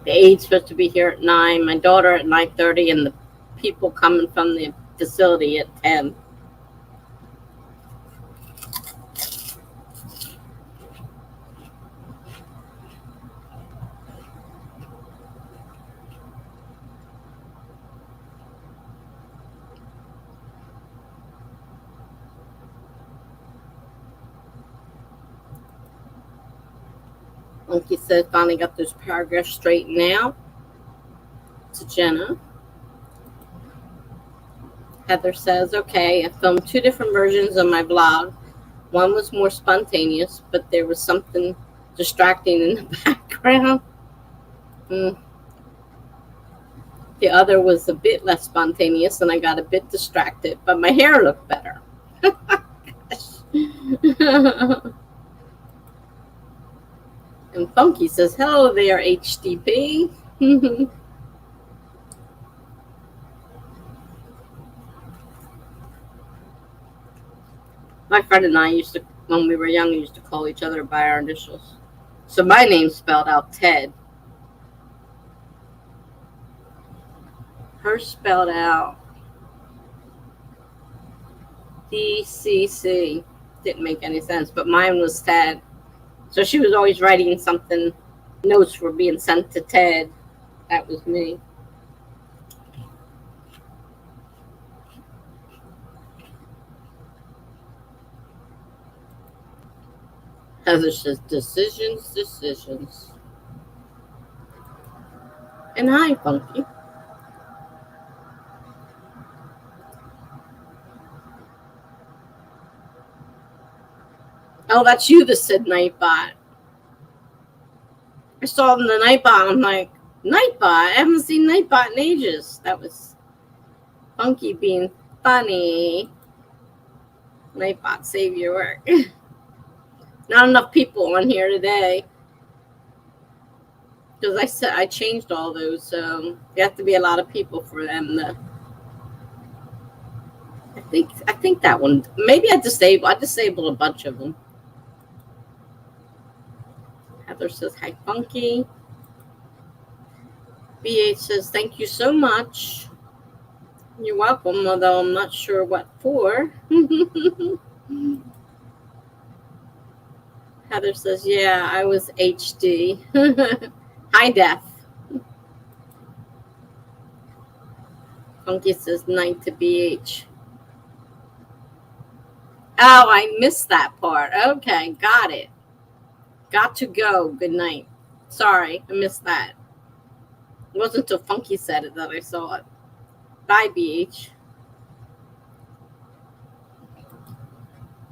The aid's supposed to be here at 9. My daughter at 9:30, and the people coming from the facility at 10. Like you said, finally got those paragraphs straightened out. To Jenna. Heather says, okay, I filmed 2 different versions of my blog. One was more spontaneous, but there was something distracting in the background. The other was a bit less spontaneous, and I got a bit distracted, but my hair looked better. And Funky says, hello there, HDP. My friend and I when we were young, used to call each other by our initials. So my name's spelled out Ted. Hers spelled out DCC. Didn't make any sense, but mine was Ted. So she was always writing something. Notes were being sent to Ted. That was me. Heather says, decisions. And hi, Funky. Oh, that's you that said Nightbot. I saw in the Nightbot. I'm like, Nightbot? I haven't seen Nightbot in ages. That was Funky being funny. Nightbot, save your work. Not enough people on here today. Because I changed all those. So you have to be a lot of people for them to. I think that one. Maybe I disabled a bunch of them. Heather says hi, Funky. BH says thank you so much. You're welcome, although I'm not sure what for. Heather says, yeah, I was HD. High def. Funky says night to BH. Oh, I missed that part. Okay, got it. Got to go. Good night. Sorry, I missed that. It wasn't until Funky said it that I saw it. Bye, BH.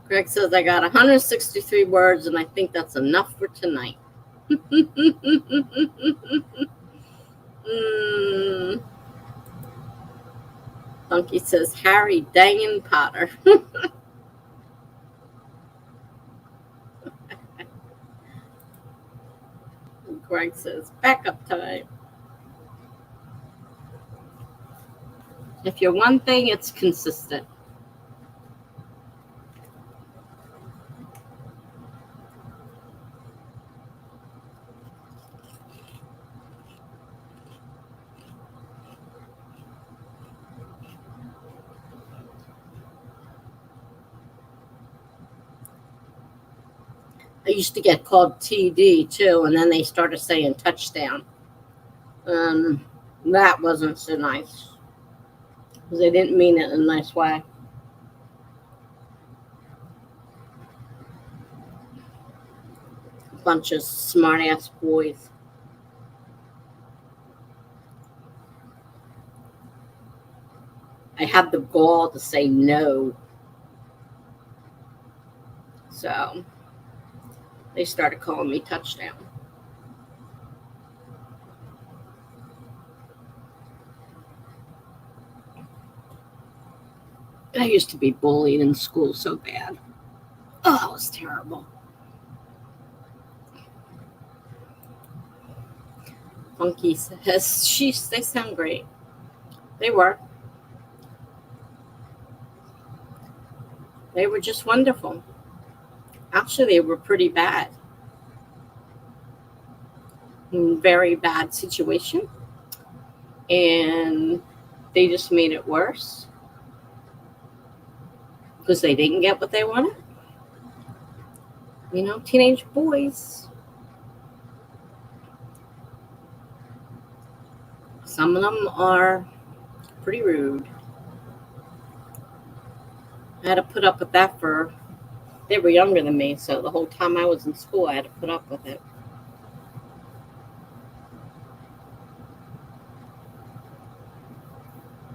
Greg says, I got 163 words, and I think that's enough for tonight. Funky says, Harry Dangin' Potter. Greg says, backup time. If you're one thing, it's consistent. I used to get called TD too, and then they started saying touchdown. That wasn't so nice because they didn't mean it in a nice way. Bunch of smart-ass boys. I had the gall to say no. So they started calling me touchdown. I used to be bullied in school so bad. Oh, it was terrible. Funky says, they sound great. They were. They were just wonderful. Actually, they were pretty bad. Very bad situation. And they just made it worse because they didn't get what they wanted. You know, teenage boys. Some of them are pretty rude. I had to put up with that they were younger than me, so the whole time I was in school, I had to put up with it.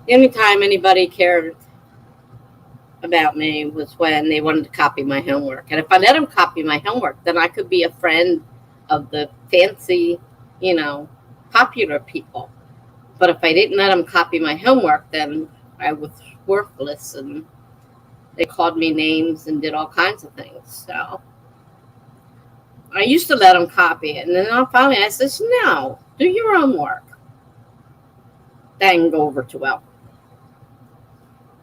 The only time anybody cared about me was when they wanted to copy my homework. And if I let them copy my homework, then I could be a friend of the fancy, popular people. But if I didn't let them copy my homework, then I was worthless, and they called me names and did all kinds of things. So I used to let them copy it. And then finally I said, no, do your own work. That didn't go over too well.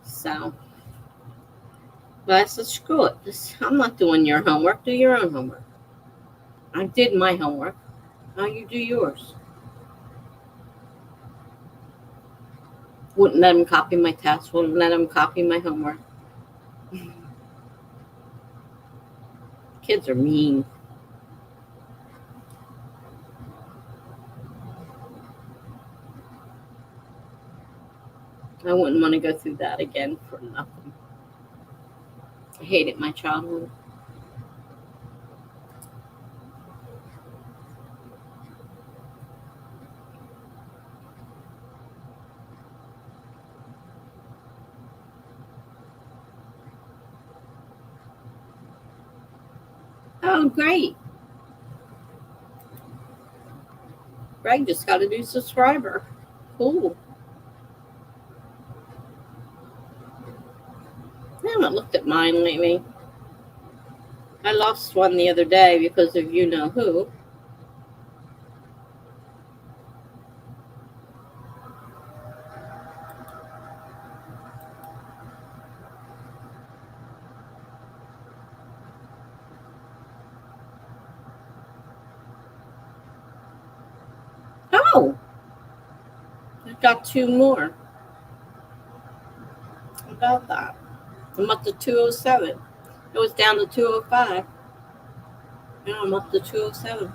So, but I said, screw it. I'm not doing your homework. Do your own homework. I did my homework. Now you do yours. Wouldn't let them copy my tests. Wouldn't let them copy my homework. Kids are mean. I wouldn't want to go through that again for nothing. I hated my childhood. Oh, great. Greg just got a new subscriber. Cool. I haven't looked at mine lately. I lost one the other day because of you know who. Oh, I got 2 more. How about that? I'm up to 207. It was down to 205. Now I'm up to 207.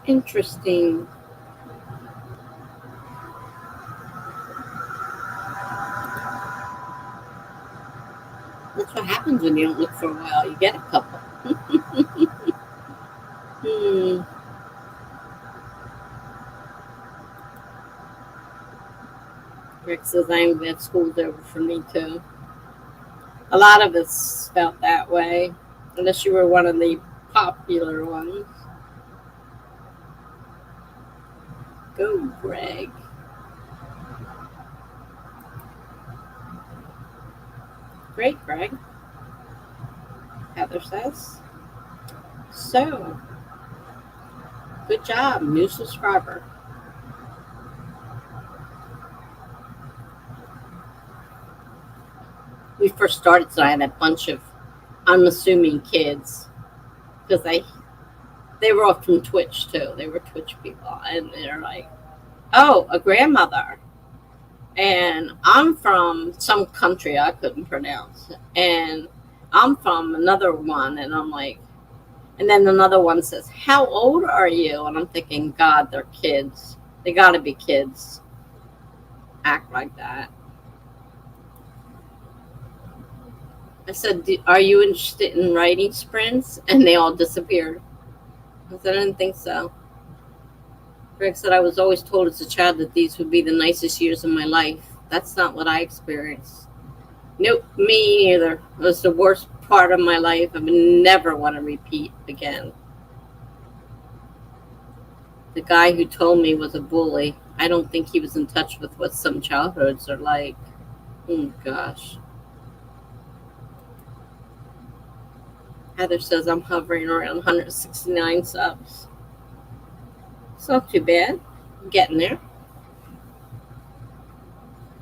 Interesting. That's what happens when you don't look for a while. You get a couple. Rick says, I'm glad school's over for me, too. A lot of us felt that way, unless you were one of the popular ones. Go, Greg. Great, Greg. Heather says. So, good job, new subscriber. We first started, so I had a bunch of unassuming kids because they were all from Twitch too. They were Twitch people, and they're like, "Oh, a grandmother," and I'm from some country I couldn't pronounce, and I'm from another one, and I'm like, and then another one says, "How old are you?" And I'm thinking, God, they're kids. They got to be kids. Act like that. I said, are you interested in writing sprints? And they all disappeared. I said, I didn't think so. Greg said, I was always told as a child that these would be the nicest years of my life. That's not what I experienced. Nope, me neither. It was the worst part of my life. I would never want to repeat again. The guy who told me was a bully. I don't think he was in touch with what some childhoods are like. Oh, gosh. Heather says I'm hovering around 169 subs. It's not too bad. I'm getting there.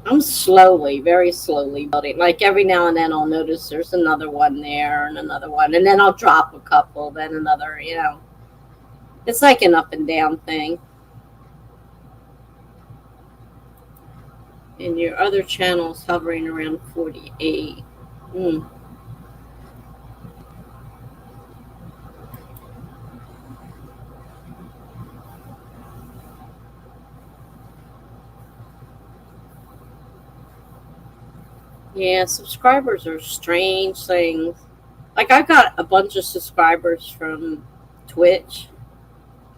I'm slowly, very slowly building. Like every now and then I'll notice there's another one there and another one. And then I'll drop a couple, then another, It's like an up and down thing. And your other channel's hovering around 48. Yeah, subscribers are strange things. Like I got a bunch of subscribers from Twitch,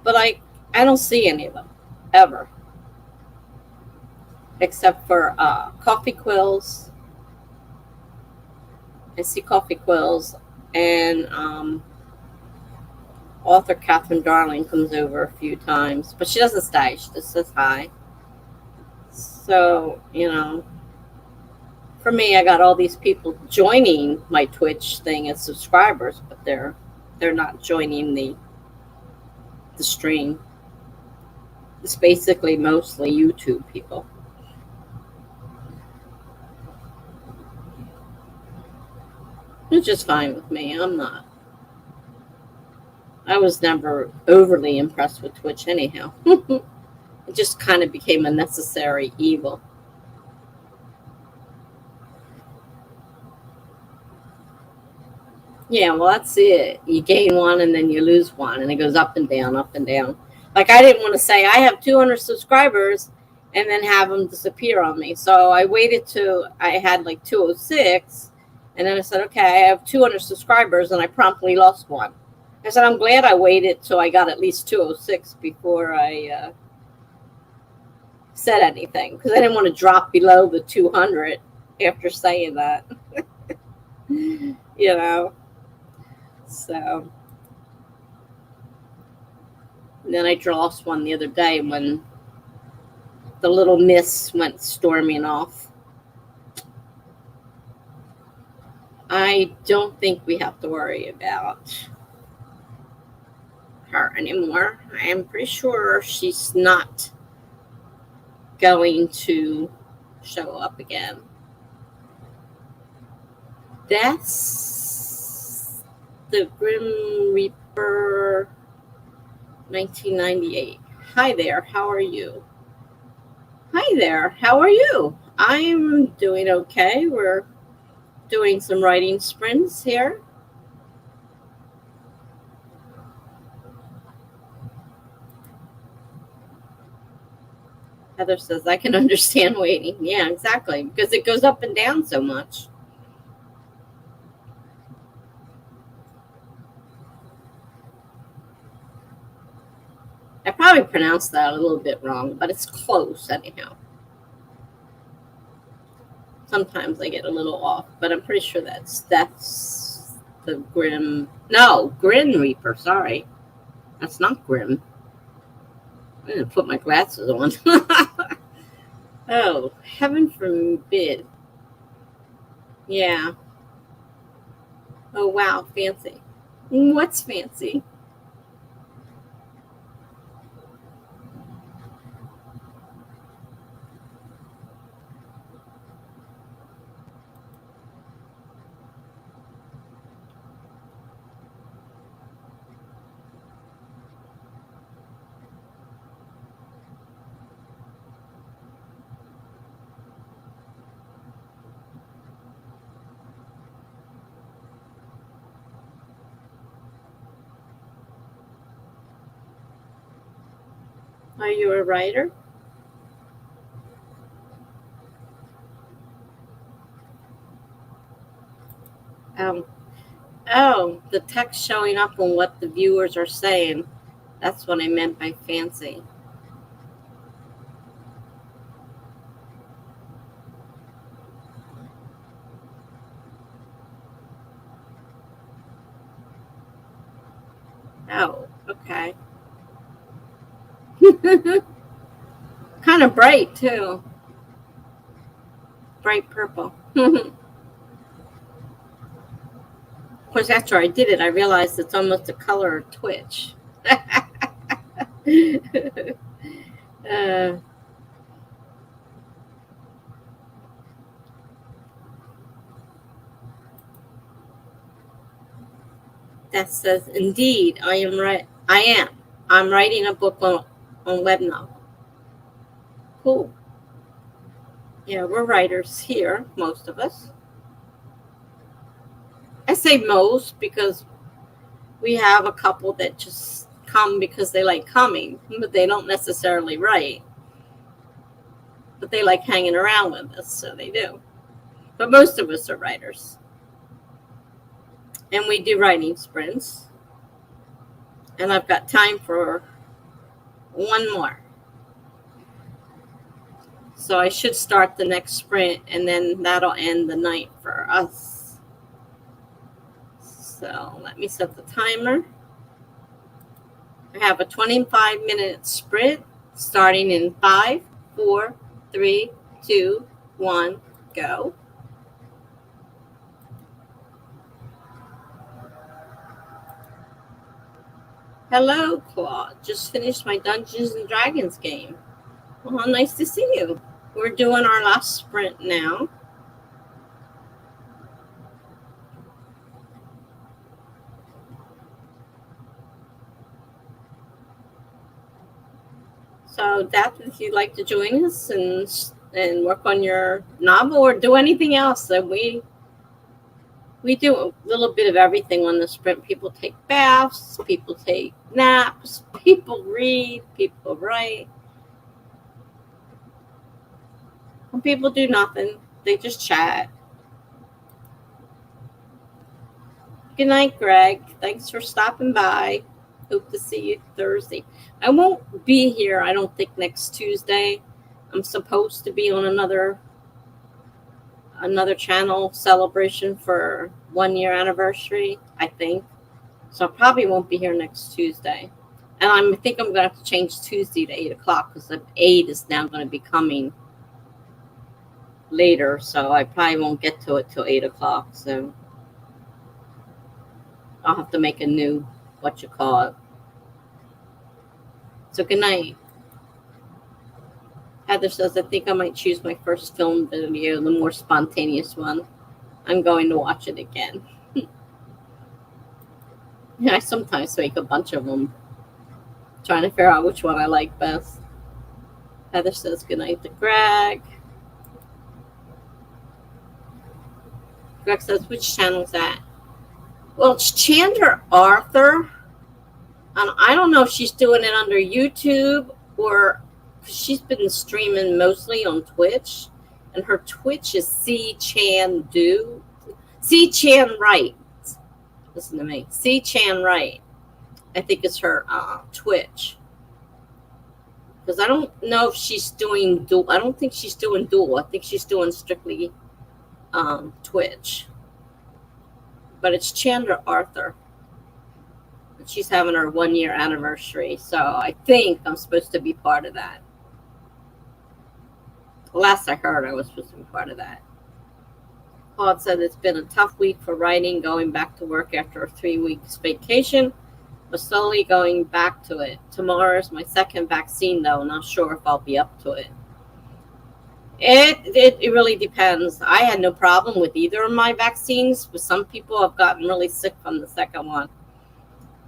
but I don't see any of them ever, except for Coffee Quills. I see Coffee Quills, and author Catherine Darling comes over a few times, but she doesn't stay. She just says hi. So for me, I got all these people joining my Twitch thing as subscribers, but they're not joining the stream. It's basically mostly YouTube people. Which is fine with me. I was never overly impressed with Twitch anyhow. It just kind of became a necessary evil. Yeah, well, that's it. You gain one and then you lose one, and it goes up and down, up and down. Like, I didn't want to say I have 200 subscribers and then have them disappear on me. So I waited till I had like 206, and then I said, okay, I have 200 subscribers, and I promptly lost one. I said, I'm glad I waited till I got at least 206 before I said anything, because I didn't want to drop below the 200 after saying that. So, and then I lost one the other day when the little miss went storming off. I don't think we have to worry about her anymore. I am pretty sure she's not going to show up again. That's The Grim Reaper 1998. Hi there, how are you? Hi there, how are you? I'm doing okay. We're doing some writing sprints here. Heather says, I can understand waiting. Yeah, exactly, because it goes up and down so much. I probably pronounced that a little bit wrong, but it's close anyhow. Sometimes I get a little off, but I'm pretty sure that's the Grim Reaper. Sorry, that's not Grim. I'm gonna put my glasses on. Oh, heaven forbid. Yeah. Oh wow, fancy. What's fancy? Are you a writer? Um, oh, the text showing up on what the viewers are saying. That's what I meant by fancy. Oh, okay. Kind of bright too. Bright purple. Of course, after I did it, I realized it's almost the color of Twitch. uh, that says, indeed, I am right. I am. I'm writing a book on web novel. Cool. Yeah, we're writers here, most of us. I say most because we have a couple that just come because they like coming, but they don't necessarily write. But they like hanging around with us, so they do. But most of us are writers. And we do writing sprints. And I've got time for one more. So I should start the next sprint, and then that'll end the night for us. So let me set the timer. I have a 25-minute sprint starting in 5, 4, 3, 2, 1, go. Hello, Claude. Just finished my Dungeons and Dragons game. Well, nice to see you. We're doing our last sprint now. So, Daph, if you'd like to join us and work on your novel or do anything else, that we do a little bit of everything on the sprint. People take baths, people take naps, people read, people write. Some people do nothing. They just chat. Good night, Greg. Thanks for stopping by. Hope to see you Thursday. I won't be here, I don't think, next Tuesday. I'm supposed to be on another channel celebration for 1 year anniversary, I think. So I probably won't be here next Tuesday. And I think I'm going to have to change Tuesday to 8 o'clock because the 8 is now going to be coming later. So I probably won't get to it till 8 o'clock. So I'll have to make a new, So good night. Heather says, I think I might choose my first film video, the more spontaneous one. I'm going to watch it again. Yeah, I sometimes make a bunch of them, trying to figure out which one I like best. Heather says goodnight to Greg. Greg says, which channel's that? Well, it's Chandler Arthur. I don't know if she's doing it under YouTube or because she's been streaming mostly on Twitch, and her Twitch is C Chan Do. C Chan Wright. Listen to me. C Chan Wright. I think is her Twitch. Because I don't know if she's doing dual. I don't think she's doing dual. I think she's doing strictly Twitch. But it's Chandler Arthur. She's having her 1 year anniversary, so I think I'm supposed to be part of that. Last I heard, I was supposed to be part of that. Claude said it's been a tough week for writing, going back to work after a 3 weeks vacation, but slowly going back to it. Tomorrow is my second vaccine, though. Not sure if I'll be up to it. It really depends. I had no problem with either of my vaccines, but some people have gotten really sick from the second one.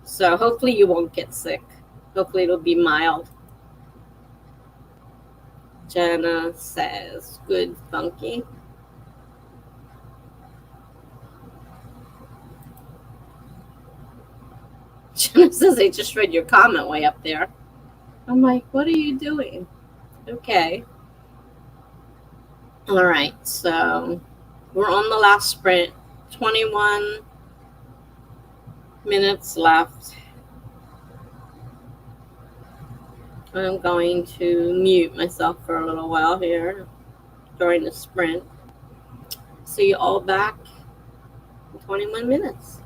So hopefully you won't get sick. Hopefully it'll be mild. Jenna says, good, Funky. Jenna says, I just read your comment way up there. I'm like, what are you doing? Okay. All right, so we're on the last sprint. 21 minutes left. I'm going to mute myself for a little while here during the sprint. See you all back in 21 minutes.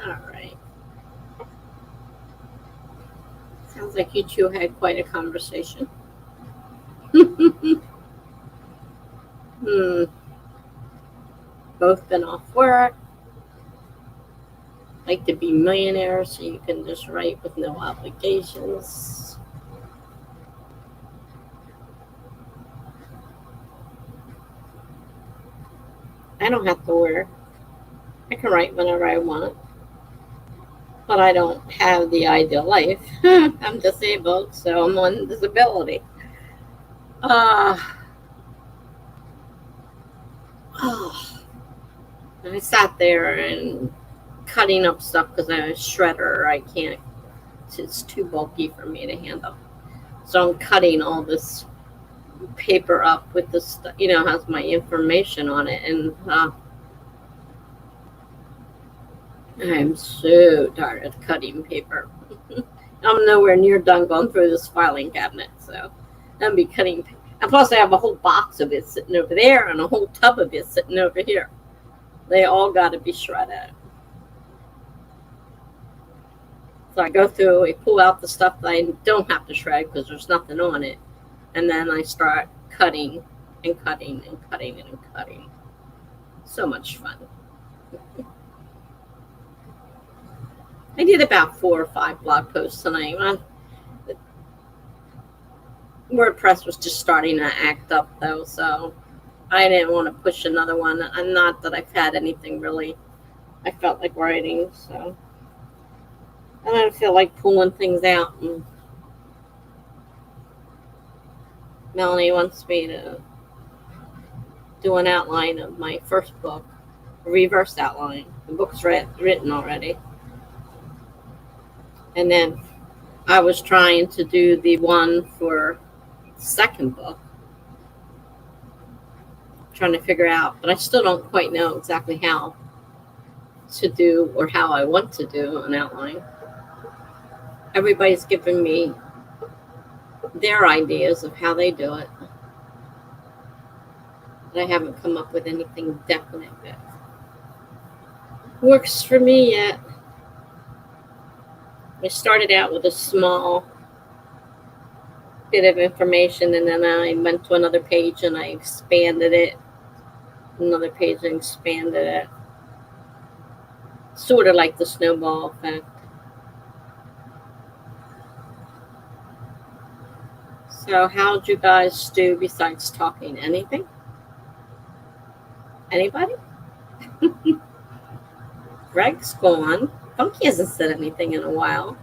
All right. Sounds like you two had quite a conversation. Both been off work. Like to be millionaires so you can just write with no obligations. I don't have to work. I can write whenever I want. But I don't have the ideal life. I'm disabled, so I'm on disability. Oh, I sat there and cutting up stuff because I'm a shredder. I can't, it's too bulky for me to handle. So I'm cutting all this paper up with this, has my information on it. And I'm so tired of cutting paper. I'm nowhere near done going through this filing cabinet. So I'll be cutting. And plus I have a whole box of it sitting over there and a whole tub of it sitting over here. They all got to be shredded. So I go through, I pull out the stuff that I don't have to shred because there's nothing on it. And then I start cutting and cutting and cutting and cutting. So much fun. I did about 4 or 5 blog posts tonight. WordPress was just starting to act up though, so I didn't want to push another one. And not that I've had anything really I felt like writing, so I don't feel like pulling things out. And Melanie wants me to do an outline of my first book, a reverse outline. The book's written already. And then I was trying to do the one for the second book. Trying to figure out, but I still don't quite know exactly how to do or how I want to do an outline. Everybody's giving me their ideas of how they do it. But I haven't come up with anything definite that works for me yet. I started out with a small bit of information, and then I went to another page and I expanded it. Another page and expanded it. Sort of like the snowball effect. So how'd you guys do besides talking? Anything? Anybody? Greg's gone. Funky hasn't said anything in a while.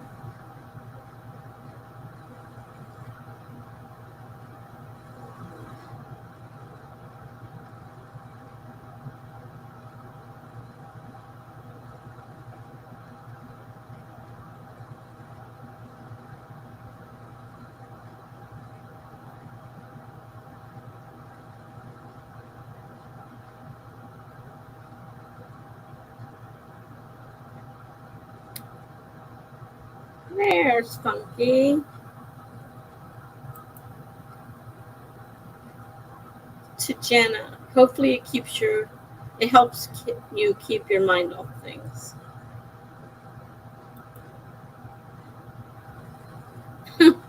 There's Funky. To Jenna, hopefully it helps you keep your mind off things.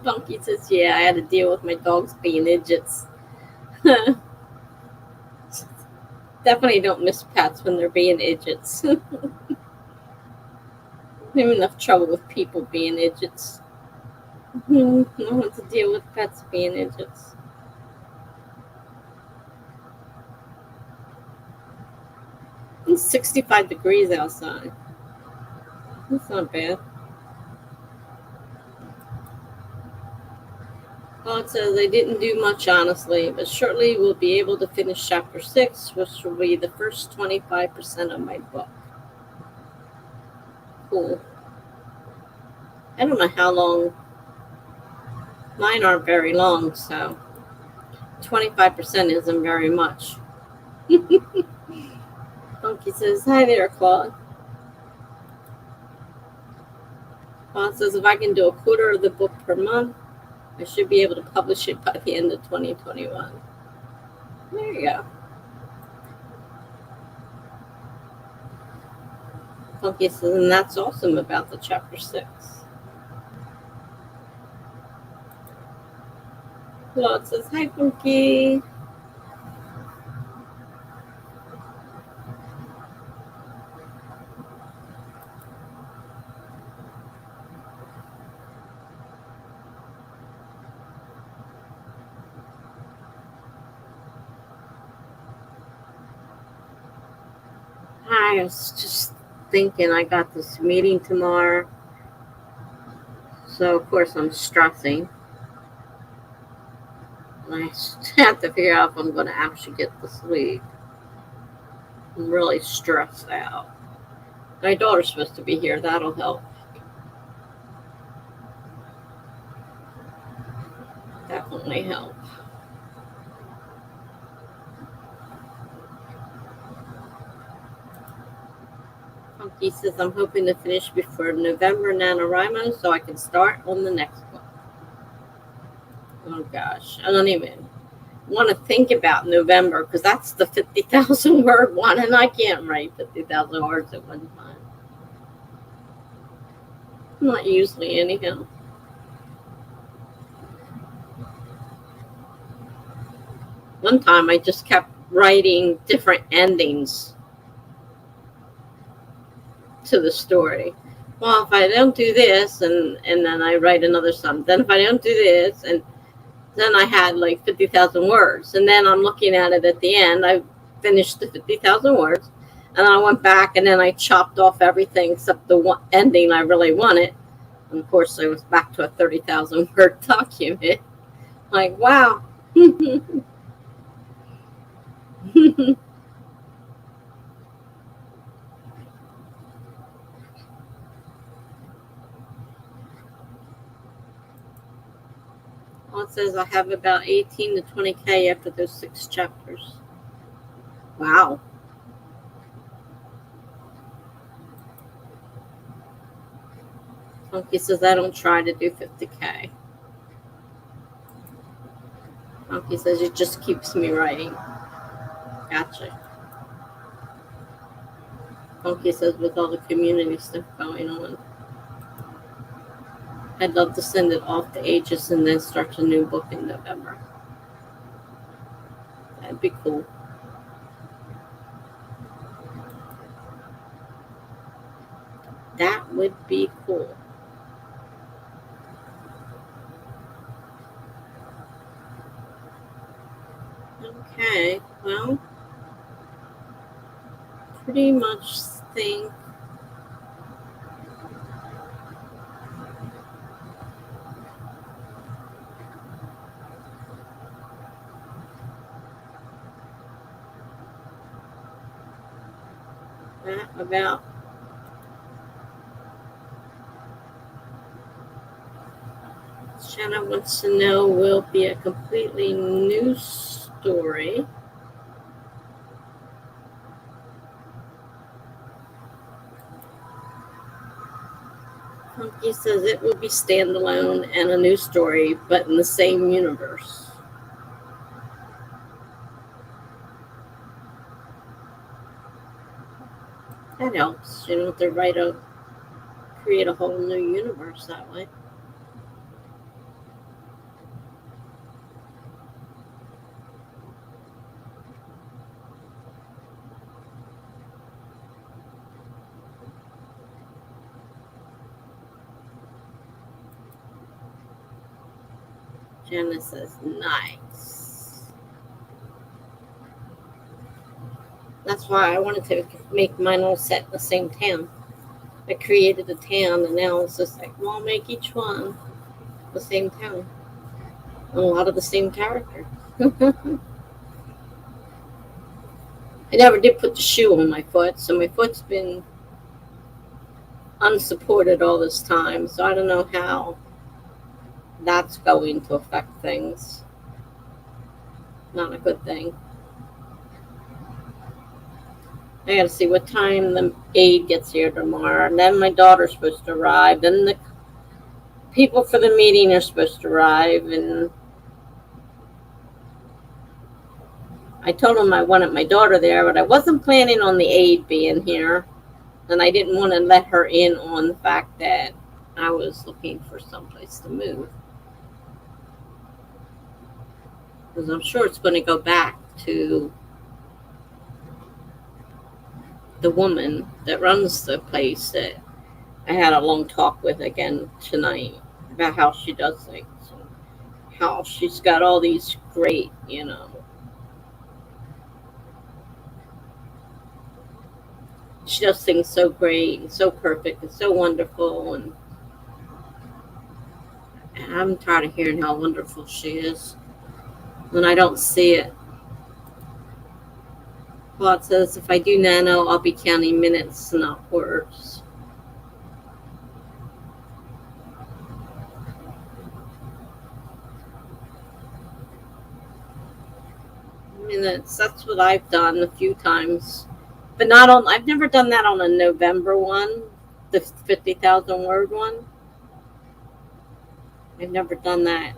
Funky says, yeah, I had to deal with my dogs being idiots. Definitely don't miss pets when they're being idiots. I have enough trouble with people being idiots. I don't want to deal with pets being idiots. It's 65 degrees outside. That's not bad. Well, it says I didn't do much, honestly, but shortly we'll be able to finish chapter 6, which will be the first 25% of my book. Cool. I don't know how long. Mine aren't very long, so 25% isn't very much. Funky says, hi there, Claude. Claude says, if I can do a quarter of the book per month, I should be able to publish it by the end of 2021. There you go. Funky says, and that's awesome about the chapter 6. Claude says, hi, Funky. I was just thinking I got this meeting tomorrow. So, of course, I'm stressing. And I have to figure out if I'm going to actually get to sleep. I'm really stressed out. My daughter's supposed to be here. That'll help. Definitely help. Funky says, I'm hoping to finish before November NaNoWriMo so I can start on the next one. Oh, gosh. I don't even want to think about November because that's the 50,000 word one, and I can't write 50,000 words at one time. Not usually, anyhow. One time I just kept writing different endings to the story. Well, if I don't do this, and then I write another sum. Then if I don't do this, and then I had like 50,000 words. And then I'm looking at it at the end. I finished the 50,000 words. And I went back and then I chopped off everything except the one ending I really wanted. And of course, I was back to a 30,000 word document. Like, wow. Well, it says I have about 18 to 20K after those 6 chapters. Wow. Funky says I don't try to do 50K. Funky says it just keeps me writing. Gotcha. Funky says with all the community stuff going on, I'd love to send it off to Aegis and then start a new book in November. That'd be cool. That would be cool. Okay, well, pretty much think that about Shanna wants to know, will be a completely new story. Funky says it will be standalone and a new story, but in the same universe. That helps. You don't have to create a whole new universe that way. Janice says, nice. That's why I wanted to make mine all set in the same town. I created a town, and now it's just like, well, I'll make each one the same town. And a lot of the same character. I never did put the shoe on my foot, so my foot's been unsupported all this time, so I don't know how that's going to affect things. Not a good thing. I gotta see what time the aide gets here tomorrow, and then my daughter's supposed to arrive, then the people for the meeting are supposed to arrive, and I told them I wanted my daughter there, but I wasn't planning on the aide being here. And I didn't want to let her in on the fact that I was looking for someplace to move. Because I'm sure it's going to go back to the woman that runs the place that I had a long talk with again tonight about how she does things. And how she's got all these great, she does things so great and so perfect and so wonderful. And I'm tired of hearing how wonderful she is when I don't see it. Claude says, if I do nano, I'll be counting minutes, not words. Minutes, that's what I've done a few times. But not on, I've never done that on a November one, the 50,000 word one. I've never done that.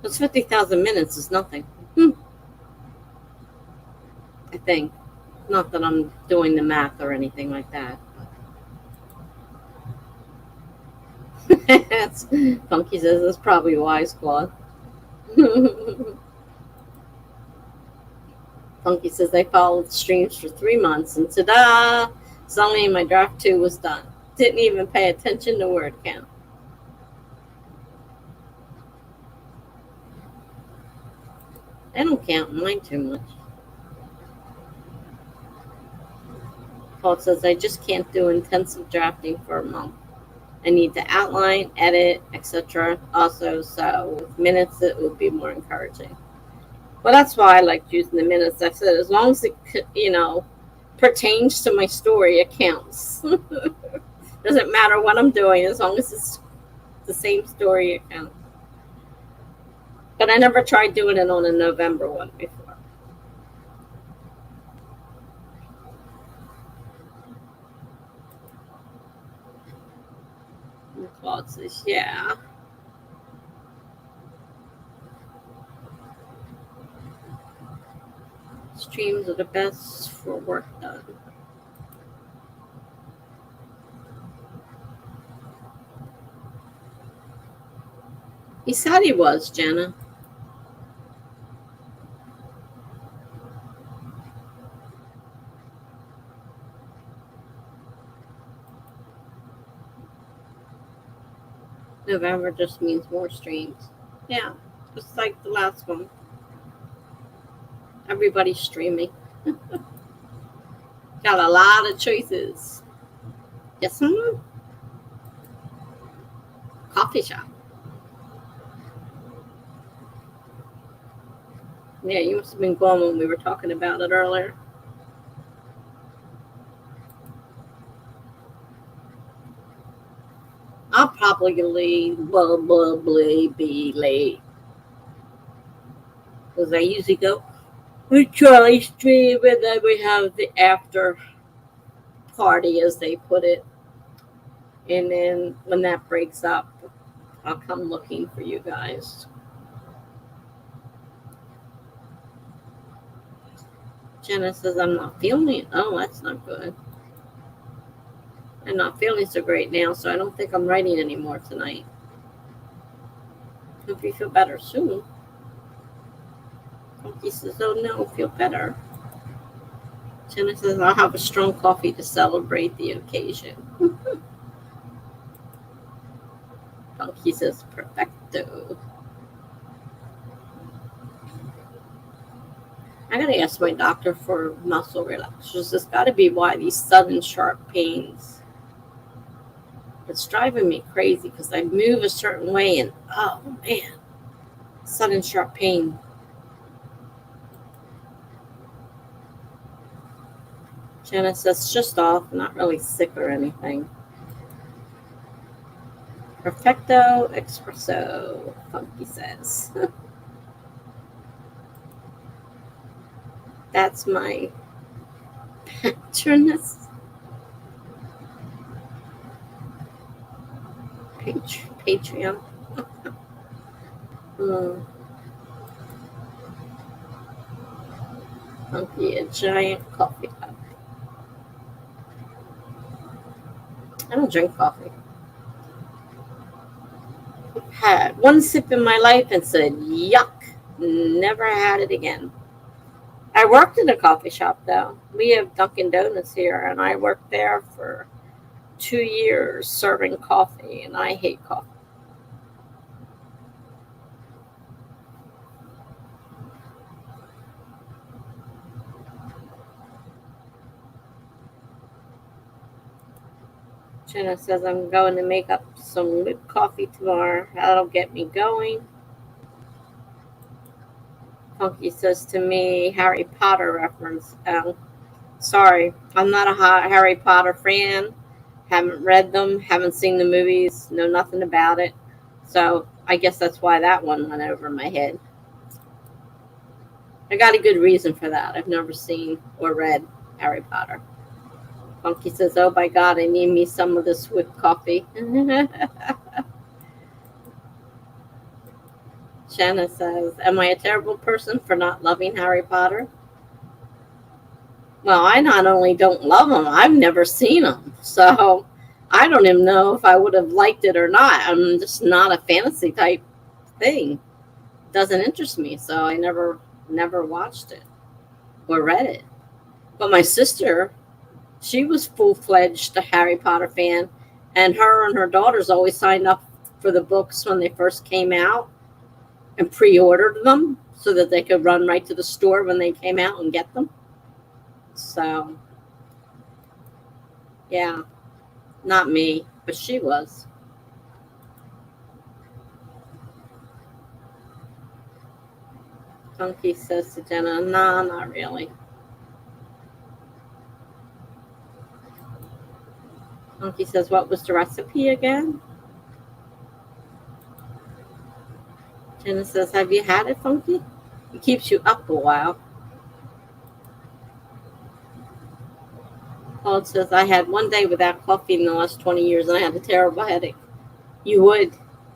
Those 50,000 minutes is nothing. I think. Not that I'm doing the math or anything like that. Funky says that's probably wise, Claude. Funky says I followed streams for 3 months and ta-da! Suddenly my draft 2 was done. Didn't even pay attention to word count. I don't count mine too much. Paul says I just can't do intensive drafting for a month. I need to outline, edit, etc. Also, so with minutes it would be more encouraging. Well, that's why I like using the minutes. I said as long as it, pertains to my story, it counts. Doesn't matter what I'm doing, as long as it's the same story, it counts. But I never tried doing it on a November one before. And Claude says, yeah. Streams are the best for work done. He said he was, Jenna. November just means more streams. Yeah, just like the last one. Everybody's streaming. Got a lot of choices. Yes, ma'am? Coffee shop. Yeah, you must have been gone when we were talking about it earlier. I'll probably be late. Because I usually go with Charlie stream and then we have the after party, as they put it. And then when that breaks up, I'll come looking for you guys. Jenna says, I'm not feeling it. Oh, that's not good. I'm not feeling so great now, so I don't think I'm writing anymore tonight. Hope you feel better soon. He says, oh no, feel better. Jenna says, I'll have a strong coffee to celebrate the occasion. Funky says, perfecto. I gotta ask my doctor for muscle relaxers. It's gotta be why these sudden sharp pains. It's driving me crazy because I move a certain way and oh man, sudden sharp pain. Jenna says, just off, not really sick or anything. Perfecto espresso, Funky says. That's my patroness. Patreon. Funky, a giant coffee cup. I don't drink coffee. Had one sip in my life and said, yuck, never had it again. I worked in a coffee shop, though. We have Dunkin' Donuts here, and I worked there for 2 years serving coffee, and I hate coffee. Jenna says I'm going to make up some whipped coffee tomorrow. That'll get me going. Funky says to me, Harry Potter reference. Sorry, I'm not a Harry Potter fan. Haven't read them, haven't seen the movies, know nothing about it. So I guess that's why that one went over my head. I got a good reason for that. I've never seen or read Harry Potter. Funky says, oh my God, I need me some of this whipped coffee. Shanna says, am I a terrible person for not loving Harry Potter? Well, I not only don't love them, I've never seen them. So I don't even know if I would have liked it or not. I'm just not a fantasy type thing. It doesn't interest me. So I never watched it or read it. But my sister, she was full-fledged a Harry Potter fan. And her daughters always signed up for the books when they first came out and pre-ordered them so that they could run right to the store when they came out and get them. So, yeah, not me, but she was. Funky says to Jenna, nah, not really. Funky says, what was the recipe again? Jenna says, have you had it, Funky? It keeps you up a while. Paul says, I had one day without coffee in the last 20 years, and I had a terrible headache. You would.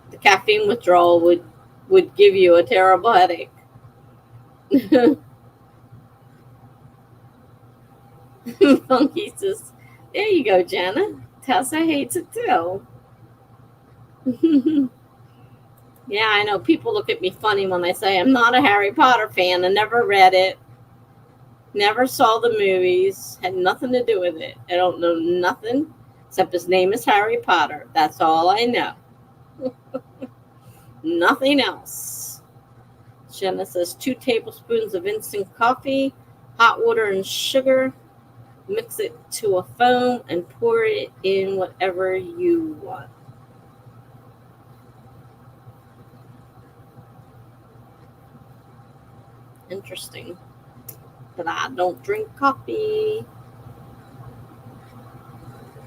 The caffeine withdrawal would give you a terrible headache. Funky says, there you go, Jana. Tessa hates it too. Yeah, I know. People look at me funny when I say I'm not a Harry Potter fan. I never read it. Never saw the movies. Had nothing to do with it. I don't know nothing except his name is Harry Potter. That's all I know. Nothing else. Jenna says 2 tablespoons of instant coffee, hot water and sugar. Mix it to a foam and pour it in whatever you want. Interesting. But I don't drink coffee.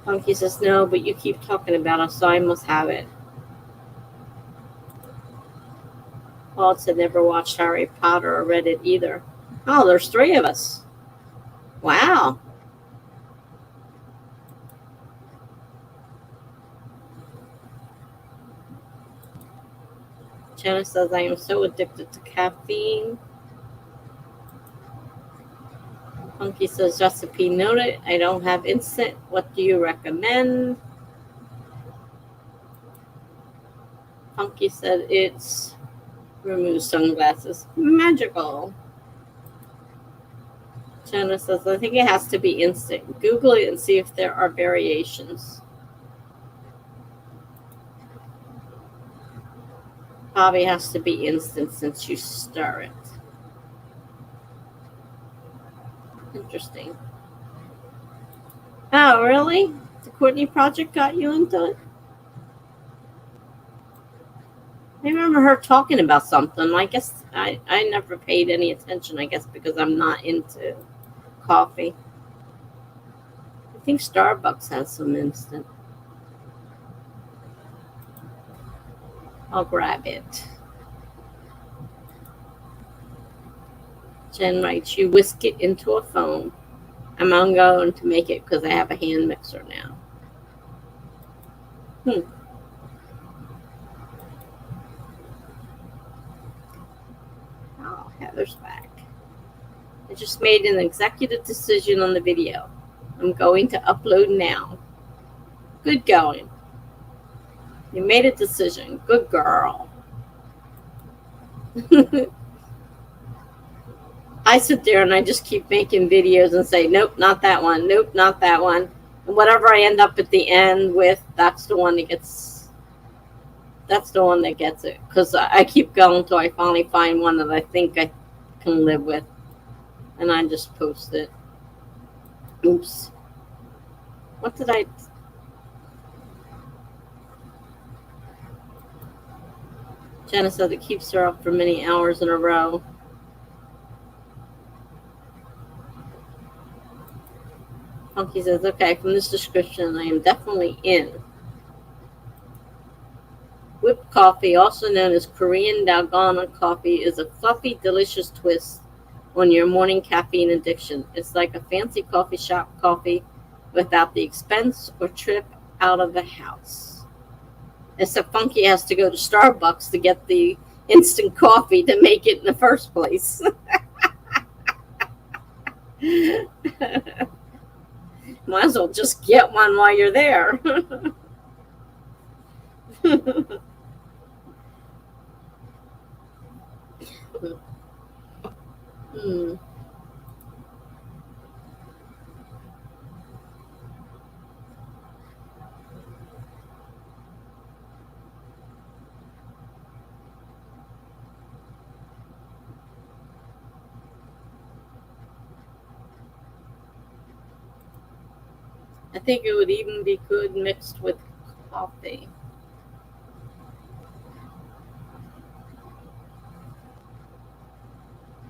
Funky says no, but you keep talking about it, so I must have it. Paul said never watched Harry Potter or read it either. Oh, there's 3 of us. Wow. Jenna says I am so addicted to caffeine. Funky says recipe noted. I don't have instant. What do you recommend? Funky said it's remove sunglasses. Magical. Jenna says I think it has to be instant. Google it and see if there are variations. Probably has to be instant since you stir it. Interesting. Oh, really? The Courtney Project got you into it? I remember her talking about something. I guess I never paid any attention, I guess, because I'm not into coffee. I think Starbucks has some instant. I'll grab it. Jen writes, you whisk it into a foam. I'm going to make it because I have a hand mixer now. Oh, Heather's back. I just made an executive decision on the video. I'm going to upload now. Good going. You made a decision. Good girl. I sit there and I just keep making videos and say, nope, not that one. Nope, not that one. And whatever I end up at the end with, that's the one that gets it. Because I keep going until I finally find one that I think I can live with. And I just post it. Oops. What did I... Jenna said it keeps her up for many hours in a row. Funky says, okay, from this description, I am definitely in. Whipped coffee, also known as Korean Dalgona coffee, is a fluffy, delicious twist on your morning caffeine addiction. It's like a fancy coffee shop coffee without the expense or trip out of the house. Except Funky has to go to Starbucks to get the instant coffee to make it in the first place. Might as well just get one while you're there. I think it would even be good mixed with coffee.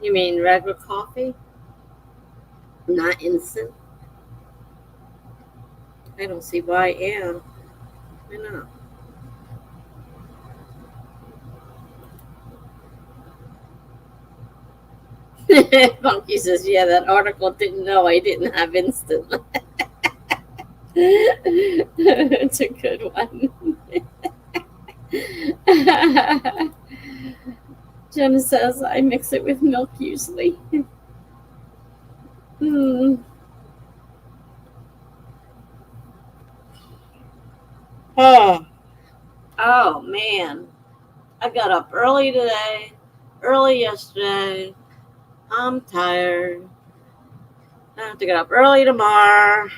You mean regular coffee? Not instant? I don't see why I am. Why not? Funky says, yeah, that article didn't know I didn't have instant. It's a good one. Jenna says, I mix it with milk usually. Oh, man. I got up early today, early yesterday. I'm tired. I have to get up early tomorrow.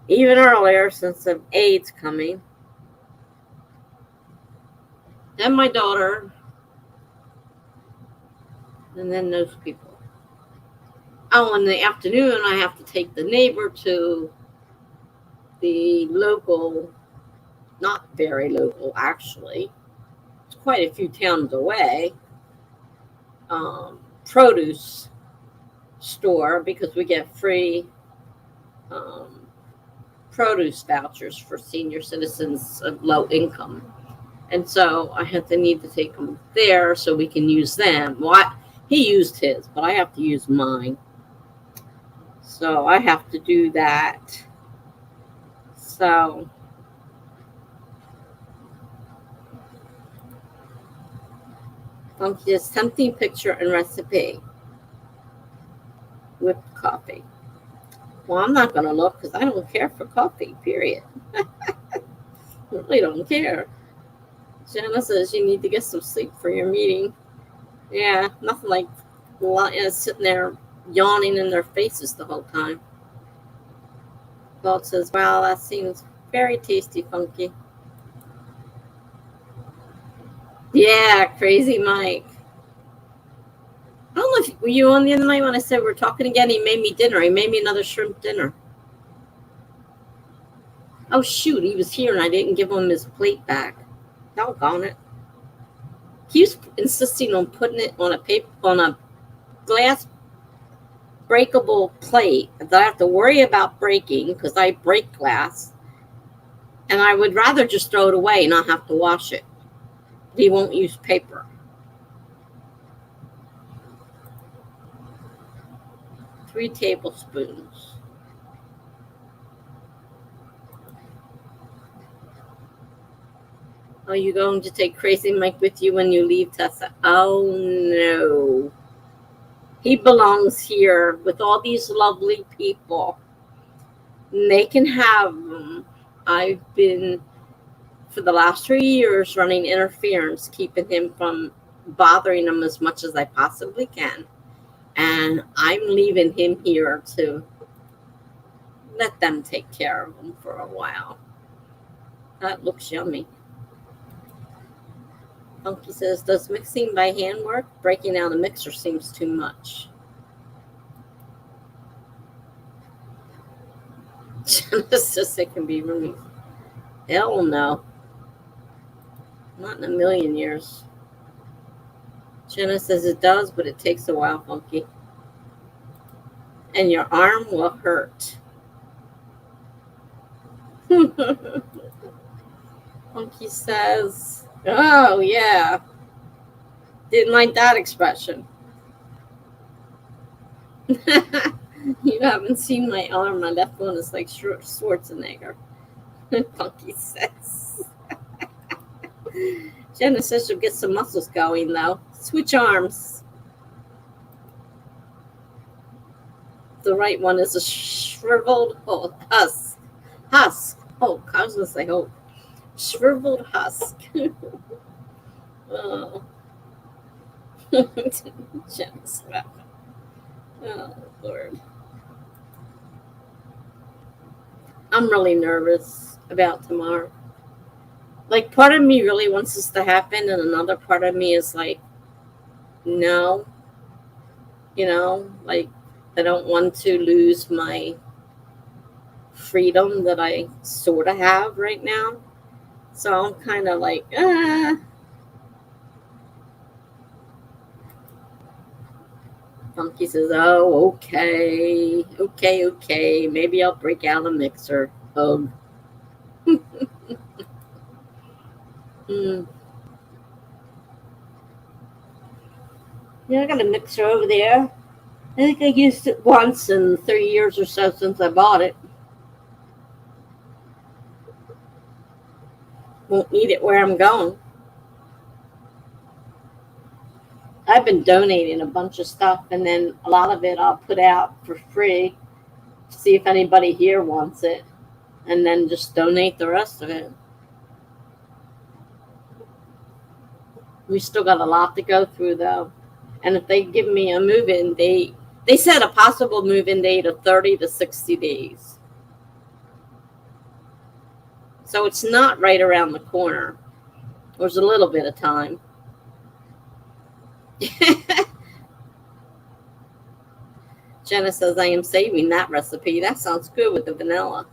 Even earlier since the aid's coming. Then my daughter. And then those people. Oh, in the afternoon, I have to take the neighbor to the local, not very local, actually. It's quite a few towns away. Produce store because we get free produce vouchers for senior citizens of low income. And so I need to take them there so we can use them. Well, he used his, but I have to use mine. So I have to do that. So funky tempting picture and recipe. Whipped coffee. Well, I'm not going to look because I don't care for coffee, period. I really don't care. Jenna says you need to get some sleep for your meeting. Yeah, nothing like sitting there yawning in their faces the whole time. Walt says, wow, that seems very tasty, Funky. Yeah, Crazy Mike. I don't know if were you on the other night when I said we're talking again. He made me dinner. He made me another shrimp dinner. Oh, shoot. He was here and I didn't give him his plate back. Doggone it. He was insisting on putting it on a glass breakable plate that I have to worry about breaking because I break glass. And I would rather just throw it away and not have to wash it. But he won't use paper. Three tablespoons. Are you going to take Crazy Mike with you when you leave, Tessa? Oh, no. He belongs here with all these lovely people. And they can have him. I've been, for the last 3 years, running interference, keeping him from bothering them as much as I possibly can. And I'm leaving him here to let them take care of him for a while. That looks yummy. Funky says, does mixing by hand work? Breaking out a mixer seems too much. Jenna says it can be removed. Hell no. Not in a million years. Jenna says it does, but it takes a while, Funky. And your arm will hurt. Funky says, oh, yeah. Didn't like that expression. You haven't seen my arm. My left one is like Schwarzenegger. Funky says. Jenna says she'll get some muscles going, though. Switch arms. The right one is a shriveled husk. Oh, I was going to say hope. Shriveled husk. Oh. Jenna's laughing. Oh, Lord. I'm really nervous about tomorrow. Like, part of me really wants this to happen, and another part of me is like, no. Like, I don't want to lose my freedom that I sort of have right now. So I'm kind of like, Funky says, oh, okay. Maybe I'll break out a mixer. Hug. Yeah, I got a mixer over there. I think I used it once in 3 years or so since I bought it. Won't need it where I'm going. I've been donating a bunch of stuff, and then a lot of it I'll put out for free to see if anybody here wants it, and then just donate the rest of it. We still got a lot to go through, though. And if they give me a move-in date, they said a possible move-in date of 30 to 60 days. So it's not right around the corner. There's a little bit of time. Jenna says, I am saving that recipe. That sounds good with the vanilla.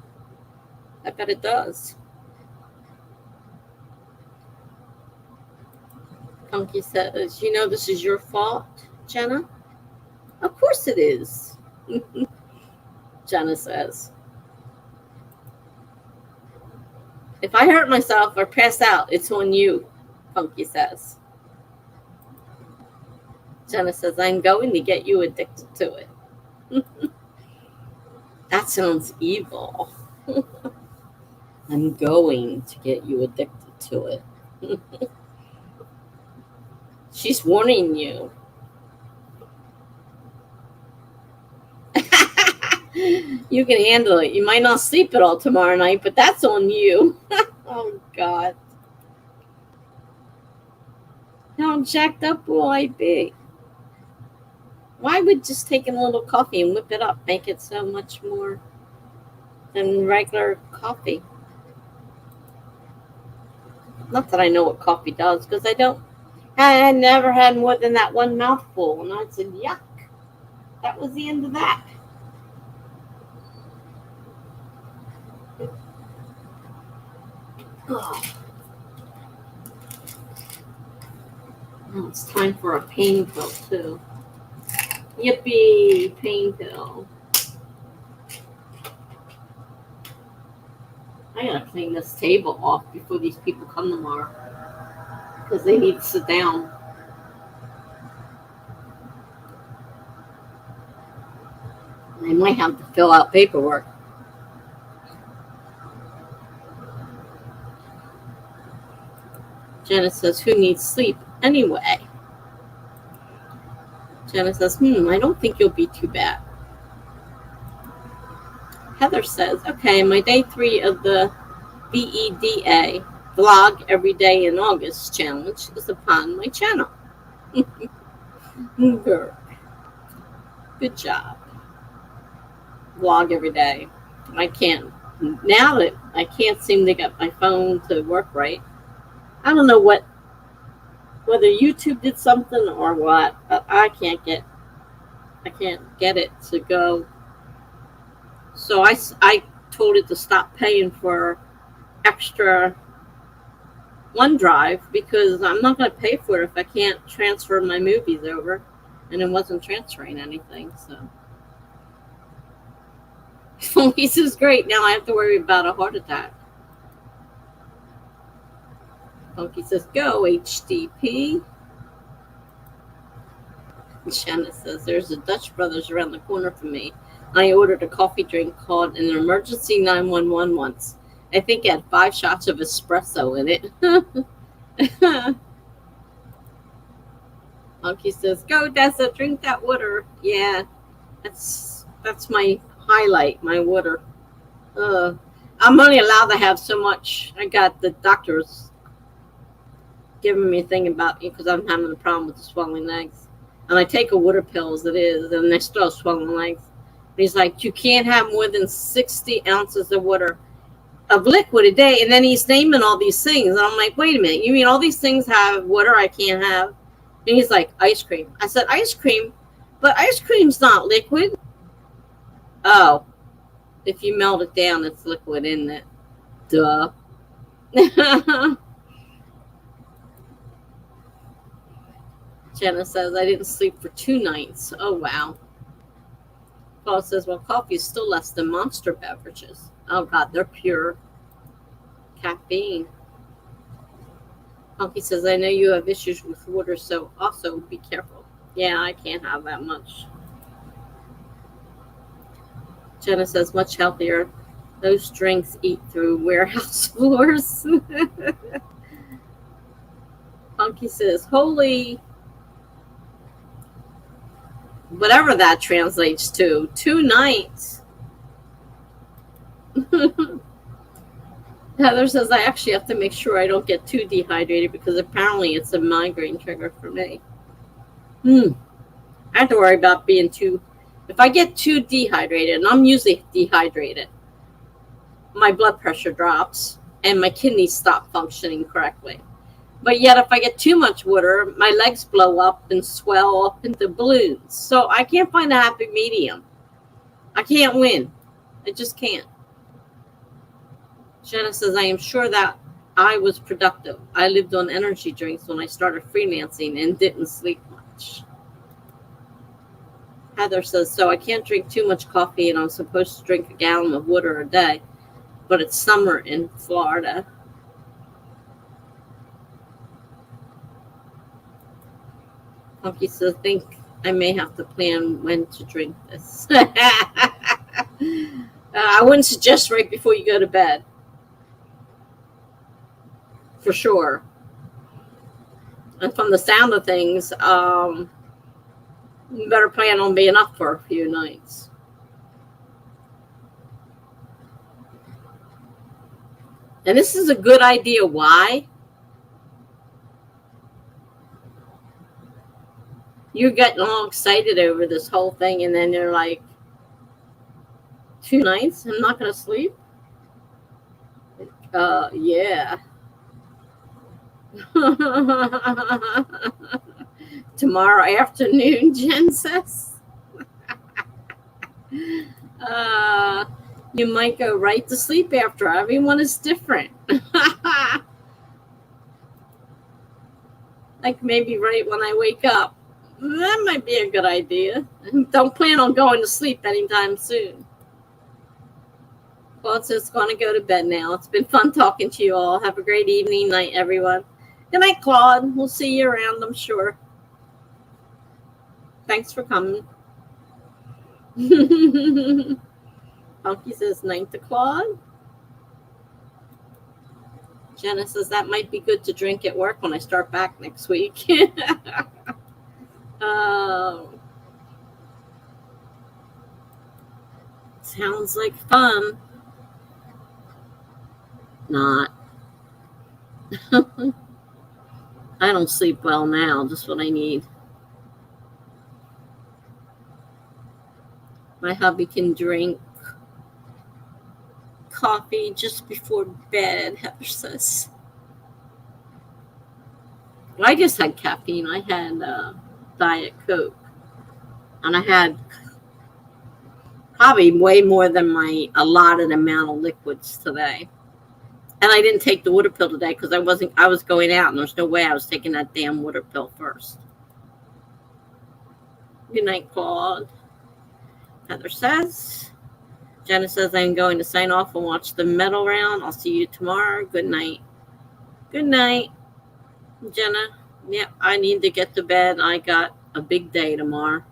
I bet it does. Funky says, this is your fault, Jenna? Of course it is. Jenna says. If I hurt myself or pass out, it's on you, Funky says. Jenna says, I'm going to get you addicted to it. That sounds evil. I'm going to get you addicted to it. She's warning you. You can handle it. You might not sleep at all tomorrow night, but that's on you. Oh, God. How jacked up will I be? Why would just taking a little coffee and whip it up make it so much more than regular coffee? Not that I know what coffee does, because I never had more than that one mouthful. And I said, yuck. That was the end of that. Oh. Now it's time for a pain pill, too. Yippee, pain pill. I gotta clean this table off before these people come tomorrow, because they need to sit down. They might have to fill out paperwork. Jenna says, who needs sleep anyway? Jenna says, I don't think you'll be too bad. Heather says, okay, my day 3 of the VEDA vlog every day in August challenge is upon my channel. Good job. Vlog every day. I can't, now that I can't seem to get my phone to work right. I don't know whether YouTube did something or what, but I can't get it to go. So I told it to stop paying for extra OneDrive because I'm not going to pay for it if I can't transfer my movies over, and it wasn't transferring anything. So this is great. Now I have to worry about a heart attack. Funky says, go HTP. Shannon says, there's a Dutch Brothers around the corner from me. I ordered a coffee drink called an emergency 911 once. I think it had 5 shots of espresso in it. Funky says, go Tessa, drink that water. Yeah, that's my highlight, my water. I'm only allowed to have so much. I got the doctors giving me a thing about me because I'm having a problem with the swelling legs. And I take a water pill as it is, and I still have swelling legs. And he's like, you can't have more than 60 ounces of water, of liquid a day. And then he's naming all these things. And I'm like, wait a minute, you mean all these things have water I can't have? And he's like, ice cream. I said, ice cream? But ice cream's not liquid. Oh, if you melt it down, it's liquid, isn't it? Duh. Jenna says, I didn't sleep for 2 nights. Oh, wow. Paul says, well, coffee is still less than Monster beverages. Oh, God, they're pure caffeine. Funky says, I know you have issues with water, so also be careful. Yeah, I can't have that much. Jenna says, much healthier. Those drinks eat through warehouse floors. Funky says, holy, whatever that translates to, 2 nights. Heather says, I actually have to make sure I don't get too dehydrated because apparently it's a migraine trigger for me. I have to worry about being too, if I get too dehydrated, and I'm usually dehydrated, my blood pressure drops and my kidneys stop functioning correctly. But yet if I get too much water, my legs blow up and swell up into balloons. So I can't find a happy medium. I can't win. I just can't. Jenna says, I am sure that I was productive. I lived on energy drinks when I started freelancing and didn't sleep much. Heather says, so I can't drink too much coffee and I'm supposed to drink a gallon of water a day, but it's summer in Florida. Funky says, I think I may have to plan when to drink this. I wouldn't suggest right before you go to bed. For sure. And from the sound of things, you better plan on being up for a few nights. And this is a good idea. Why? You're getting all excited over this whole thing, and then you're like, 2 nights? I'm not going to sleep? Yeah. Tomorrow afternoon, Jen says. You might go right to sleep after. Everyone is different. Like maybe right when I wake up. That might be a good idea. Don't plan on going to sleep anytime soon. Claude says, going to go to bed now. It's been fun talking to you all. Have a great evening, night, everyone. Good night, Claude. We'll see you around, I'm sure. Thanks for coming. Funky says, night to Claude. Jenna says, that might be good to drink at work when I start back next week. Sounds like fun. Not. I don't sleep well now, just what I need. My hubby can drink coffee just before bed, Heather says. Well, I just had caffeine. I had Diet Coke. And I had probably way more than my allotted amount of liquids today. And I didn't take the water pill today because I was going out and there's no way I was taking that damn water pill first. Good night, Claude. Heather says. Jenna says I'm going to sign off and watch the medal round. I'll see you tomorrow. Good night. Good night, Jenna. Yeah, I need to get to bed. I got a big day tomorrow.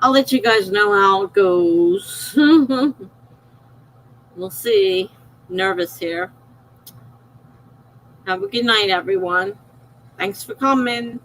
I'll let you guys know how it goes. We'll see. Nervous here. Have a good night, everyone. Thanks for coming.